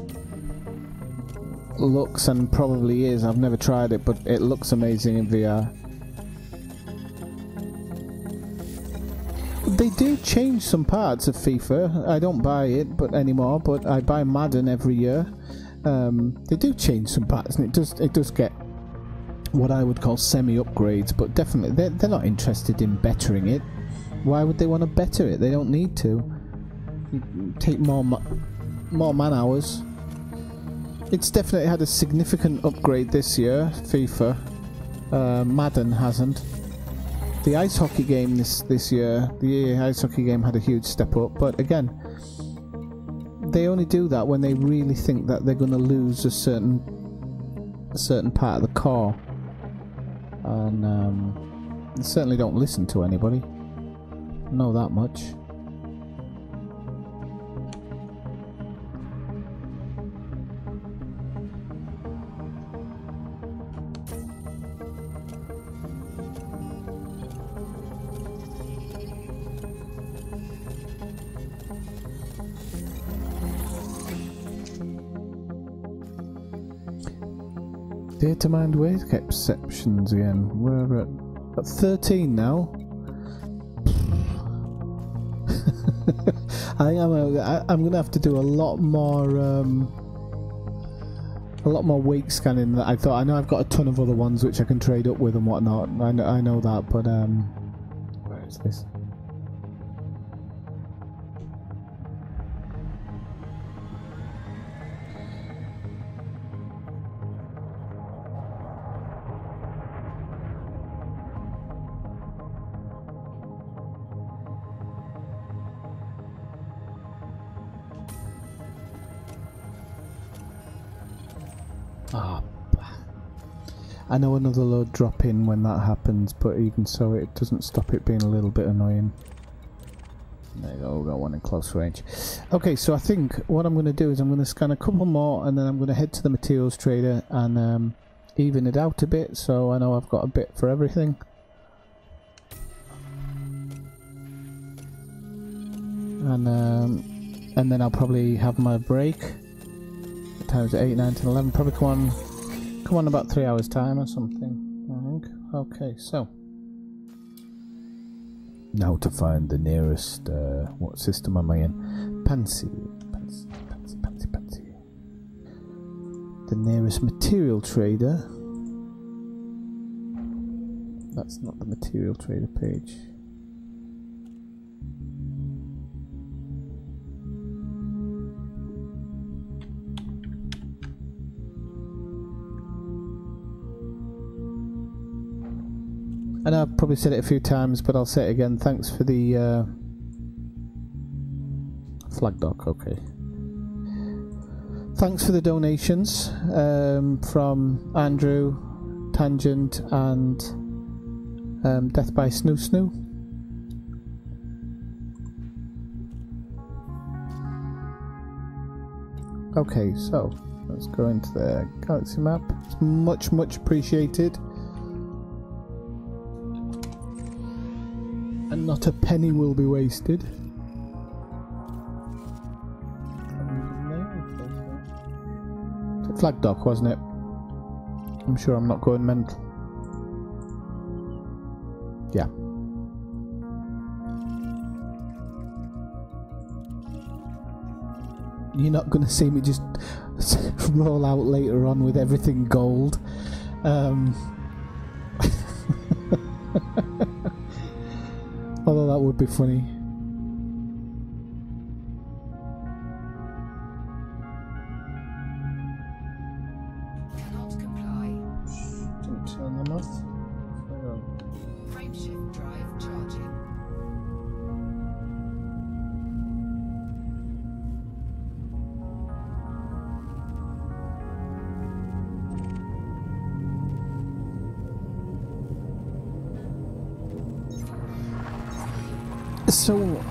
looks, and probably is, I've never tried it, but it looks amazing in VR. They do change some parts of FIFA. I don't buy it anymore, but I buy Madden every year. They do change some parts, and it does get what I would call semi-upgrades, but definitely they're not interested in bettering it. Why would they want to better it? They don't need to. Take more man hours. It's definitely had a significant upgrade this year, FIFA. Madden hasn't. The ice hockey game this year, the EA ice hockey game had a huge step up, but again, they only do that when they really think that they're going to lose a certain part of the core. And they certainly don't listen to anybody. Know that much. Data mined wave exceptions again. We're at 13 now. I think I'm gonna have to do a lot more wake scanning than I thought. I know I've got a ton of other ones which I can trade up with and whatnot. I know that, but where is this? I know another load drop in when that happens, but even so, it doesn't stop it being a little bit annoying. There you go, we got one in close range. Okay, so I think what I'm going to do is I'm going to scan a couple more, and then I'm going to head to the materials trader and even it out a bit, so I know I've got a bit for everything. And then I'll probably have my break. The time's at 8, 9, 10, 11. Probably come on about 3 hours time or something, I think. Okay, so now to find the nearest what system am I in? Pansy. The nearest material trader. That's not the material trader page. And I've probably said it a few times, but I'll say it again. Thanks for the flag doc. Okay. Thanks for the donations from Andrew, Tangent, and Death by Snoo Snoo. Okay, so let's go into the galaxy map. It's much, much appreciated. And not a penny will be wasted. It's a flag dock, wasn't it? I'm sure I'm not going mental. Yeah. You're not going to see me just roll out later on with everything gold. Although that would be funny. Cannot comply. Didn't turn them off. Frameshift drive charging. So,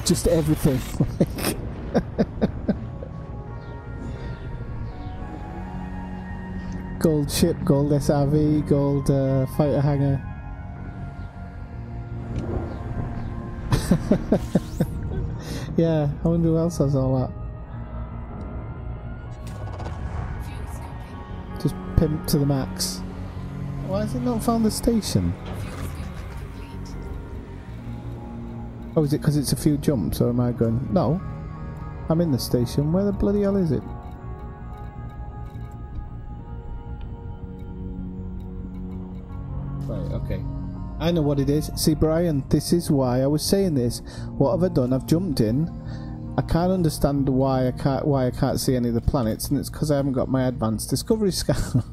just everything. Gold ship, gold SRV, gold fighter hangar. Yeah, I wonder who else has all that. Fuel scooping. Just pimp to the max. Why has it not found the station? Fuel scooping complete. Oh, is it because it's a few jumps, or am I going... No. I'm in the station. Where the bloody hell is it? Right, okay. I know what it is. See, Brian, this is why I was saying this. What have I done? I've jumped in. I can't understand why I can't see any of the planets, and it's because I haven't got my advanced discovery scan.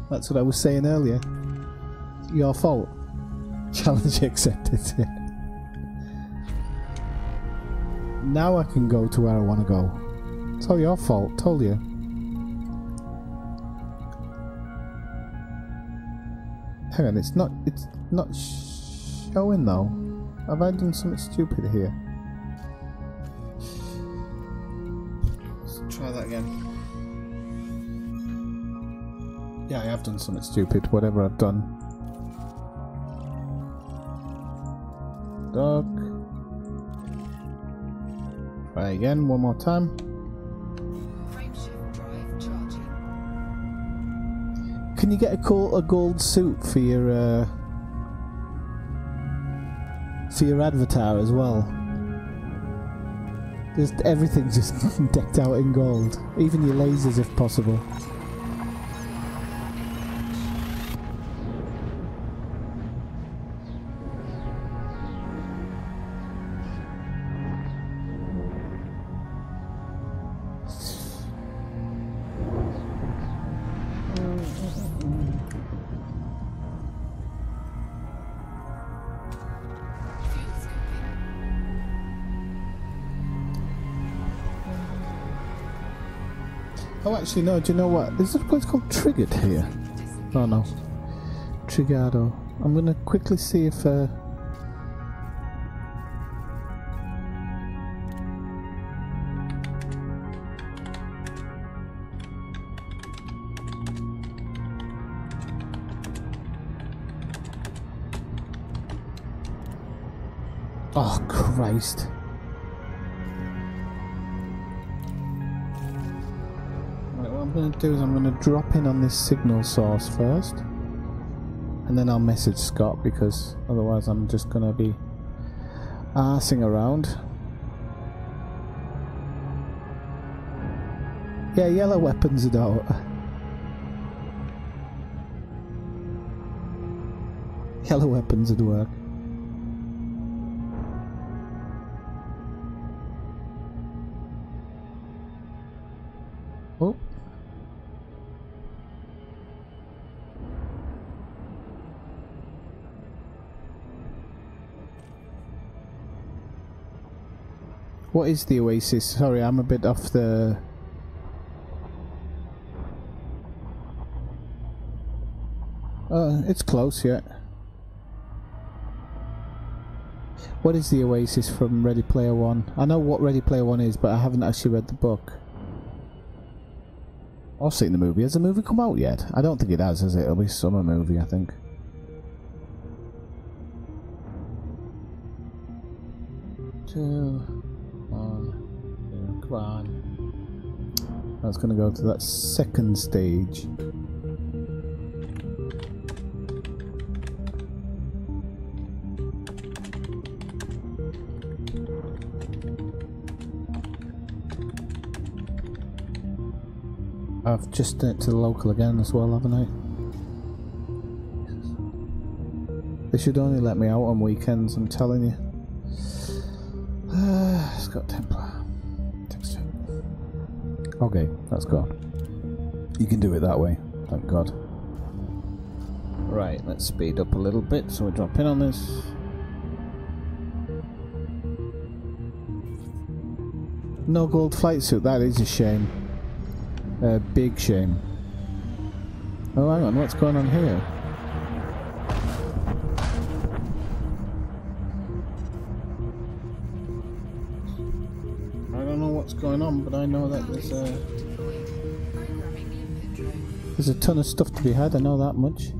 That's what I was saying earlier. Your fault. Challenge accepted. Now I can go to where I want to go. It's all your fault, told you. Hang on, it's not showing though. Have I done something stupid here? Let's try that again. Yeah, I have done something stupid, whatever I've done. Dock. Try again, one more time. Frameshift drive charging. Can you get a gold suit for your avatar as well? Just everything's just decked out in gold, even your lasers if possible. Fuel scooping. Oh, actually, no. Do you know what? There's a place called Triggered here. Oh no, Trigado. I'm gonna quickly see if. Oh Christ. Right, what I'm going to do is I'm going to drop in on this signal source first. And then I'll message Scott, because otherwise I'm just going to be arsing around. Yeah, yellow weapons are out. Yellow weapons would work. Oh. What is the Oasis? Sorry, I'm a bit off the... It's close yet. What is the Oasis from Ready Player One? I know what Ready Player One is, but I haven't actually read the book. I've seen the movie. Has the movie come out yet? I don't think it has it? It'll be summer movie, I think. Two, one, come on. I was going to go to that second stage. I've just done it to the local again as well, haven't I? They should only let me out on weekends, I'm telling you. It's got Templar. Texture. Okay, let's go. You can do it that way, thank God. Right, let's speed up a little bit so we drop in on this. No gold flight suit, that is a shame. A big shame. Oh, hang on, what's going on here? I don't know what's going on, but I know that there's a ton of stuff to be had, I know that much.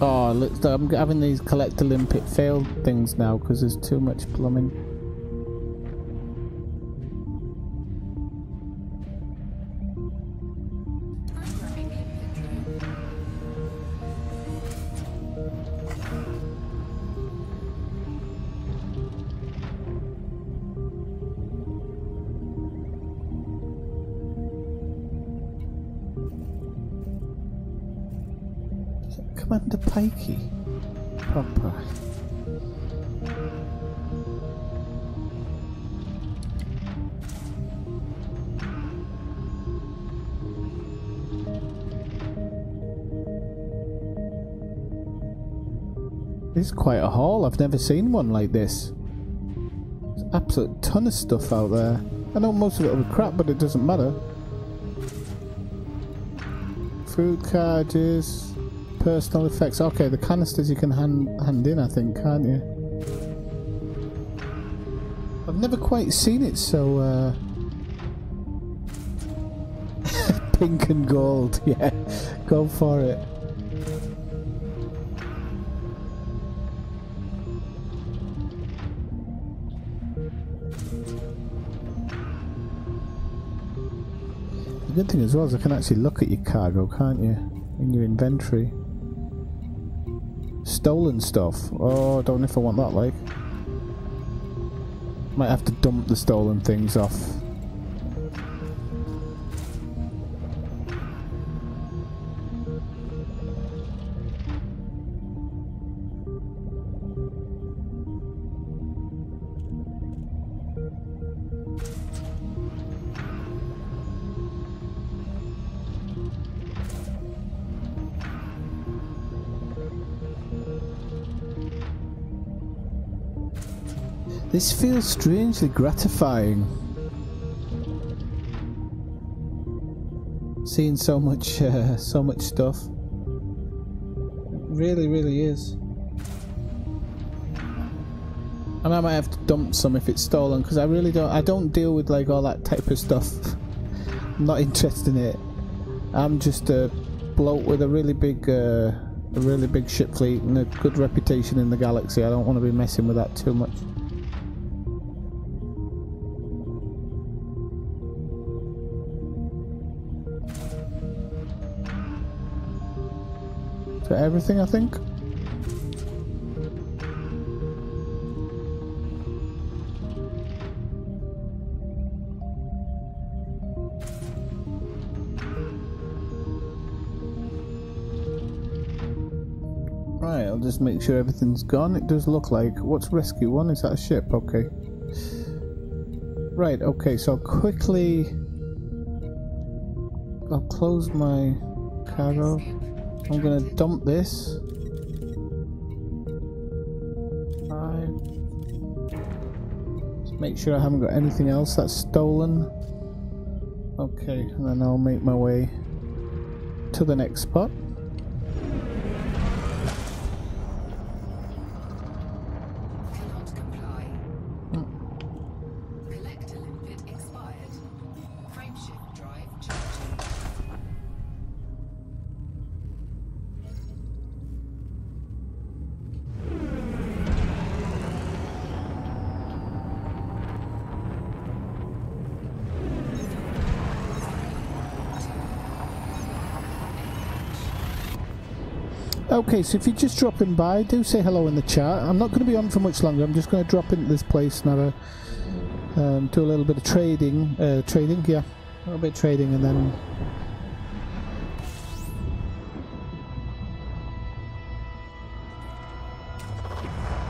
Oh, look, I'm having these collect Olympic failed things now because there's too much plumbing. Commander Pikey. Proper. This is quite a haul. I've never seen one like this. There's an absolute ton of stuff out there. I know most of it will be crap, but it doesn't matter. Food carriages. Personal effects. Okay, the canisters you can hand in, I think, can't you? I've never quite seen it so pink and gold. Yeah, go for it. The good thing as well is I can actually look at your cargo, can't you? In your inventory. Stolen stuff. Oh, I don't know if I want that, like. Might have to dump the stolen things off. This feels strangely gratifying. Seeing so much stuff. It really, really is. And I might have to dump some if it's stolen because I don't deal with like all that type of stuff. I'm not interested in it. I'm just a bloke with a really big ship fleet and a good reputation in the galaxy. I don't want to be messing with that too much. For everything, I think. Right, I'll just make sure everything's gone. It does look like... What's rescue one? Is that a ship? Okay. Right, okay, so quickly I'll close my cargo. I'm gonna dump this. 5. Just make sure I haven't got anything else that's stolen. Okay, and then I'll make my way to the next spot. Cannot comply. Collector limit expired. Frameshift drive charging. Okay, so if you're just dropping by, do say hello in the chat. I'm not going to be on for much longer. I'm just going to drop into this place and have a, do a little bit of trading. Yeah. A little bit of trading and then...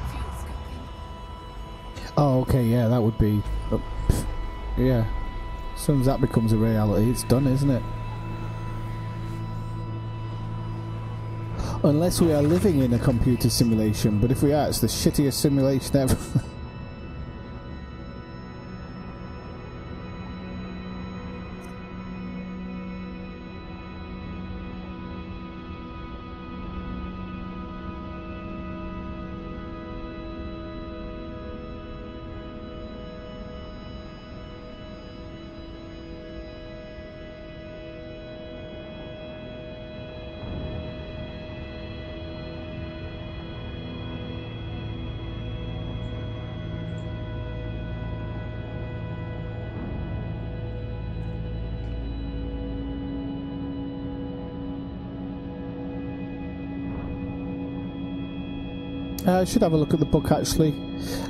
Fuel scoping. Oh, okay, yeah, that would be... yeah. As soon as that becomes a reality, it's done, isn't it? Unless we are living in a computer simulation, but if we are, it's the shittiest simulation ever. I should have a look at the book actually.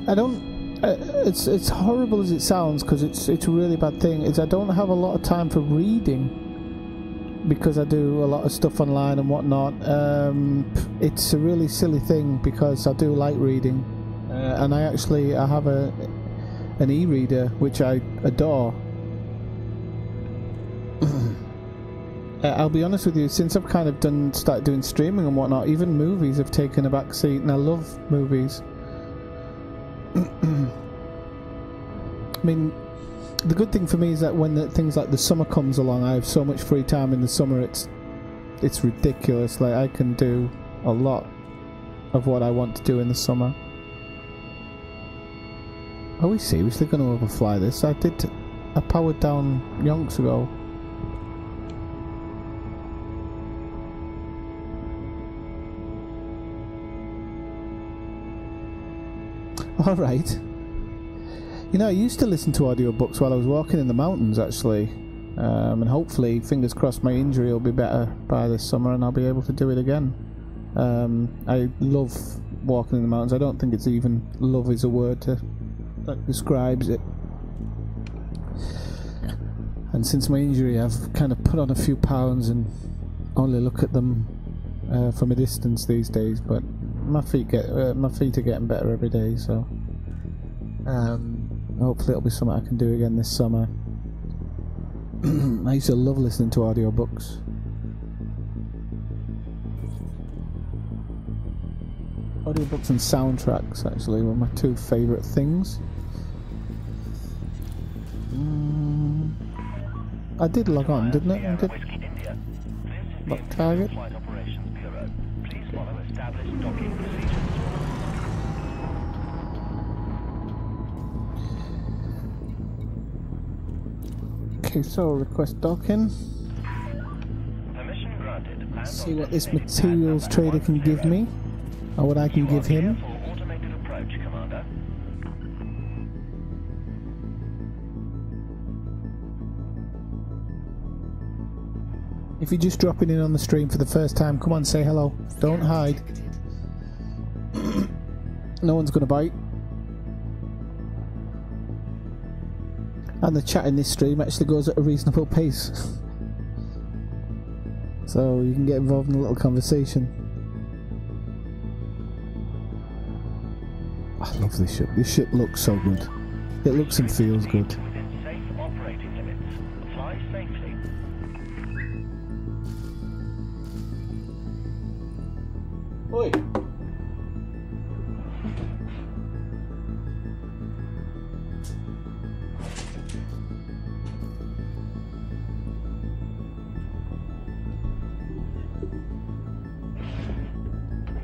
I don't. It's horrible as it sounds because it's a really bad thing. Is I don't have a lot of time for reading because I do a lot of stuff online and whatnot. It's a really silly thing because I do like reading, and I have an e-reader which I adore. I'll be honest with you, since I've kind of started doing streaming and whatnot, even movies have taken a back seat, and I love movies. I mean, the good thing for me is that when things like the summer comes along, I have so much free time in the summer, it's ridiculous. Like, I can do a lot of what I want to do in the summer. Are we seriously going to overfly this? I powered down yonks ago. Alright. You know, I used to listen to audiobooks while I was walking in the mountains, actually. And hopefully, fingers crossed, my injury will be better by this summer and I'll be able to do it again. I love walking in the mountains. I don't think it's even love is a word that describes it. And since my injury, I've kind of put on a few pounds and only look at them from a distance these days, but my feet are getting better every day, so hopefully it'll be something I can do again this summer. I used to love listening to audiobooks. Audiobooks and soundtracks actually were my two favourite things. I did log on, didn't I? Lock target. Okay, so request docking. Permission granted. See what this materials trader can give me, or what I can give him. For automated approach, Commander. If you're just dropping in on the stream for the first time, come on, say hello. Don't hide. No one's gonna bite. And the chat in this stream actually goes at a reasonable pace. So you can get involved in a little conversation. I love this ship. This ship looks so good. It looks and feels good. Fly safely. Oi!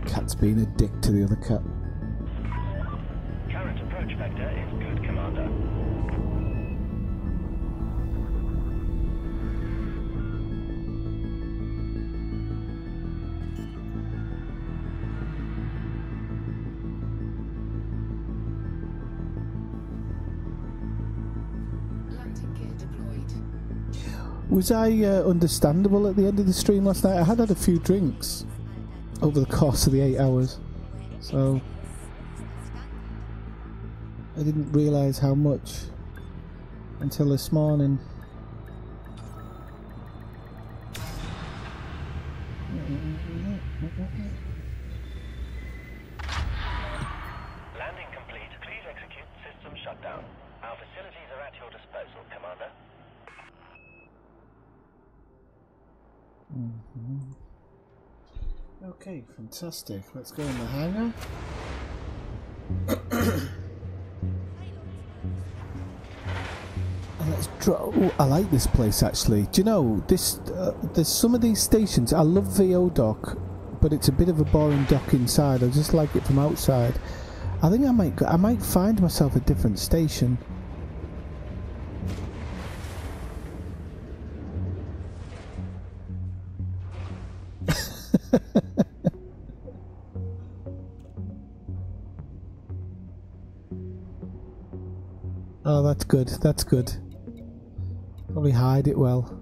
Cat's being a dick to the other cat. Current approach vector is good, Commander. Landing gear deployed. Was I understandable at the end of the stream last night? I had a few drinks over the course of the 8 hours, so I didn't realise how much until this morning. Landing complete. Please execute system shutdown. Our facilities are at your disposal, Commander. Okay, fantastic. Let's go in the hangar. And let's draw. Oh, I like this place actually. Do you know this? There's some of these stations. I love VO dock, but it's a bit of a boring dock inside. I just like it from outside. I think I might find myself a different station. Oh, that's good. That's good. Probably hide it well.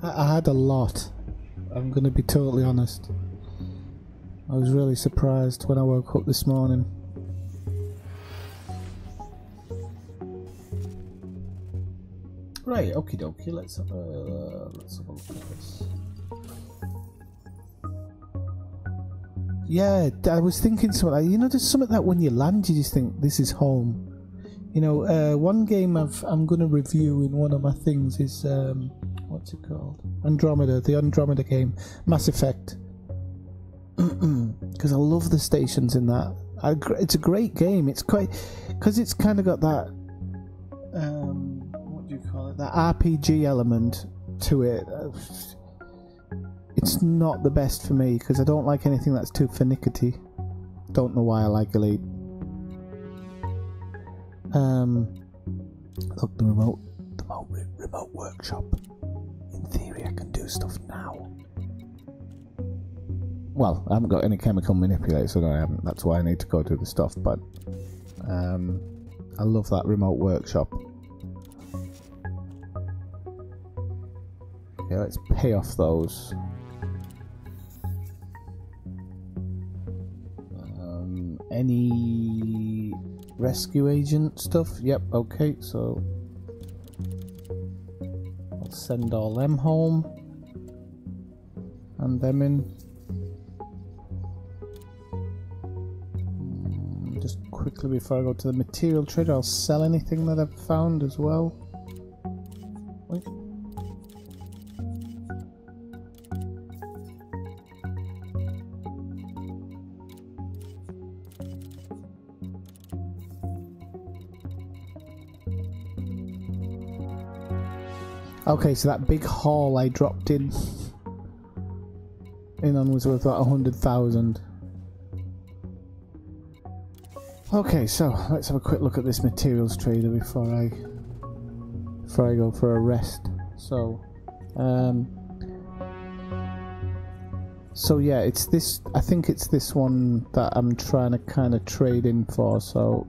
I had a lot. I'm going to be totally honest. I was really surprised when I woke up this morning. Right, okie dokie. Let's have a look at this. Yeah, I was thinking something. You know, there's something that when you land, you just think this is home. You know, one game I'm going to review in one of my things is what's it called? Andromeda, the Andromeda game, Mass Effect. Because I love the stations in that. It's a great game. It's quite because it's kind of got that what do you call it? That RPG element to it. It's not the best for me because I don't like anything that's too finicky. Don't know why I like Elite. Look, the remote workshop. In theory, I can do stuff now. Well, I haven't got any chemical manipulators, so I haven't. That's why I need to go do the stuff. But I love that remote workshop. Okay, let's pay off those. Any rescue agent stuff? Yep, okay, so I'll send all them home and them in. Just quickly before I go to the material trader, I'll sell anything that I've found as well. Wait. Okay, so that big haul I dropped in on was worth about 100,000. Okay, so let's have a quick look at this materials trader before I go for a rest. So yeah, it's this. I think it's this one that I'm trying to kind of trade in for. So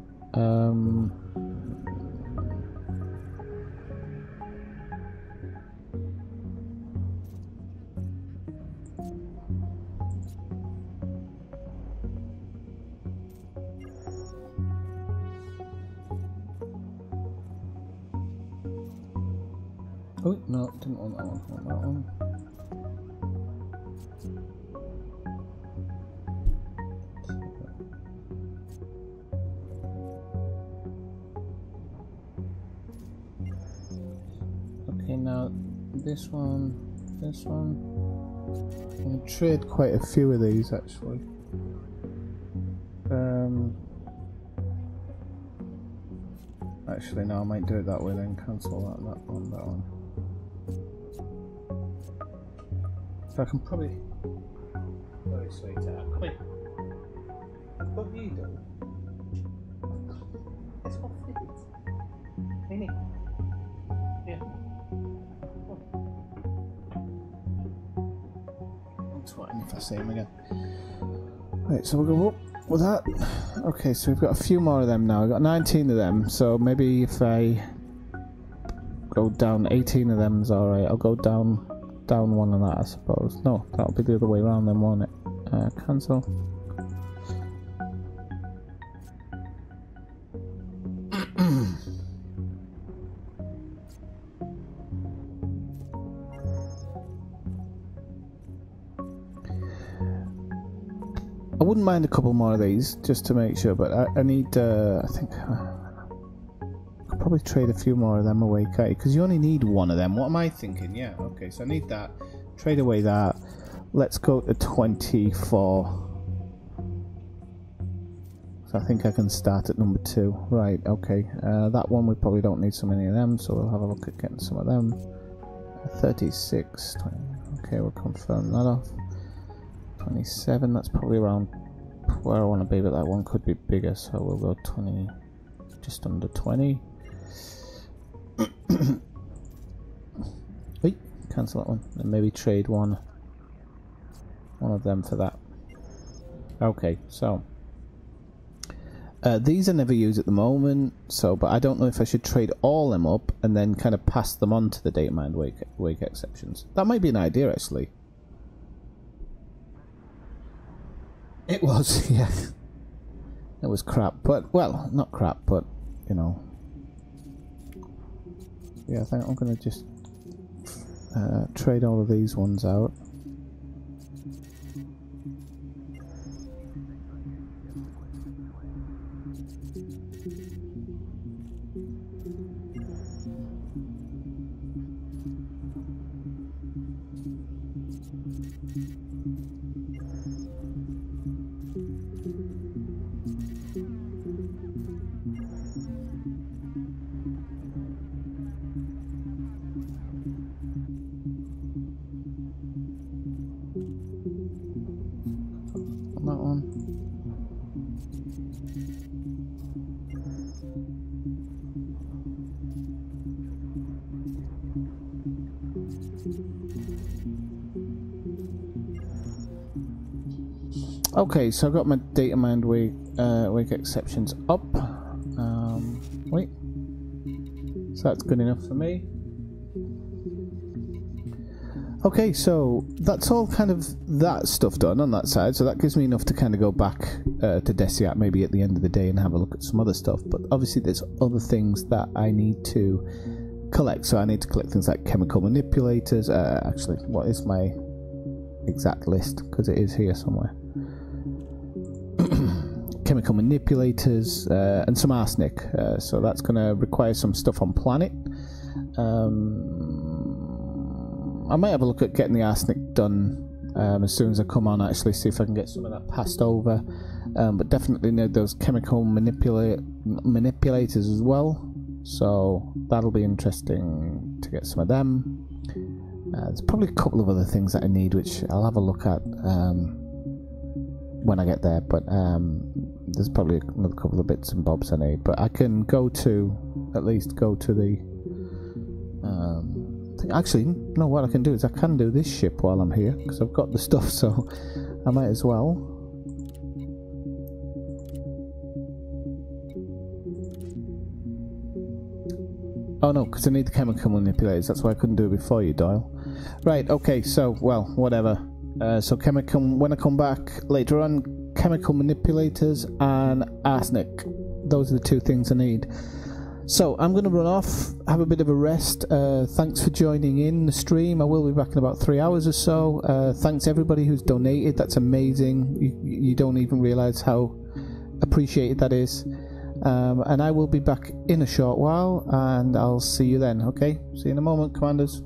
oh no, didn't want that one. Want that one. Okay, now this one. I'm going to trade quite a few of these actually. Actually, no, I might do it that way then. Cancel that one. So I can probably. Very sweetheart. Come here. What have you done? It's not fit. Minnie. Yeah. I'm twatting if I see him again. Right, so we'll go up with that. Okay, so we've got a few more of them now. We've got 19 of them, so maybe if I go down 18 of them is alright. I'll go down one of that, I suppose. No, that'll be the other way around then, won't it? Cancel. I wouldn't mind a couple more of these just to make sure, but I need. I think I could probably trade a few more of them away, can't you? Because you only need one of them. What am I thinking? Yeah, okay. So I need that. Trade away that. Let's go to 24. So I think I can start at number 2. Right. Okay. That one we probably don't need so many of them, so we'll have a look at getting some of them. 36. 20. Okay, we'll confirm that off. 27, that's probably around where I want to be, but that one could be bigger, so we'll go 20, just under 20. Wait, cancel that one, and maybe trade one of them for that. Okay, so these I never use at the moment, so but I don't know if I should trade all them up and then kind of pass them on to the data mined wake exceptions. That might be an idea actually. It was, yeah. It was crap, but, well, not crap, but, you know. Yeah, I think I'm going to just trade all of these ones out. That one. Okay, so I've got my data mined wake exceptions up. Wait. So that's good enough for me. Okay, so that's all kind of that stuff done on that side, so that gives me enough to kind of go back to Desiat maybe at the end of the day and have a look at some other stuff, but obviously there's other things that I need to collect, so I need to collect things like chemical manipulators. Actually, what is my exact list, because it is here somewhere. Chemical manipulators and some arsenic, so that's going to require some stuff on planet. I might have a look at getting the arsenic done as soon as I come on, actually, see if I can get some of that passed over. But definitely need those chemical manipulators as well, so that'll be interesting to get some of them. There's probably a couple of other things that I need, which I'll have a look at when I get there, but there's probably another couple of bits and bobs I need. But I can go to, at least go to the actually, no, what I can do is I can do this ship while I'm here, because I've got the stuff, so I might as well. Oh no, because I need the chemical manipulators, that's why I couldn't do it before you, Doyle. Right, okay, so, well, whatever. So chemical, when I come back later on, chemical manipulators and arsenic. Those are the two things I need. So I'm going to run off, have a bit of a rest. Thanks for joining in the stream. I will be back in about 3 hours or so. Thanks everybody who's donated. That's amazing. You don't even realise how appreciated that is. And I will be back in a short while, and I'll see you then. Okay, see you in a moment, commanders.